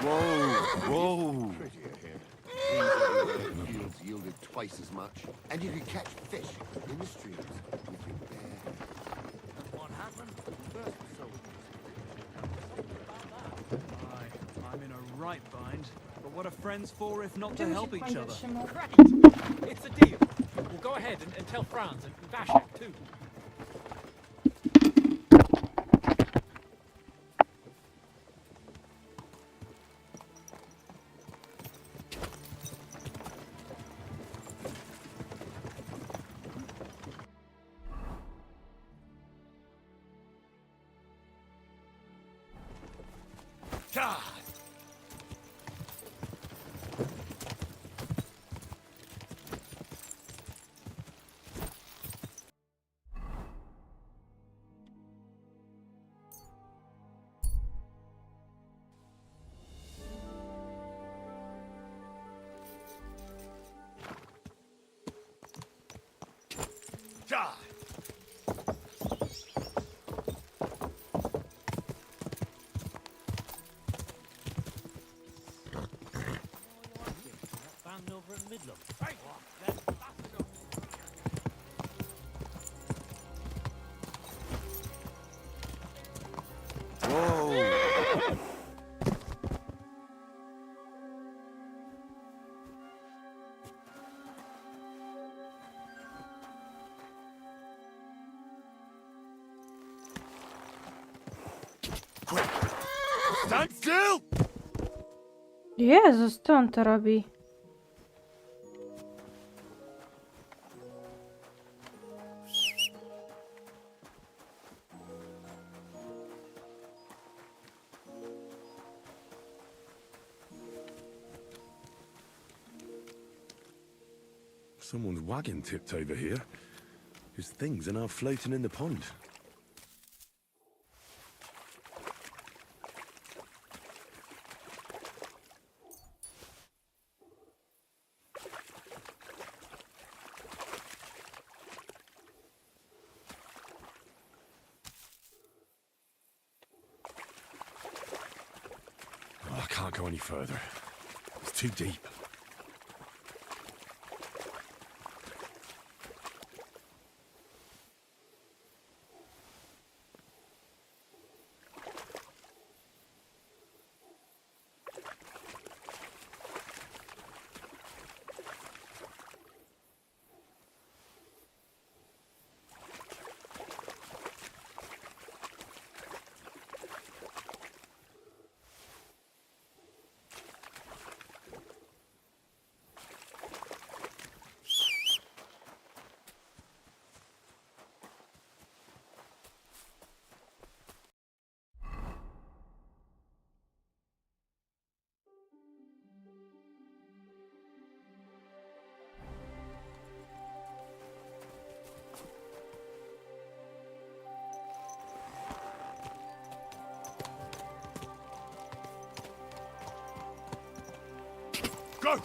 Whoa! Prettier here. Trees everywhere, fields yielded twice as much, and you could catch fish in the streams with your bare hands. What happened? First Aye, I'm in a right bind. But what are friends for if not to Czym help się each pan other? zatrzymał? It's a deal. We'll go ahead and tell Franz and Vashek too. God! God! Band over in Midland. Whoa! Quick! Stand still! Jezus, co on to robi? Someone's wagon tipped over here. His things are now floating in the pond. Oh, I can't go any further. It's too deep. Go!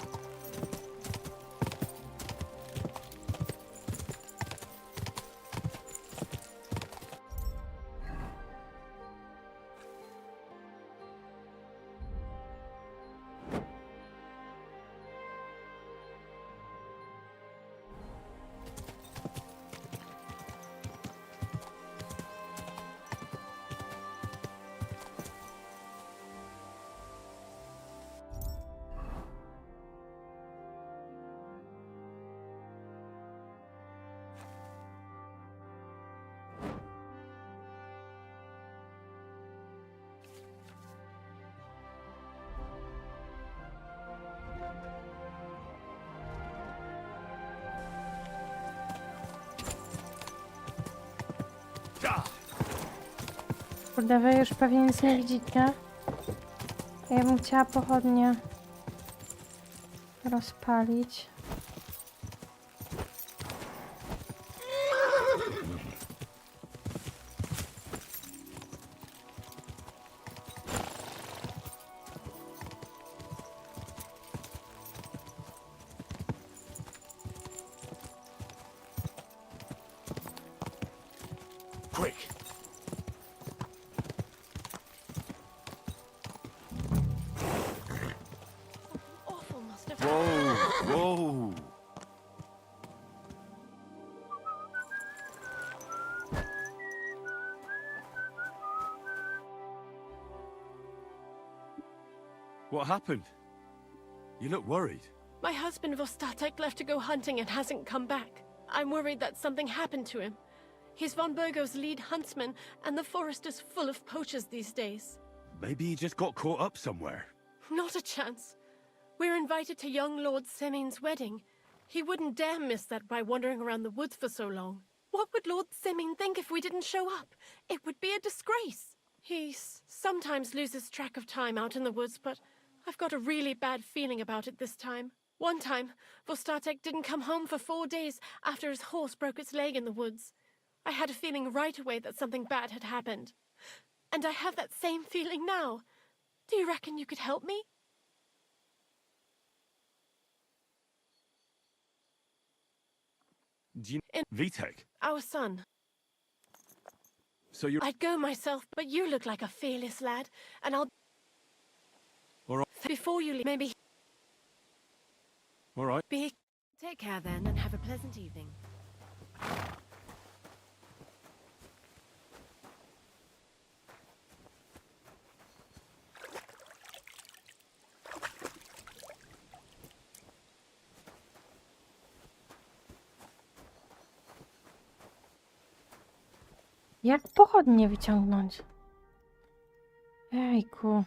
Kurde, wy już pewnie nic nie widzicie. Ja bym chciała pochodnie rozpalić. Quick! Awful must have Whoa, whoa. What happened? You look worried. My husband Vostok left to go hunting and hasn't come back. I'm worried that something happened to him. He's von Burgo's lead huntsman, and the forest is full of poachers these days. Maybe he just got caught up somewhere. Not a chance. We're invited to young Lord Semin's wedding. He wouldn't dare miss that by wandering around the woods for so long. What would Lord Semin think if we didn't show up? It would be a disgrace. He sometimes loses track of time out in the woods, but I've got a really bad feeling about it this time. One time, Vostok didn't come home for 4 days after his horse broke its leg in the woods. I had a feeling right away that something bad had happened. And I have that same feeling now. Do you reckon you could help me? Do you know Vitek? Our son. So you're... I'd go myself, but you look like a fearless lad, and I'll... All right. Before you leave, maybe... All right. Take care then, and have a pleasant evening. Jak pochodnie wyciągnąć? Ejku.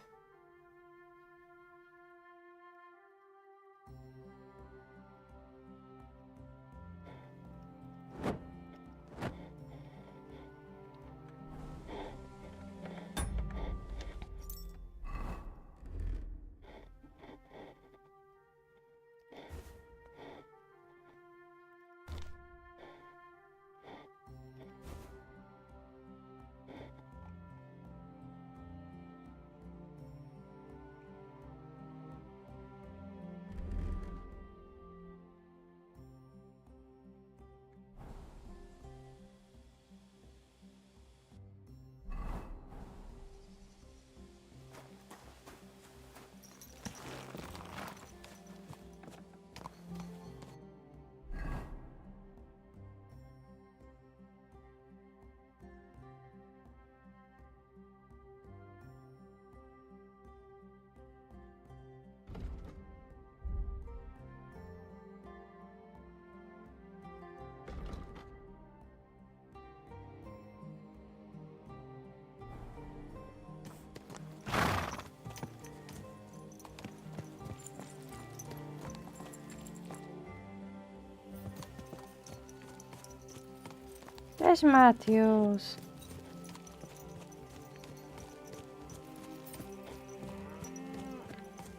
Cześć, Matiusz.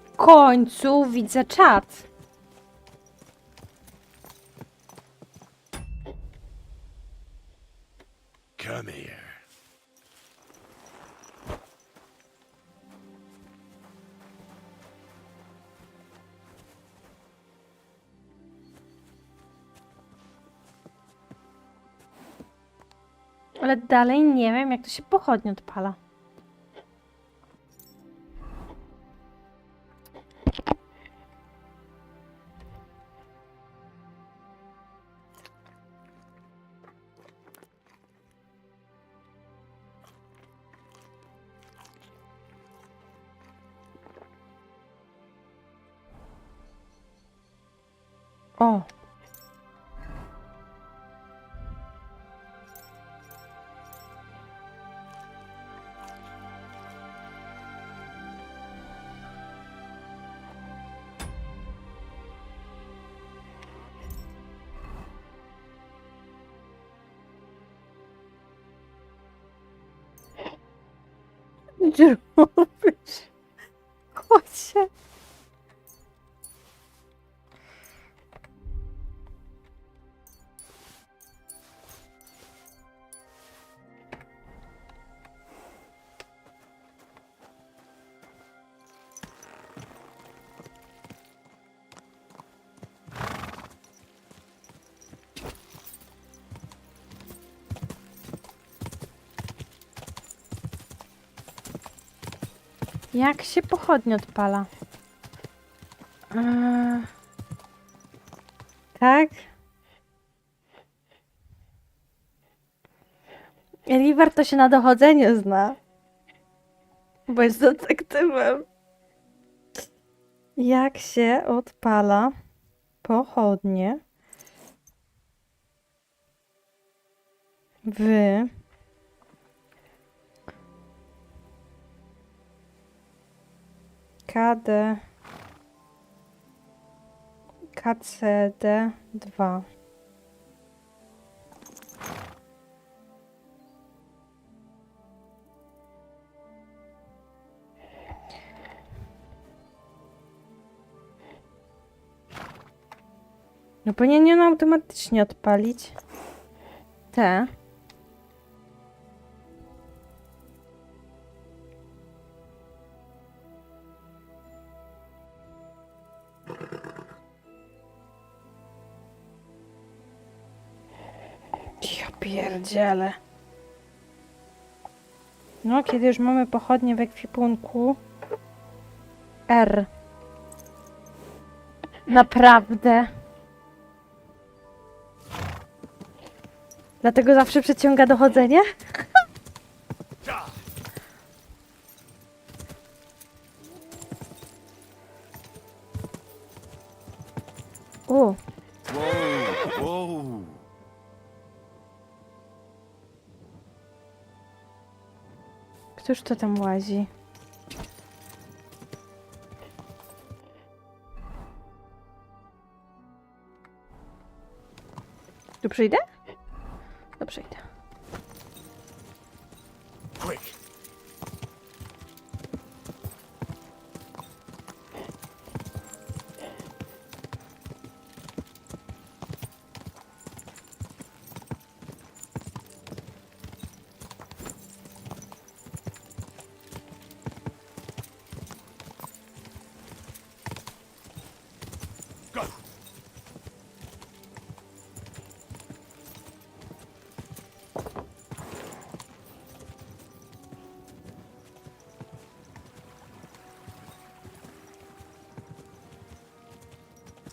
W końcu widzę czat. Come here. Ale dalej nie wiem, jak to się pochodnie odpala. O! Gdzie robisz? Chodźcie. Jak się pochodnie odpala? Tak? River to się na dochodzeniu zna. Bo jest detektywem. Jak się odpala pochodnie w KCD2. No powinien automatycznie odpalić te. Ja pierdzielę. No, kiedy już mamy pochodnie w ekwipunku. R. Naprawdę. Dlatego zawsze przeciąga dochodzenie? O. Whoa. Któż to tam łazi? Tu przyjdę? To przyjdę. Quick.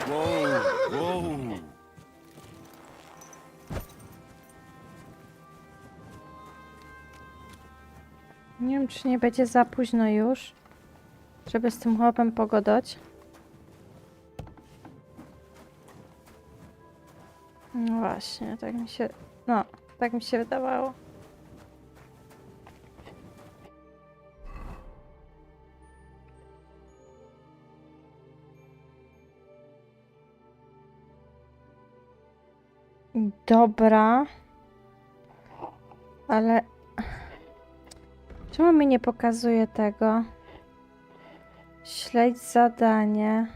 Whoa. Nie wiem, czy nie będzie za późno już, żeby z tym chłopem pogadać. No właśnie, tak mi się... No, tak mi się wydawało. Dobra. Ale... Czemu mi nie pokazuje tego? Śledź zadanie.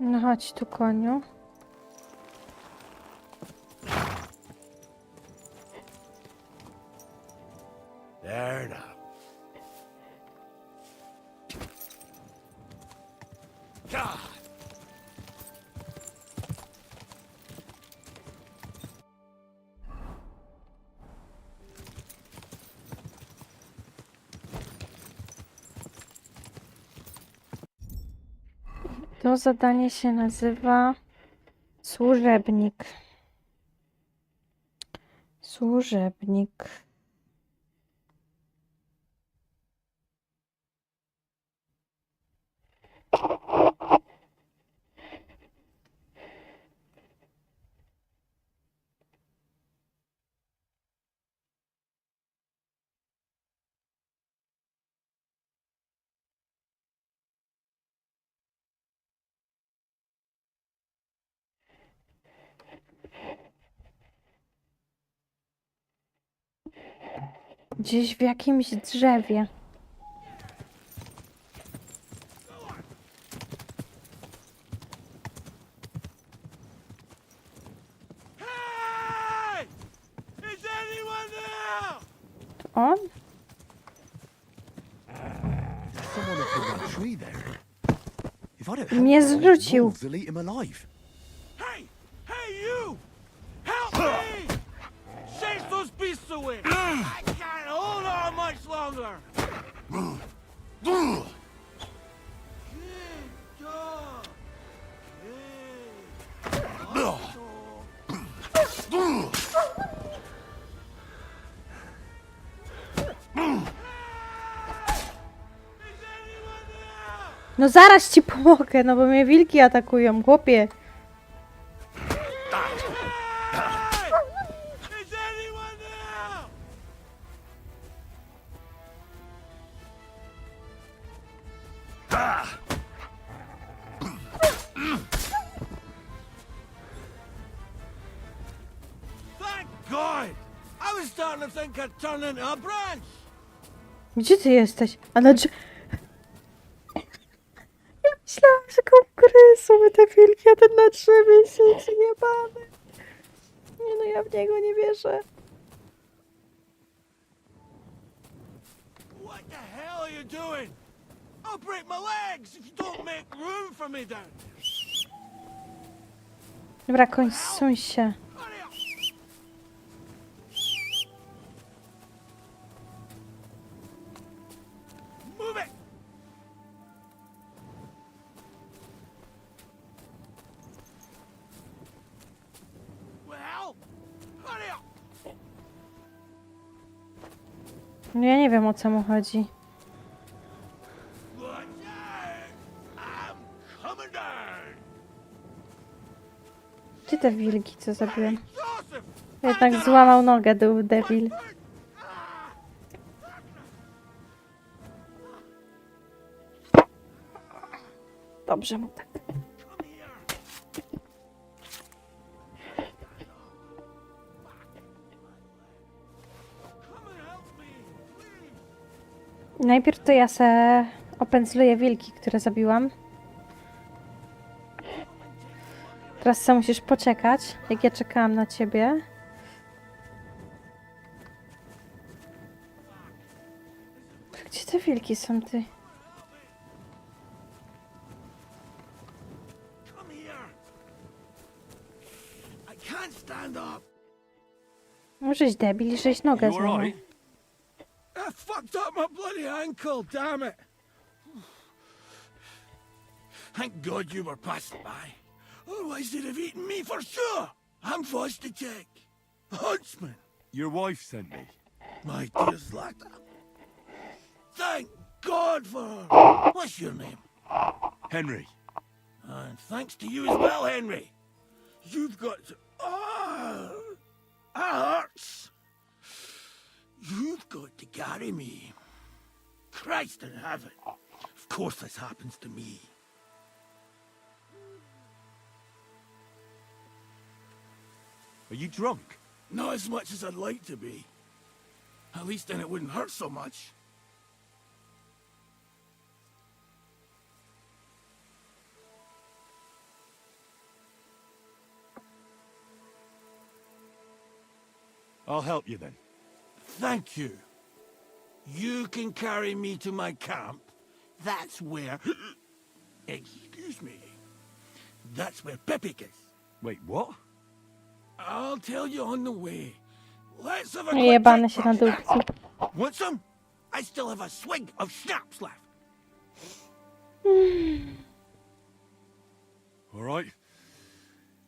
No chodź tu, koniu. There now. God. To zadanie się nazywa służebnik. Służebnik. Gdzieś w jakimś drzewie. Hey! Is anyone there? To on? Someone up in that tree there. If I don't Mnie help those zrzucił. wolves, they'll eat him alive. Hey! Hey, you! Help me! Chase those beasts away! I can't hold on much longer! Good dog! No zaraz ci pomogę, no bo mnie wilki atakują, chłopie. Thank God! I was starting to think I'd turn into a branch! Gdzie ty jesteś? A na drzewie... Ja myślałam, że konkursy te wilki, a ten na drzewie siedzi jebany. Nie no, ja w niego nie wierzę. What the hell are you doing? I'll break my legs if you don't make room for me down. Dobra, koń, zsuń się. Move it! Well, hurry up! No ja nie wiem, o co mu chodzi. Watch out! I'm coming down! Gdzie te wilki, co zabiłem? Jednak złamał nogę, był debil. Dobrze mu tak. Najpierw to ja se opędzluję wilki, które zabiłam. Teraz se musisz poczekać, jak ja czekałam na ciebie. Gdzie te wilki są, ty? I can't stand up. Możeś debil, żeś nogę You złamał. alright? I fucked up my bloody ankle, damn it! Thank God you were passing by. Otherwise they'd have eaten me for sure. I'm forced to check. Huntsman. Your wife sent me. My dear Zlata. Thank God for her. What's your name? Henry. And thanks to you as well, Henry. You've got to... Ah, that hurts. You've got to carry me. Christ in heaven. Of course this happens to me. Are you drunk? Not as much as I'd like to be. At least then it wouldn't hurt so much. I'll help you then. Thank you. You can carry me to my camp. That's where... Excuse me. That's where Pepe is. Wait, what? I'll tell you on the way. Let's have a quick Jebany drink się na first. dupcu. Want some? I still have a swig of schnapps left. All right.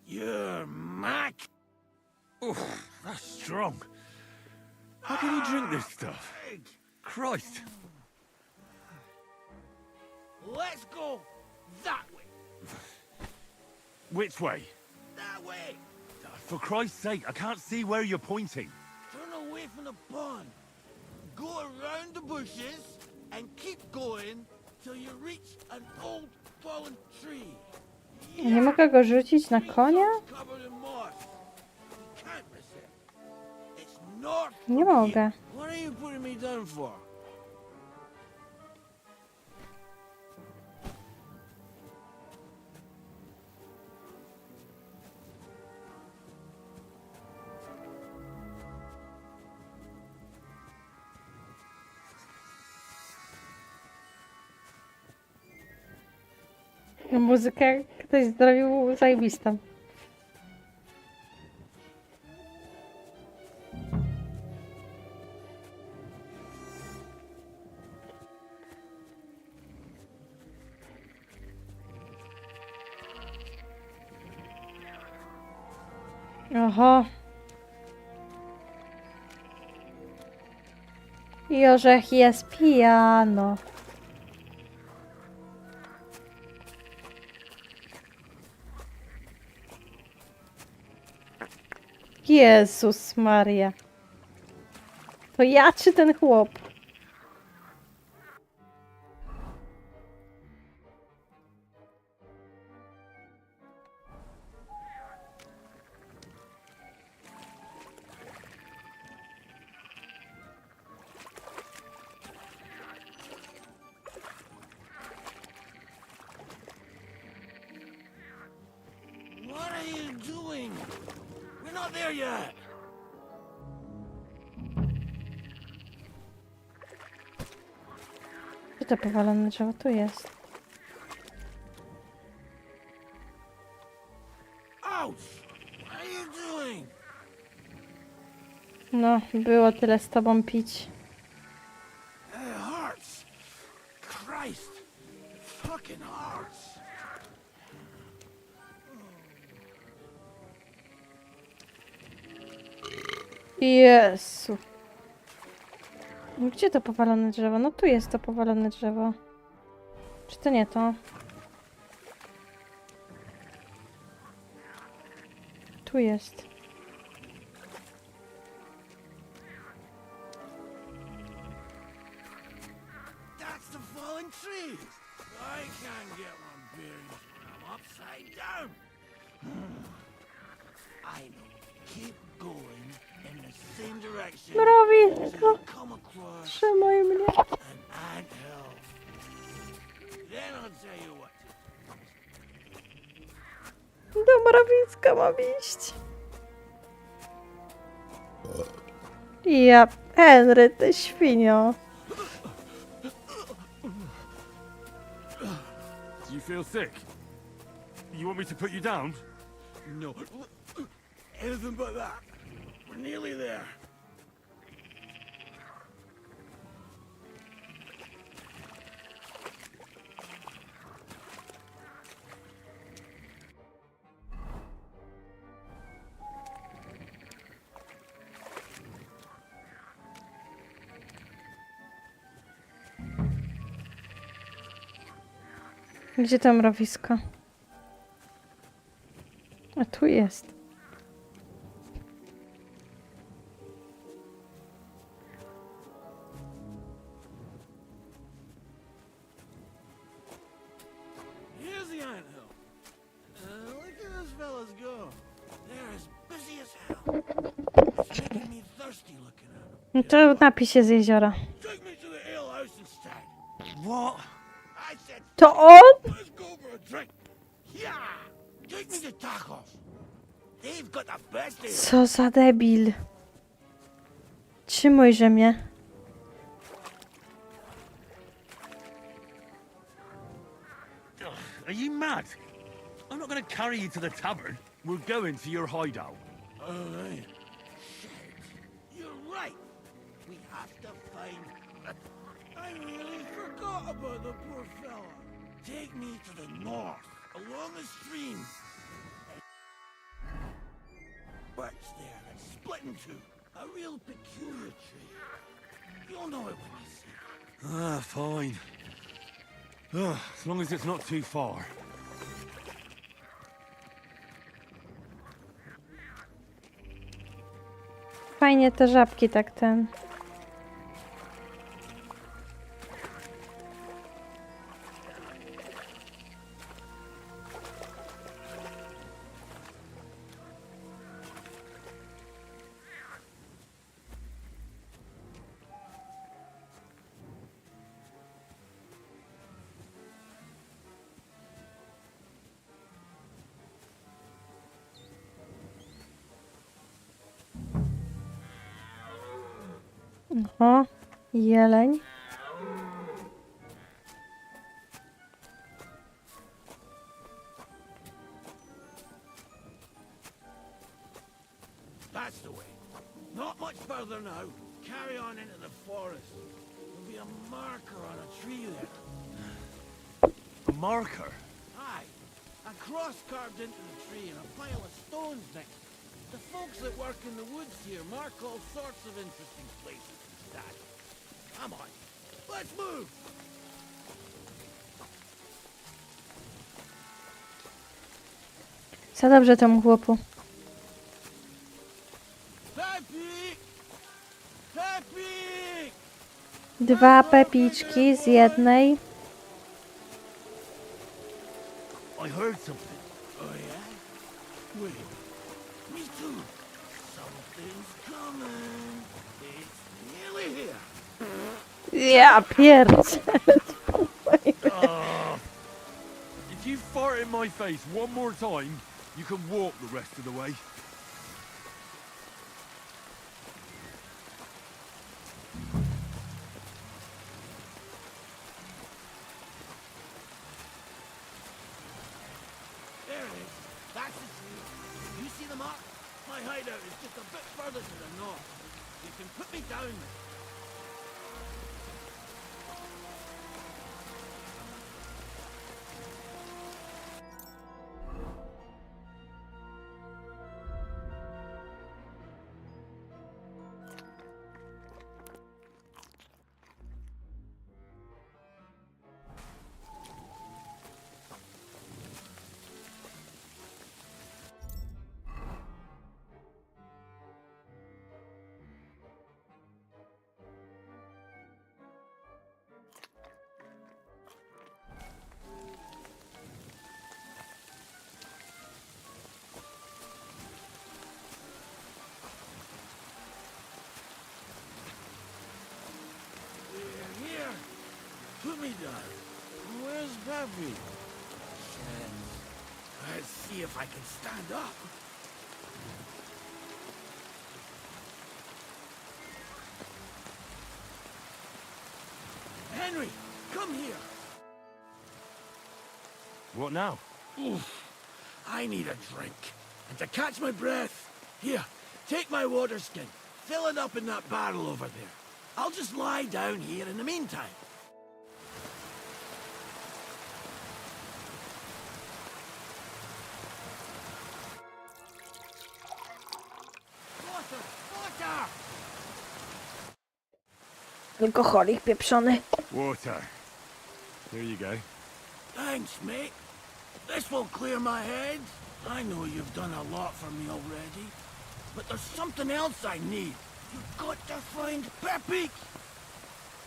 You're Mac. Oof, that's strong. How can you drink this stuff? Christ. Let's go that way. Which way? That way. For Christ's sake, I can't see where you're pointing. Turn away from the pond. Go around the bushes and keep going till you reach an old fallen tree. Nie mogę go rzucić na konia? Covered in moss. Can't miss it. It's north. Nie mogę. What are you putting me down for? Muzykę ktoś zrobił zajebistą. Oho. I orzech jest piano. Jezus Maria. To ja czy ten chłop? What are you doing? We're not there yet. Gdzie to powalone drzewo? Tu jest. Ouch! What are you doing? No, było tyle z tobą pić. It hurts. Christ. It fucking hurts. Jezu. Gdzie to powalone drzewo? No tu jest to powalone drzewo. Czy to nie to? Tu jest. That's the fallen trees. I can't get one bearing when I'm upside down. I know. Keep going in the same direction. Mrowisko! Come across Trzymaj mnie. an anthill. Then I'll tell you what to do. Do mrowiska mam iść. Ja, Henry, ty świnio. Do you feel sick? You want me to put you down? No. Anything but that. We're nearly there. Gdzie to mrowisko? A tu jest. Here's the anthill. Look at those fellas go. They're as busy as hell. It's making me thirsty looking at them. No to napij się z jeziora. Take me to the ale house instead. What? I said, To on? let's go for a drink. Yeah. Take me to tacos. They've got the best ale. Co za debil. Trzymujże mnie. Are you mad? I'm not going to carry you to the tavern. We're going to your hideout. All right. Shit. You're right. We have to find... I really forgot about the poor fella. Take me to the north, along the stream. Birch there that's split in two. A real peculiar tree. You'll know it when you see it. Ah, fine. As long as it's not too far. Fajnie te żabki tak ten. O, jeleń. That's the way. Not much further now. Carry on into the forest. There'll be a marker on a tree there. A marker? Aye. A cross carved into the tree and a pile of stones next. The folks that work in the woods here mark all sorts of interesting places and that. Come on. Let's move! Za dobrze temu chłopu. Pepi! Pepi! 2 pepiczki z jednej. I heard something. Oh yeah? Wait. Me too. Something's coming. It's nearly here. Ja pierdzielę. If you fart in my face one more time, you can walk the rest of the way. There it is. That's the tree. You see the mark? My hideout is just a bit further to the north. You can put me down there. Here. Put me down. Where's Peppy? Shit. Let's see if I can stand up. Henry, come here. What now? Oof. I need a drink. And to catch my breath, here, take my water skin. Fill it up in that barrel over there. I'll just lie down here in the meantime. Water! Water! Alkoholik pieprzony. Water. Here you go. Thanks, mate. This will clear my head. I know you've done a lot for me already, but there's something else I need. You've got to find Peppy.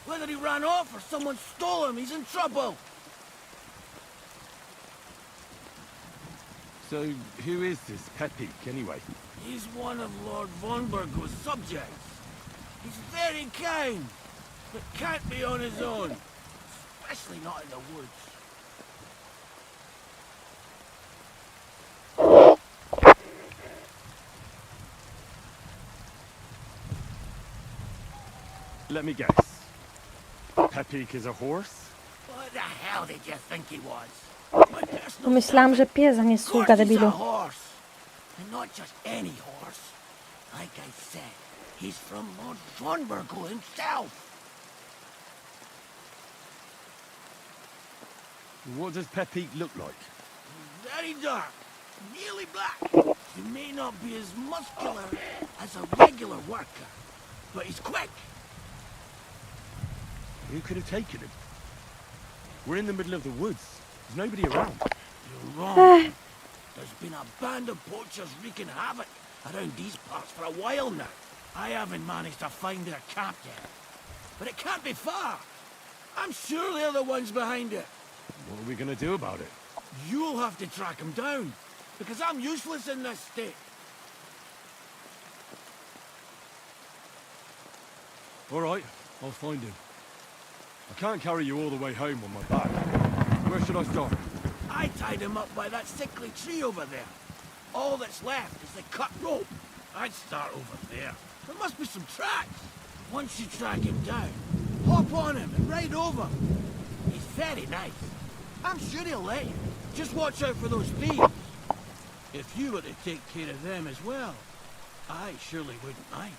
Whether he ran off or someone stole him, he's in trouble. So, who is this Peppy, anyway? He's one of Lord Vonbergo's subjects. He's very kind, but can't be on his own, especially not in the woods. Let me guess. Pepik is a horse? What the hell did you think he was? Myślałam, że pies, a nie sługa, He's a debilu. horse. And not just any horse. Like I said, he's from Lord Thornburgo himself. What does Pepik look like? Very dark, nearly black. He may not be as muscular as a regular worker, but he's quick. Who could have taken him? We're in the middle of the woods. There's nobody around. You're wrong. There's been a band of poachers wreaking havoc around these parts for a while now. I haven't managed to find their camp yet. But it can't be far. I'm sure they're the ones behind it. What are we gonna do about it? You'll have to track them down, because I'm useless in this state. All right, I'll find him. I can't carry you all the way home on my back. Where should I start? I tied him up by that sickly tree over there. All that's left is the cut rope. I'd start over there. There must be some tracks. Once you track him down, hop on him and ride over. He's very nice. I'm sure he'll let you. Just watch out for those thieves. If you were to take care of them as well, I surely wouldn't mind.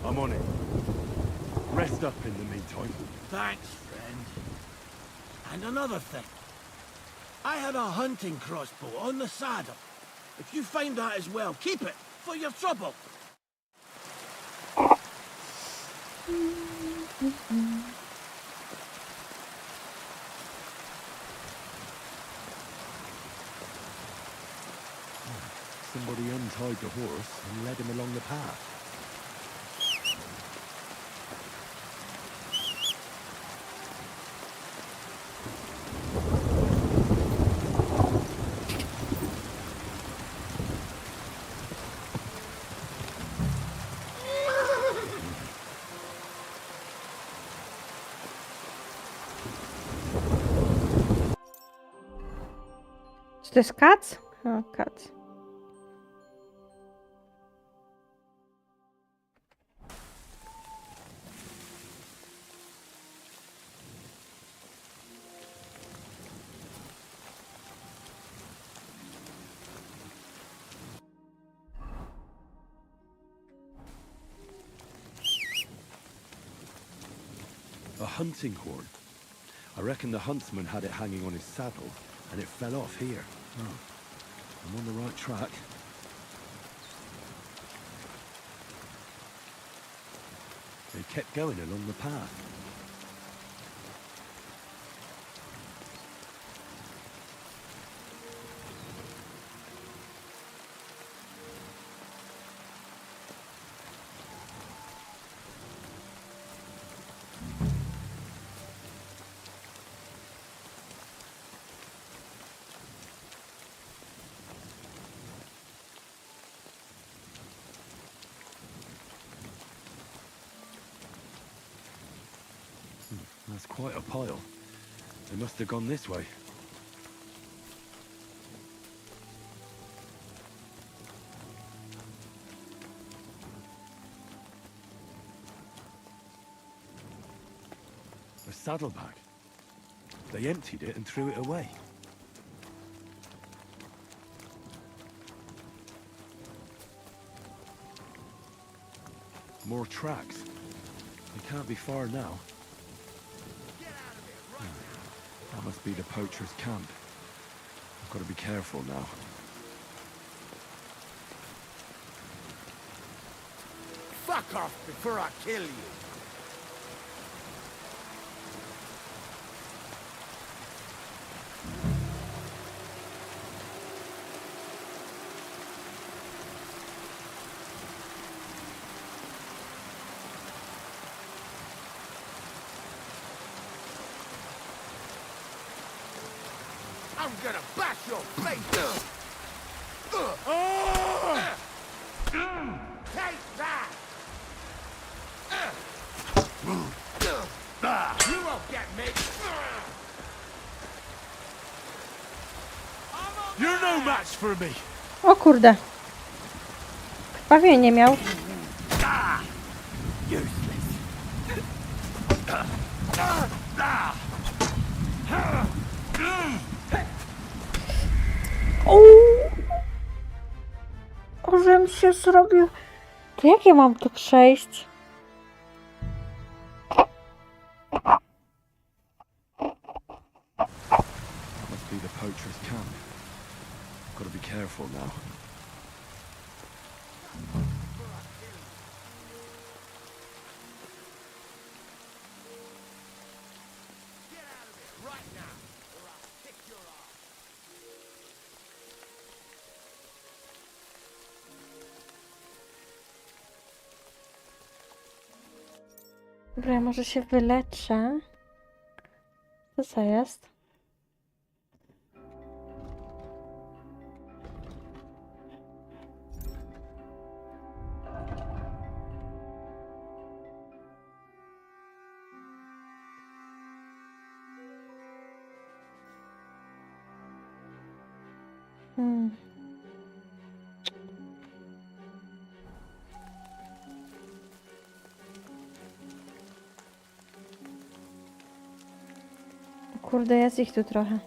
I'm on it. Rest up in the meantime. Thanks, friend. And another thing. I had a hunting crossbow on the saddle. If you find that as well, keep it for your trouble. Somebody untied the horse and led him along the path. Czy to jest kac? O, kac. A hunting horn. I reckon the huntsman had it hanging on his saddle, and it fell off here. Oh, I'm on the right track. They kept going along the path. That's quite a pile. They must have gone this way. A saddlebag. They emptied it and threw it away. More tracks. They can't be far now. That must be the poacher's camp. I've got to be careful now. Fuck off before I kill you. I'm gonna bash your face! Take that! You won't get me! no match for me. O kurde. Krwawienie miał. O, żem się zrobił. To jak ja mam tu przejść? Must be the poacher's camp. Gotta be careful now. Dobra, ja może się wyleczę. Co jest? Kurde, jest ich tu trochę.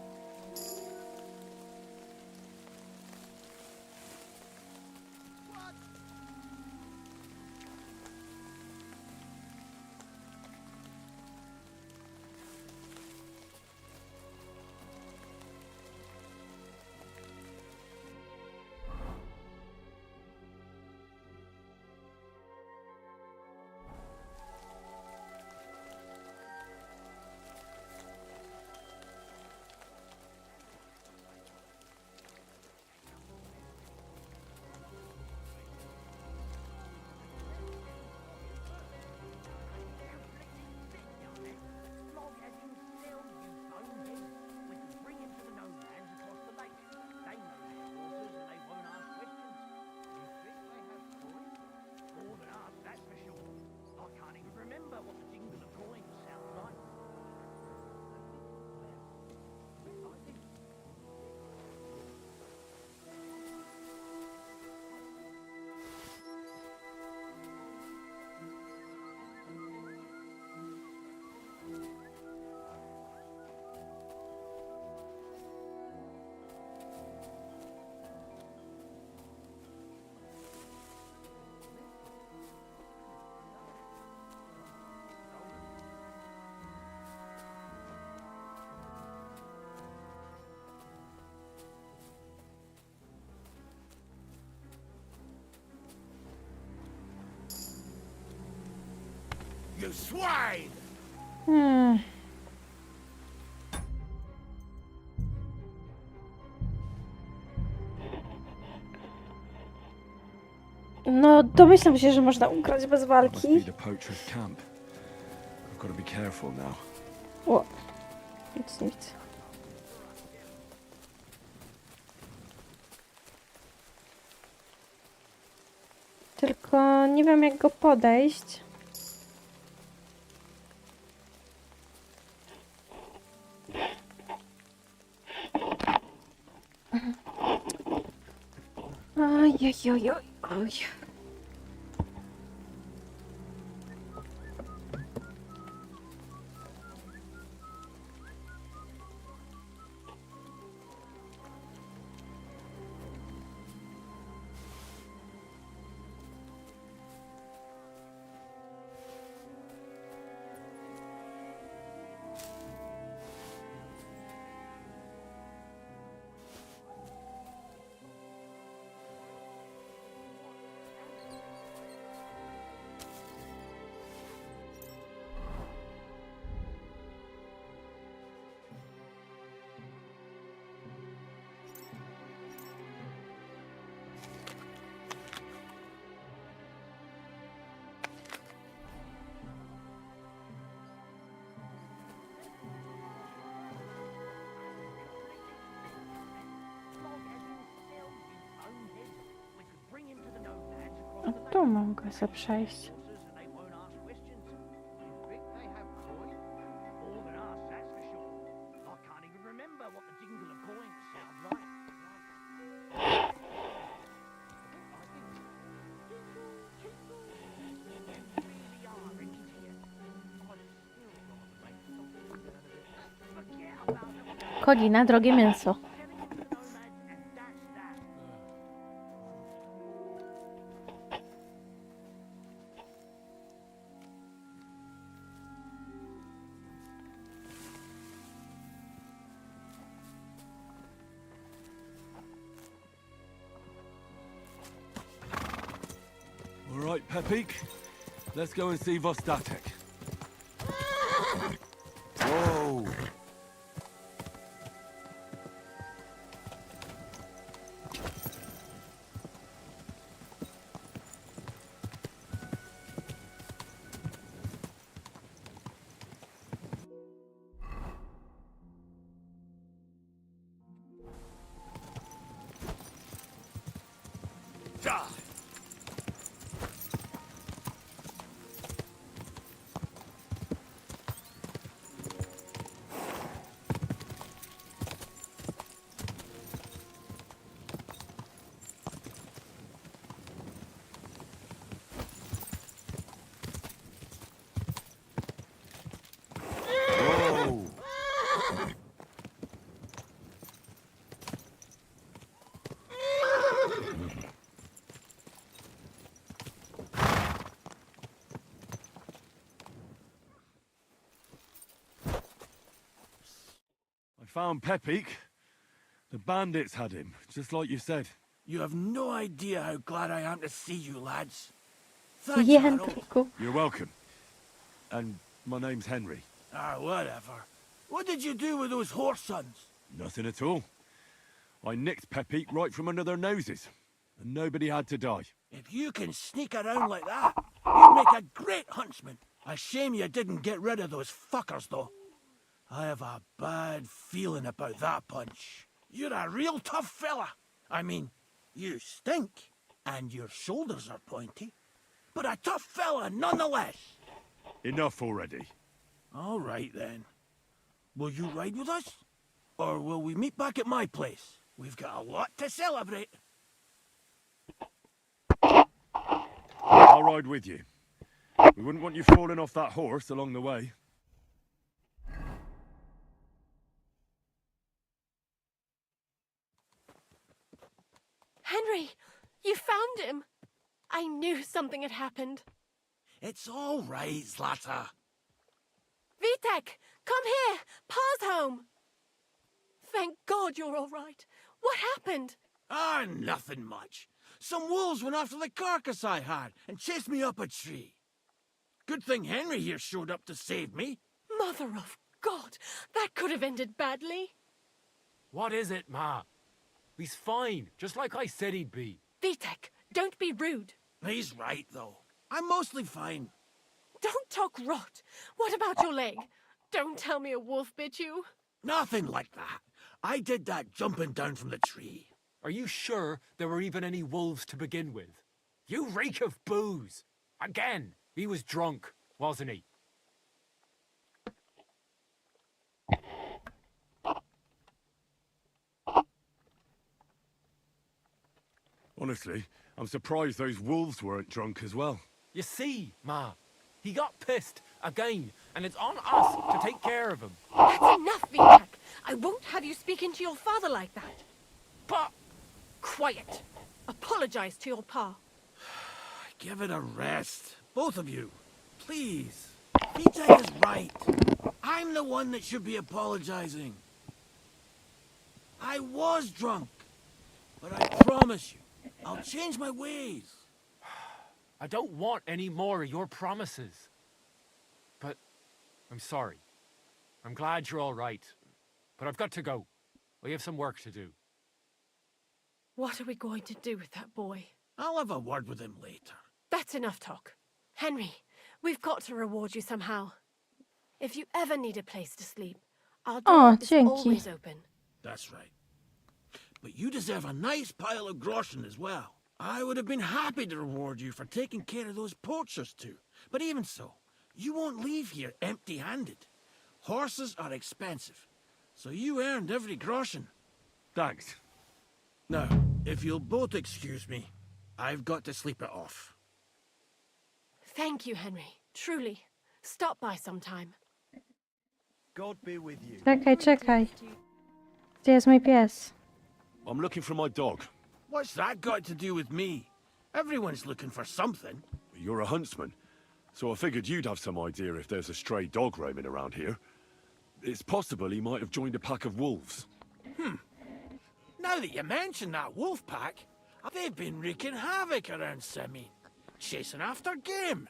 You swine! No, domyślam się, że można ugrać bez Must walki. be the poacher's camp. I've got to be careful now. O, nic nie widzę. Tylko nie wiem, jak go podejść. Oj. A tu mogę sobie przejść. Chodzi na drogie mięso. All right, Pepik. Let's go and see Zostatek. Whoa! Found Pepik. The bandits had him, just like you said. You have no idea how glad I am to see you, lads. You're welcome. And my name's Henry. Ah, whatever. What did you do with those horse sons? Nothing at all. I nicked Pepik right from under their noses, and nobody had to die. If you can sneak around like that, you'd make a great huntsman. A shame you didn't get rid of those fuckers, though. I have a bad feeling about that punch. You're a real tough fella. I mean, you stink, and your shoulders are pointy, but a tough fella nonetheless. Enough already. All right, then. Will you ride with us? Or will we meet back at my place? We've got a lot to celebrate. I'll ride with you. We wouldn't want you falling off that horse along the way. Henry, you found him. I knew something had happened. It's all right, Zlata. Vitek, come here. Pa's home. Thank God you're all right. What happened? Ah, nothing much. Some wolves went after the carcass I had and chased me up a tree. Good thing Henry here showed up to save me. Mother of God, that could have ended badly. What is it, Ma? He's fine, just like I said he'd be. Vitek, don't be rude. He's right, though. I'm mostly fine. Don't talk rot. What about your leg? Don't tell me a wolf bit you. Nothing like that. I did that jumping down from the tree. Are you sure there were even any wolves to begin with? You reek of booze. Again, he was drunk, wasn't he? Honestly, I'm surprised those wolves weren't drunk as well. You see, Ma, he got pissed again, and it's on us to take care of him. That's enough, Vitek. I won't have you speaking to your father like that. Pa! Quiet! Apologize to your pa. Give it a rest. Both of you. Please. Vitek is right. I'm the one that should be apologizing. I was drunk. But I promise you, I'll change my ways. I don't want any more of your promises. But I'm sorry. I'm glad you're all right. But I've got to go. We have some work to do. What are we going to do with that boy? I'll have a word with him later. That's enough talk. Henry, we've got to reward you somehow. If you ever need a place to sleep, our door is always open. That's right. But you deserve a nice pile of groschen as well. I would have been happy to reward you for taking care of those poachers too. But even so, you won't leave here empty-handed. Horses are expensive, so you earned every groschen. Thanks. Now, if you'll both excuse me, I've got to sleep it off. Thank you, Henry. Truly. Stop by sometime. God be with you. Czekaj, czekaj. Gdzie jest mój pies? I'm looking for my dog. What's that got to do with me? Everyone's looking for something. You're a huntsman, so I figured you'd have some idea if there's a stray dog roaming around here. It's possible he might have joined a pack of wolves. Now that you mention that wolf pack, they've been wreaking havoc around Simene, chasing after game.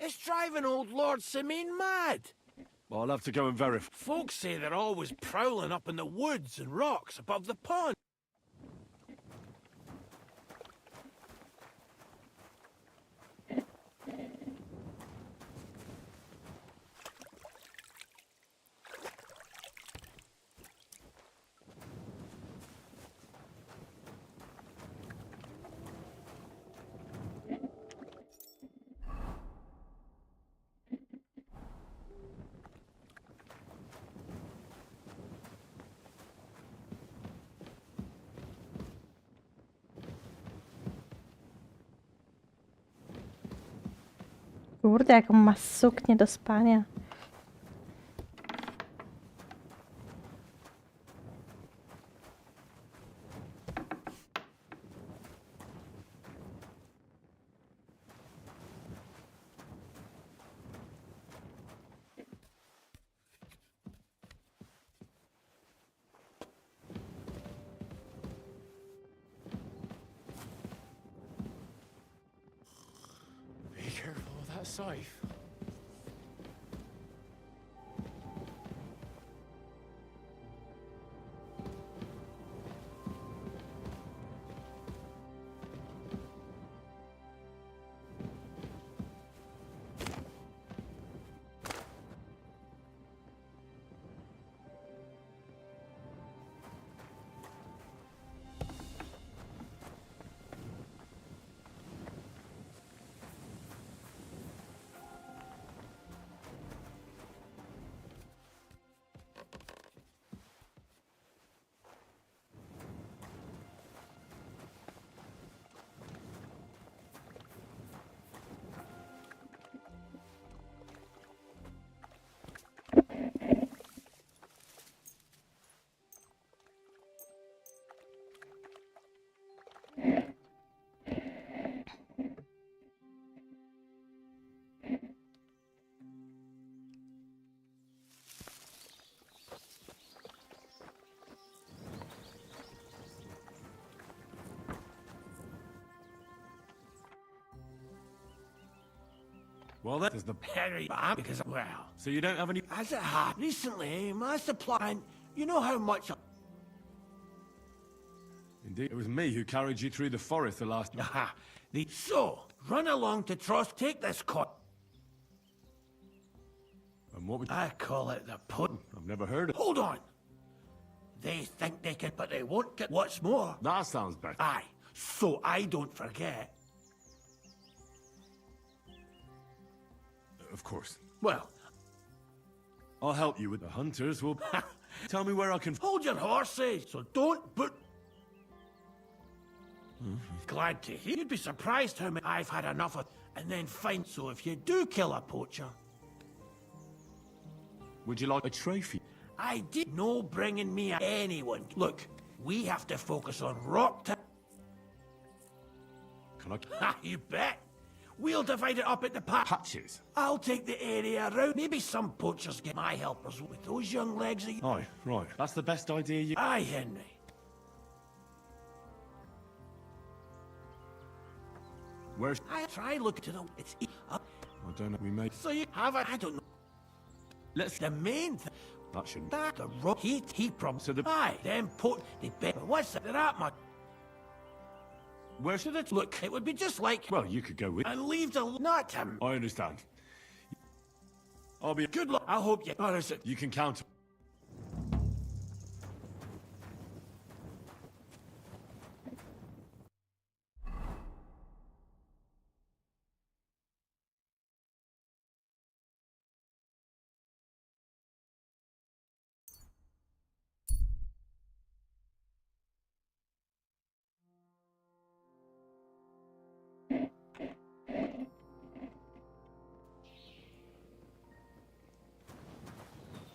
It's driving old Lord Simene mad. I'll have to go and verify. Folks say they're always prowling up in the woods and rocks above the pond. Kurde, jaką ma suknię do spania. Be careful with that scythe. Well, that is the Henry, because, well... So you don't have any... As it happened, recently, my supply... And you know how much... Indeed, it was me who carried you through the forest the last... Aha. So, run along to Trost, take this cut. And what would... I call it the pudding. I've never heard of... Hold on. They think they can, but they won't get what's more. That sounds better. Aye. So I don't forget. Of course. Well, I'll help you with the hunters. Will tell me where I can... Hold your horses, so don't but... Glad to hear. You'd be surprised how many I've had enough of, and then find. So if you do kill a poacher... Would you like a trophy? I did no bringing me anyone. Look, we have to focus on rock town. Can I... Ha, you bet. We'll divide it up into patches. I'll take the area around. Maybe some poachers get my helpers with those young legs of... Aye, right. That's the best idea you... Aye, Henry. Where's... I try look to the... It's... I don't know. We may... So you have a... I don't know. Let's... The main thing... That shouldn't... That the rock... He promised... So the... Aye, them they bet... What's that? They're at my... Where should it... Look, it would be just like... Well, you could go with... And leave the... Not him. I understand. I'll be... Good luck. I hope you... Or is it... You can count...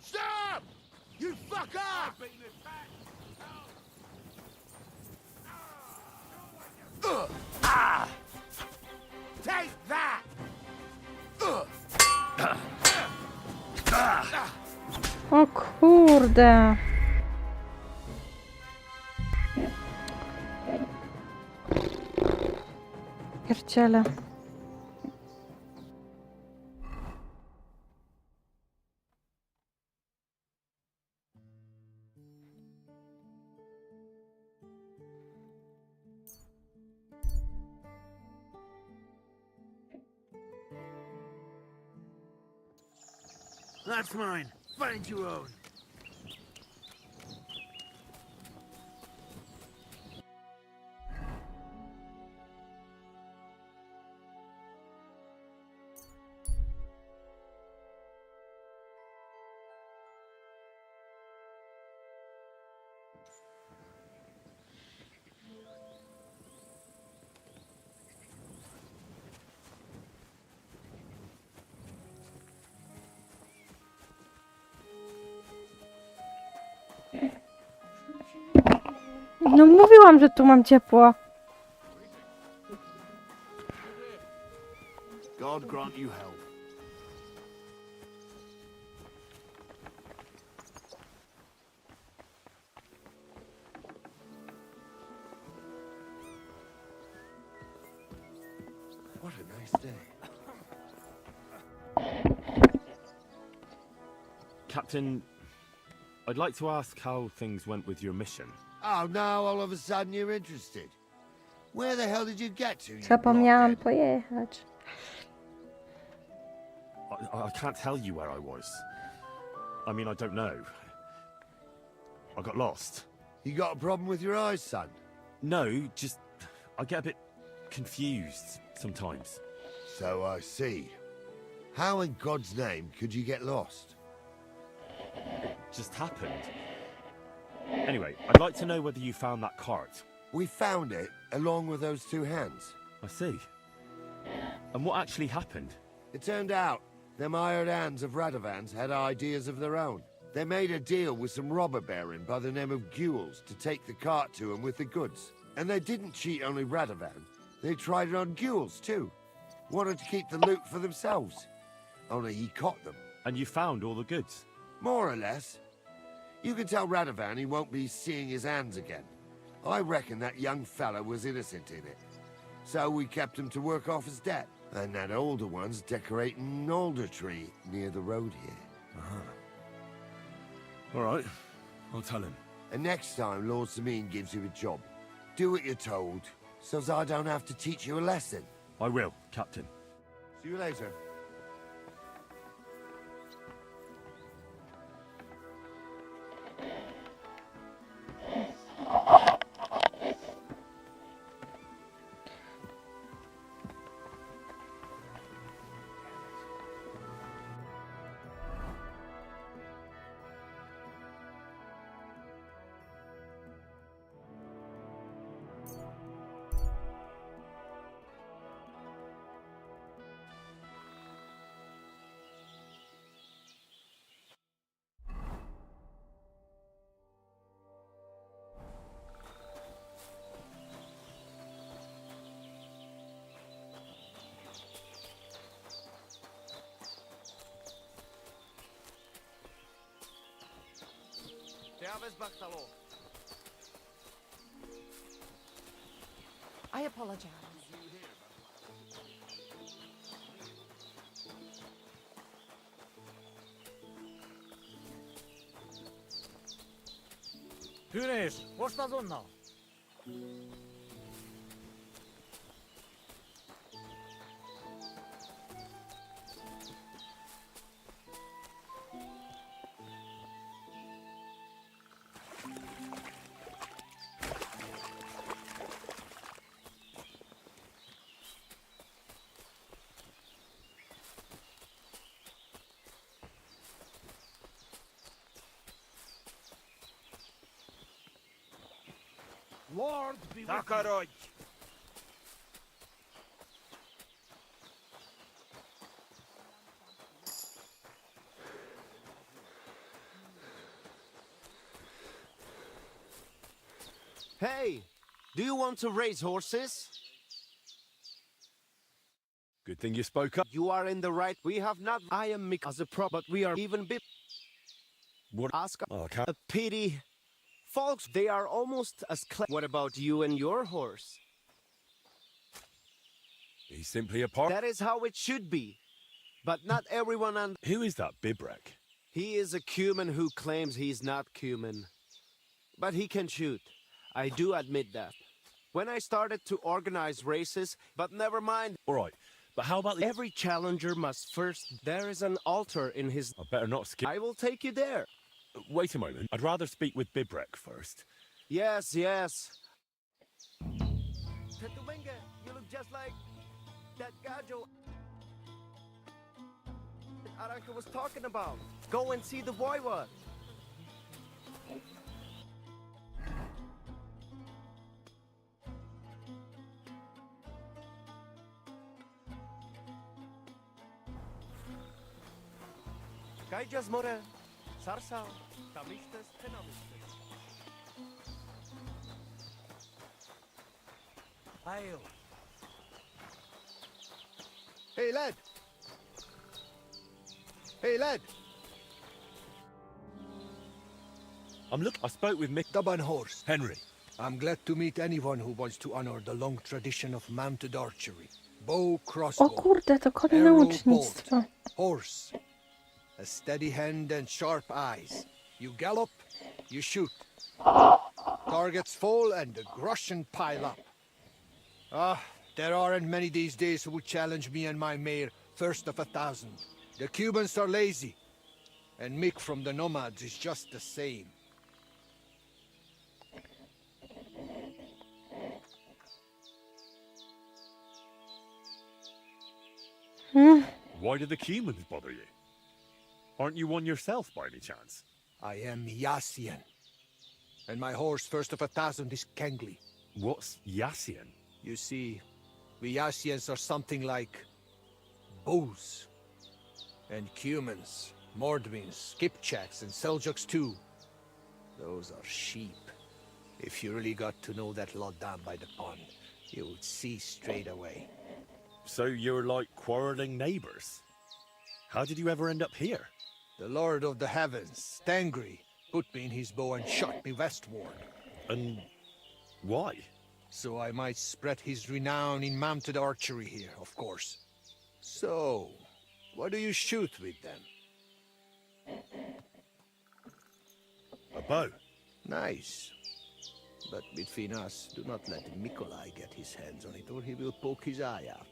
Stop! You fuck off! Take that! O kurde. Pierdziele. That's mine. Find your own. No mówiłam, że tu mam ciepło. God grant you health. What a nice day. Captain, I'd like to ask how things went with your mission. Oh, now all of a sudden you're interested. Where the hell did you get to? You Zapomniałam pojechać. I can't tell you where I was. I mean, I don't know. I got lost. You got a problem with your eyes, son? No, just I get a bit confused sometimes. So I see. How in God's name could you get lost? It just happened. Anyway, I'd like to know whether you found that cart. We found it, along with those two hands. I see. And what actually happened? It turned out, them hired hands of Radovans had ideas of their own. They made a deal with some robber baron by the name of Gules to take the cart to him with the goods. And they didn't cheat only Radovan, they tried it on Gules too. Wanted to keep the loot for themselves. Only he caught them. And you found all the goods? More or less. You can tell Radovan he won't be seeing his hands again. I reckon that young fella was innocent in it. So we kept him to work off his debt. And that older one's decorating an alder tree near the road here. All right, I'll tell him. And next time Lord Sameen gives you a job, do what you're told, so as I don't have to teach you a lesson. I will, Captain. See you later. I apologize. Tunis, what's that on now? Lord be with you. Takaroj! Hey, do you want to raise horses? thing you spoke up. You are in the right. We have not. I am Mick as a prop, but we are even bit. What? Ask Oh, I can't. a pity. Folks, they are almost as clever. What about you and your horse? He's simply a part. That is how it should be. But not everyone and Who is that Bibrek? he is a cumin who claims he's not cumin. But he can shoot. I do admit that. When I started to organize races, but never mind. All right, but how about the... Every challenger must first... There is an altar in his... I better not skip... I will take you there. Wait a moment. I'd rather speak with Bibrek first. Yes, yes. Tetubenga, you look just like that Gajo Aranka was talking about. Go and see the Voivod. Kajjas more, sarsa, tamistes, tenamistes. Hail. Hey, lad. Hey, lad. I spoke with Mick... Stubborn horse. Henry. I'm glad to meet anyone who wants to honor the long tradition of mounted archery. Bow, crossbow, O kurde, to konie arrow, naucznictwo. bolt, horse. A steady hand and sharp eyes. You gallop, you shoot. Targets fall and the groschen pile up. There aren't many these days who would challenge me and my mare, first of 1,000. The Cubans are lazy, and Mick from the Nomads is just the same. Why did the Cumans bother you? Aren't you one yourself by any chance? I am Yassian, and my horse, first of 1,000, is Kengli. What's Yassian? You see, we Yassians are something like Boos, and Cumans, Mordvins, Skipchaks, and Seljuks too. Those are sheep. If you really got to know that lot down by the pond, you would see straight away. So you're like quarreling neighbors? How did you ever end up here? The Lord of the Heavens, Stangri, put me in his bow and shot me westward. And why? So I might spread his renown in mounted archery here, of course. So, what do you shoot with then? A bow. Nice. But between us, do not let Mikolai get his hands on it, or he will poke his eye out.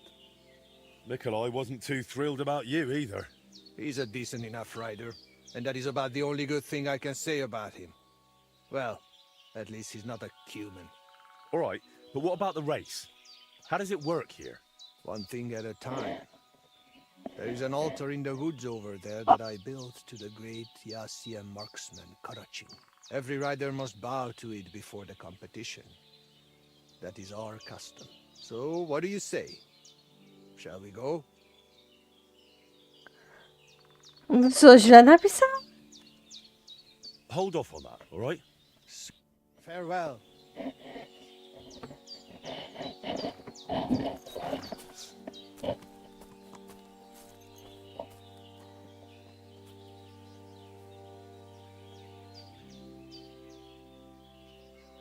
Mikolai wasn't too thrilled about you either. He's a decent enough rider, and that is about the only good thing I can say about him. Well, at least he's not a cumin. All right, but what about the race? How does it work here? One thing at a time. There is an altar in the woods over there that I built to the great Yassian marksman Karachin. Every rider must bow to it before the competition. That is our custom. So, what do you say? Shall we go? Co, źle napisał? Hold off on that, all right? Farewell.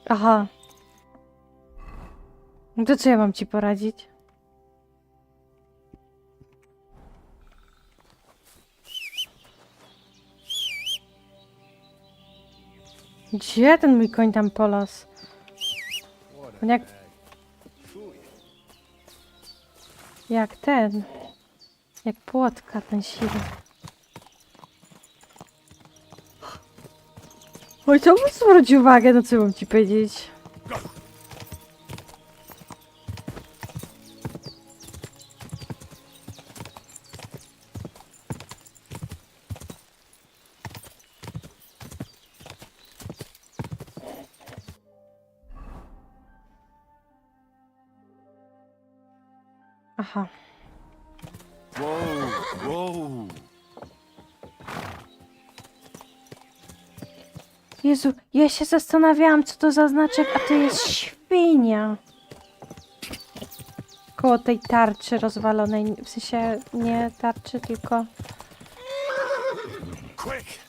Aha. No to co ja mam ci poradzić? Gdzie ten mój koń tam polas? On jak ten. Jak płotka ten siwy. Oj, co mu zwróć uwagę, no co mam ci powiedzieć? Aha. Whoa, whoa. Jezu, ja się zastanawiałam, co to za znaczek, a to jest świnia. koło tej tarczy rozwalonej. W sensie nie tarczy, tylko... Quick!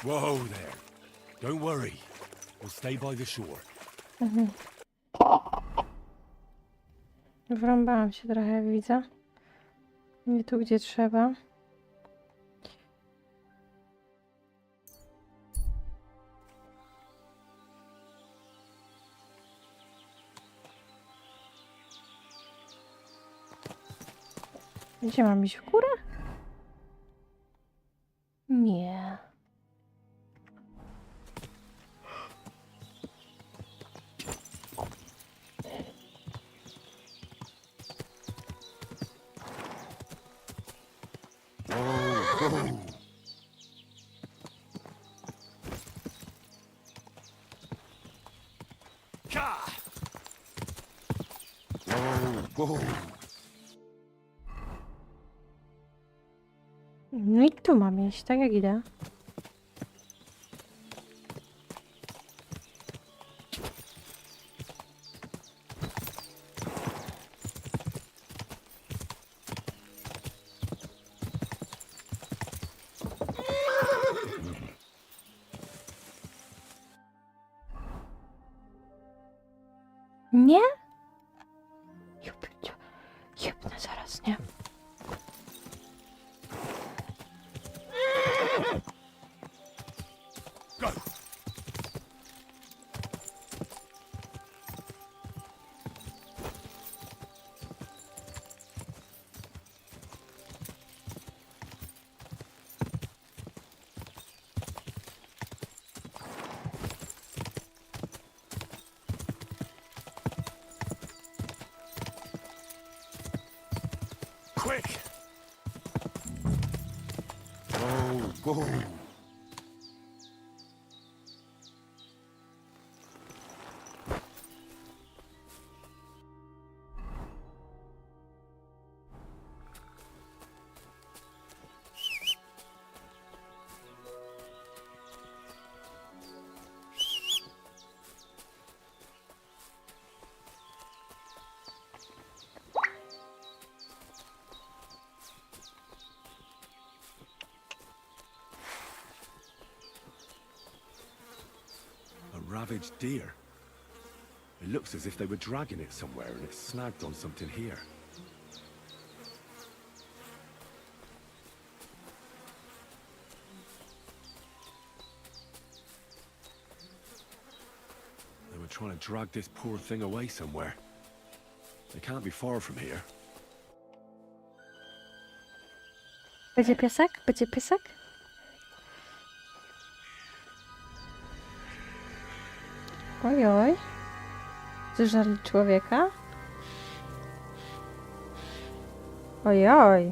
Whoa there. Don't worry. We'll stay by the shore. Mhm. Wrąbałam się trochę, jak widzę. Nie tu, gdzie trzeba. Gdzie mam iść? W górę? Nie. No i tu mam iść, tak jak idę. Nie? Jebnę zaraz, nie? Go! Quick! Whoa. Ravaged deer. It looks as if they were dragging it somewhere and it's snagged on something here. They were trying to drag this poor thing away somewhere. They can't be far from here. Będzie piesek? Będzie piesek? Ojoj. Zżarli człowieka? Ojoj.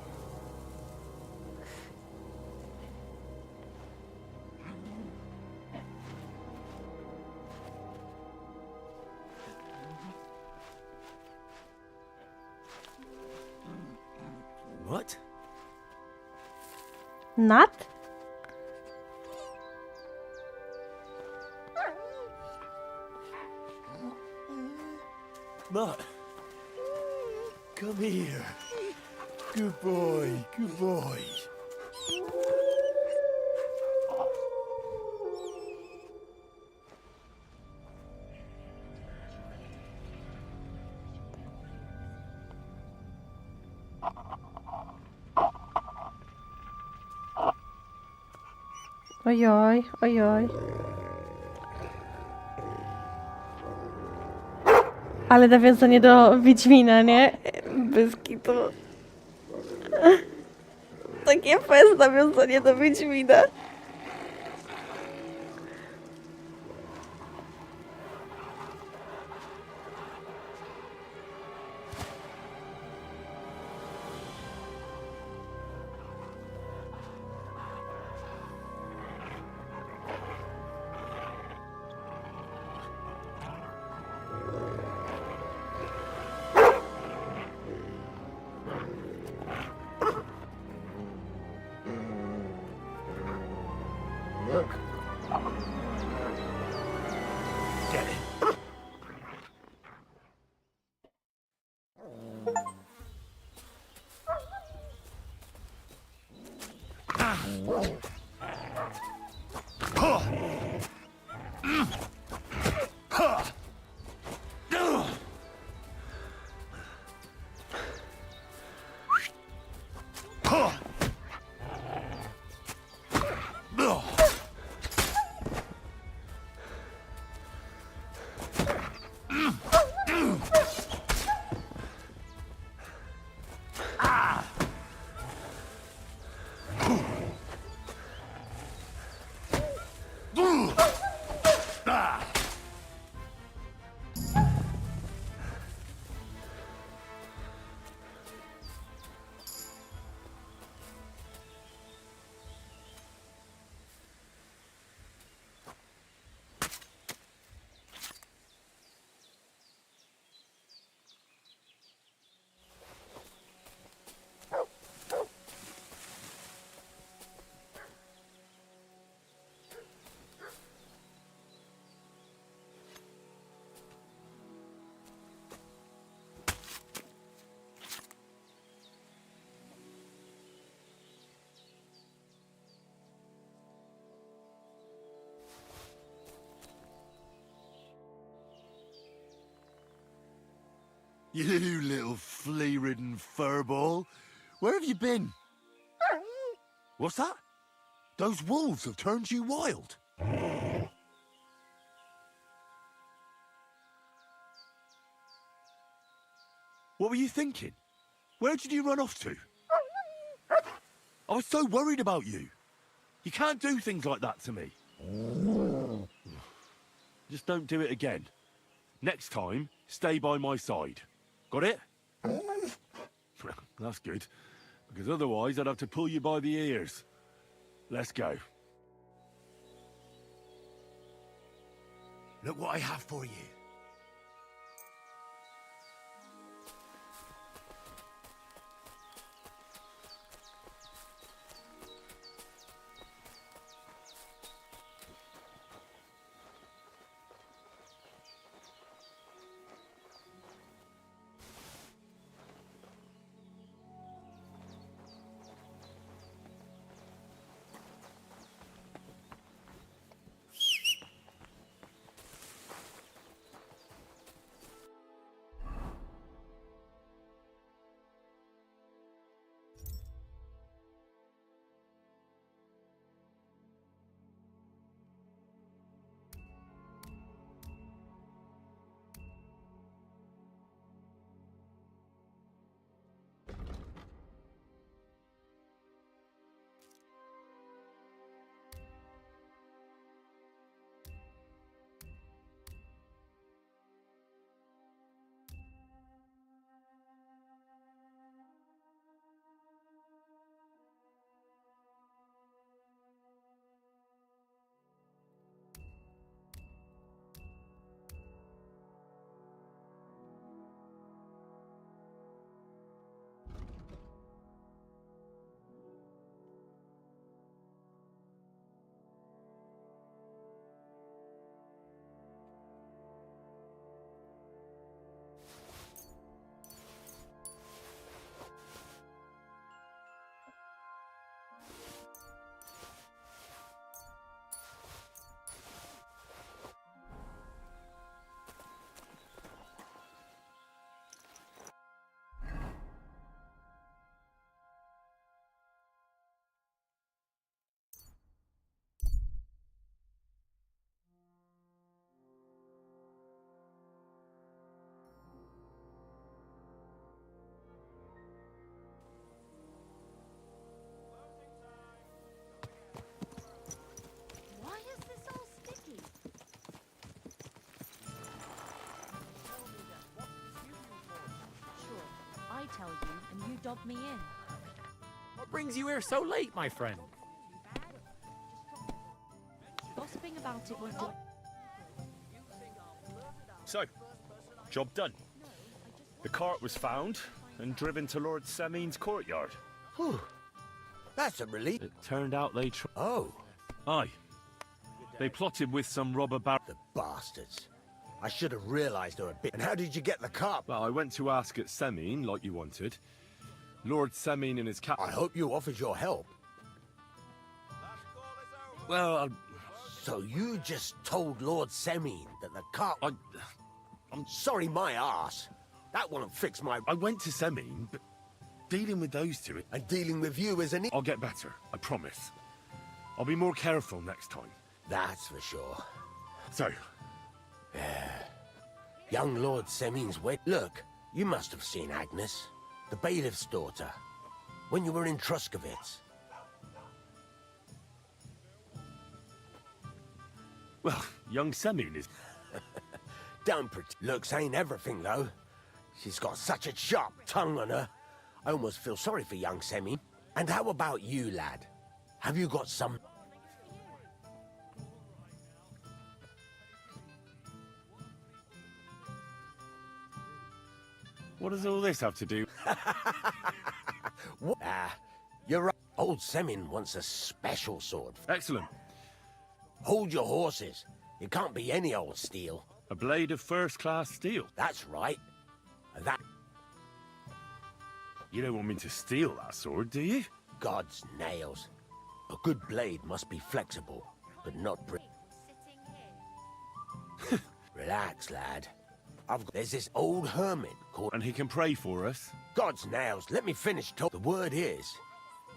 What? Nat? Nut, come here. Good boy, good boy. Ojoj, ojoj. Ale nawiązanie do Wiedźmina, nie? Bez kitu. Takie fest nawiązanie do Wiedźmina. You little flea-ridden furball. Where have you been? What's that? Those wolves have turned you wild. What were you thinking? Where did you run off to? I was so worried about you. You can't do things like that to me. Just don't do it again. Next time, stay by my side. Got it? That's good, because otherwise I'd have to pull you by the ears. Let's go. Look what I have for you. tell you, and you dob me in. What brings you here so late, my friend? Gossiping about it won't do. So, job done. The cart was found and driven to Lord Semin's courtyard. Whew. That's a relief. It turned out they Oh. Aye. They plotted with some robber The bastards. I should have realised her a bit. And how did you get the cart? Well, I went to ask at Semin, like you wanted. Lord Semin and his cap... I hope you offered your help. Well, So you just told Lord Semine that the cart... I'm sorry, my arse. That won't fix my... I went to Semine, but dealing with those two... And dealing with you is an... I'll get better, I promise. I'll be more careful next time. That's for sure. So... Young Lord Semine's wed... Look, you must have seen Agnes, the bailiff's daughter, when you were in Truscovitz. Well, young Semine is... Don't pretend. Looks ain't everything, though. She's got such a sharp tongue on her. I almost feel sorry for young Semine. And how about you, lad? Have you got some... What does all this have to do? What? You're right. Old Semine wants a special sword. Excellent. Hold your horses. It can't be any old steel. A blade of first-class steel. That's right. That... You don't want me to steal that sword, do you? God's nails. A good blade must be flexible, but not... Relax, lad. There's this old hermit called... And he can pray for us? God's nails, let me finish. The word is,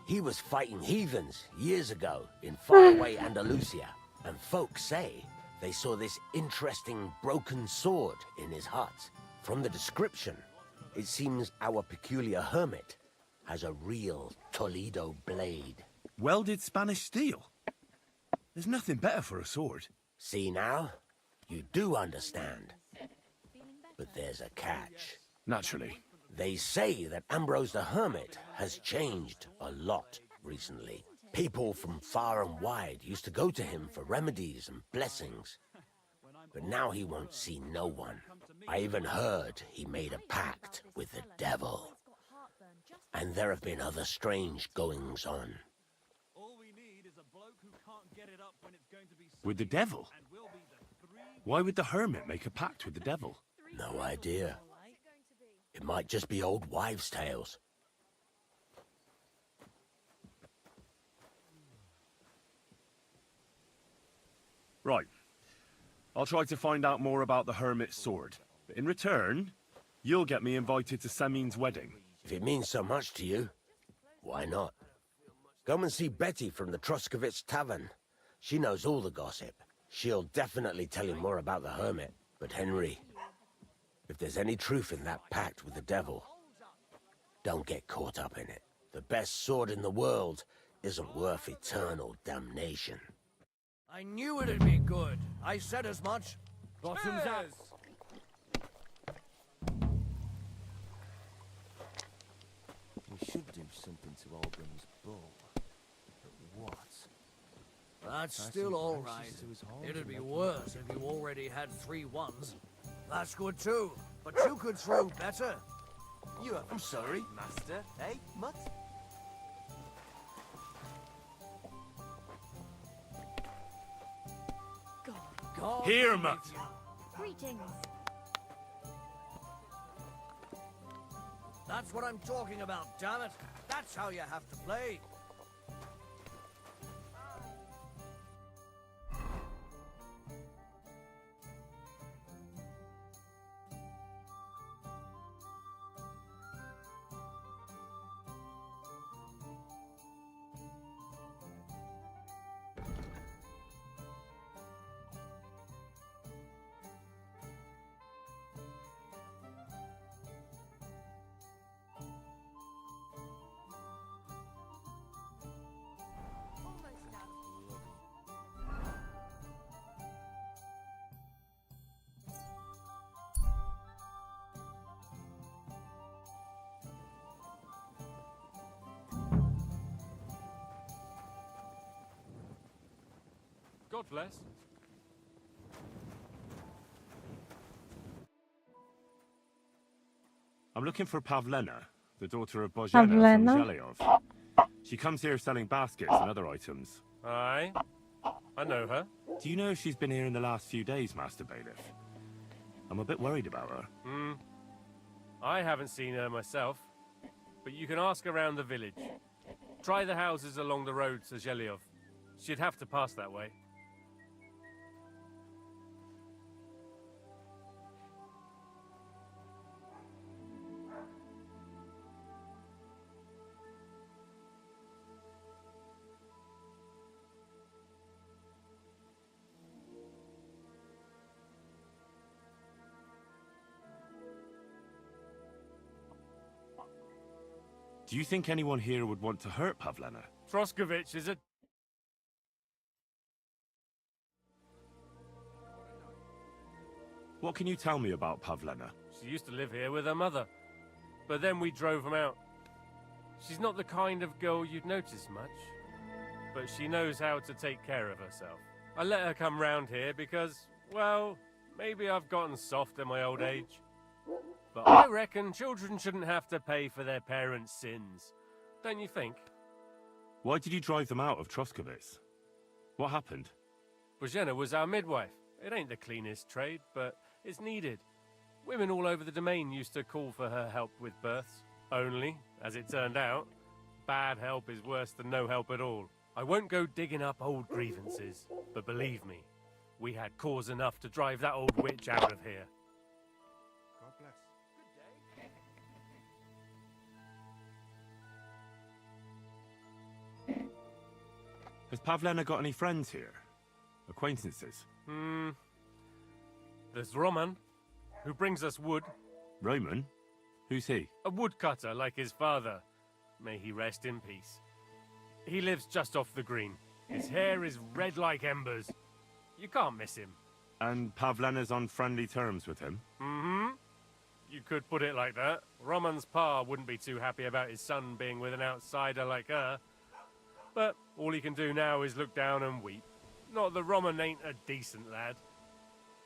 he was fighting heathens years ago in faraway Andalusia. And folks say they saw this interesting broken sword in his hut. From the description, it seems our peculiar hermit has a real Toledo blade. Welded Spanish steel? There's nothing better for a sword. See now? You do understand. But there's a catch. Naturally. They say that Ambrose the Hermit has changed a lot recently. People from far and wide used to go to him for remedies and blessings. But now he won't see no one. I even heard he made a pact with the devil. And there have been other strange goings-on. With the devil? Why would the hermit make a pact with the devil? No idea. It might just be old wives' tales. Right. I'll try to find out more about the hermit's sword. But in return, you'll get me invited to Semine's wedding. If it means so much to you, why not? Come and see Betty from the Truscovitz Tavern. She knows all the gossip. She'll definitely tell you more about the hermit. But Henry, if there's any truth in that pact with the devil, don't get caught up in it. The best sword in the world isn't worth eternal damnation. I knew it'd be good. I said as much. Bottoms up. We should do something to Albram's bull. But what? That's still all right. It'd be worse if you already had 3 ones. That's good too, but you could throw better. I'm sorry, master. Eh, mutt? God. Here, mutt. Greetings. That's what I'm talking about, damn it. That's how you have to play. God bless. I'm looking for Pavlena, the daughter of Bozhena from Zhelyov. She comes here selling baskets and other items. Aye, I know her. Do you know if she's been here in the last few days, Master Bailiff? I'm a bit worried about her. I haven't seen her myself, but you can ask around the village. Try the houses along the road to Zhelyov. She'd have to pass that way. Do you think anyone here would want to hurt Pavlena? Troskovich is a... What can you tell me about Pavlena? She used to live here with her mother. But then we drove them out. She's not the kind of girl you'd notice much. But she knows how to take care of herself. I let her come round here because, well, maybe I've gotten soft in my old age. But I reckon children shouldn't have to pay for their parents' sins. Don't you think? Why did you drive them out of Troskovitz? What happened? Bożena was our midwife. It ain't the cleanest trade, but it's needed. Women all over the domain used to call for her help with births. Only, as it turned out, bad help is worse than no help at all. I won't go digging up old grievances, but believe me, we had cause enough to drive that old witch out of here. God bless. Has Pavlena got any friends here? Acquaintances? There's Roman, who brings us wood. Roman? Who's he? A woodcutter like his father. May he rest in peace. He lives just off the green. His hair is red like embers. You can't miss him. And Pavlena's on friendly terms with him? Mm-hmm. You could put it like that. Roman's pa wouldn't be too happy about his son being with an outsider like her. But all he can do now is look down and weep. Not that Roman ain't a decent lad.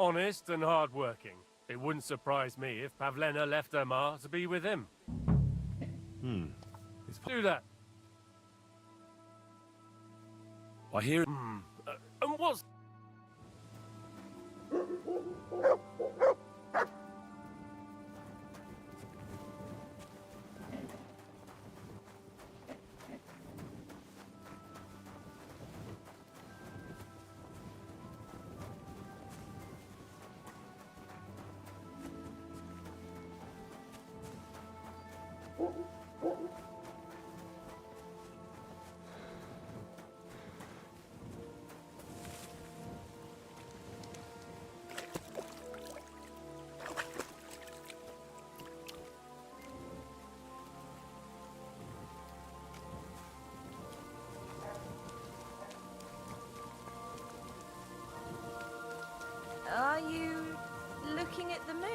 Honest and hard-working. It wouldn't surprise me if Pavlena left her ma to be with him. Do that. I hear... And what's... Are you looking at the moon?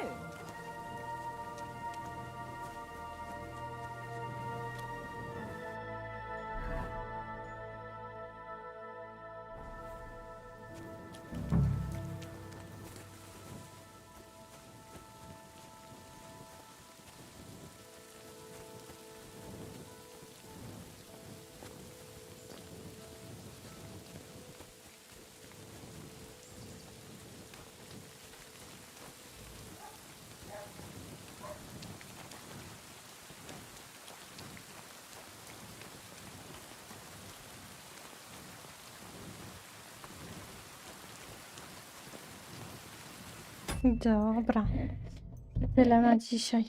Dobra. Tyle na dzisiaj.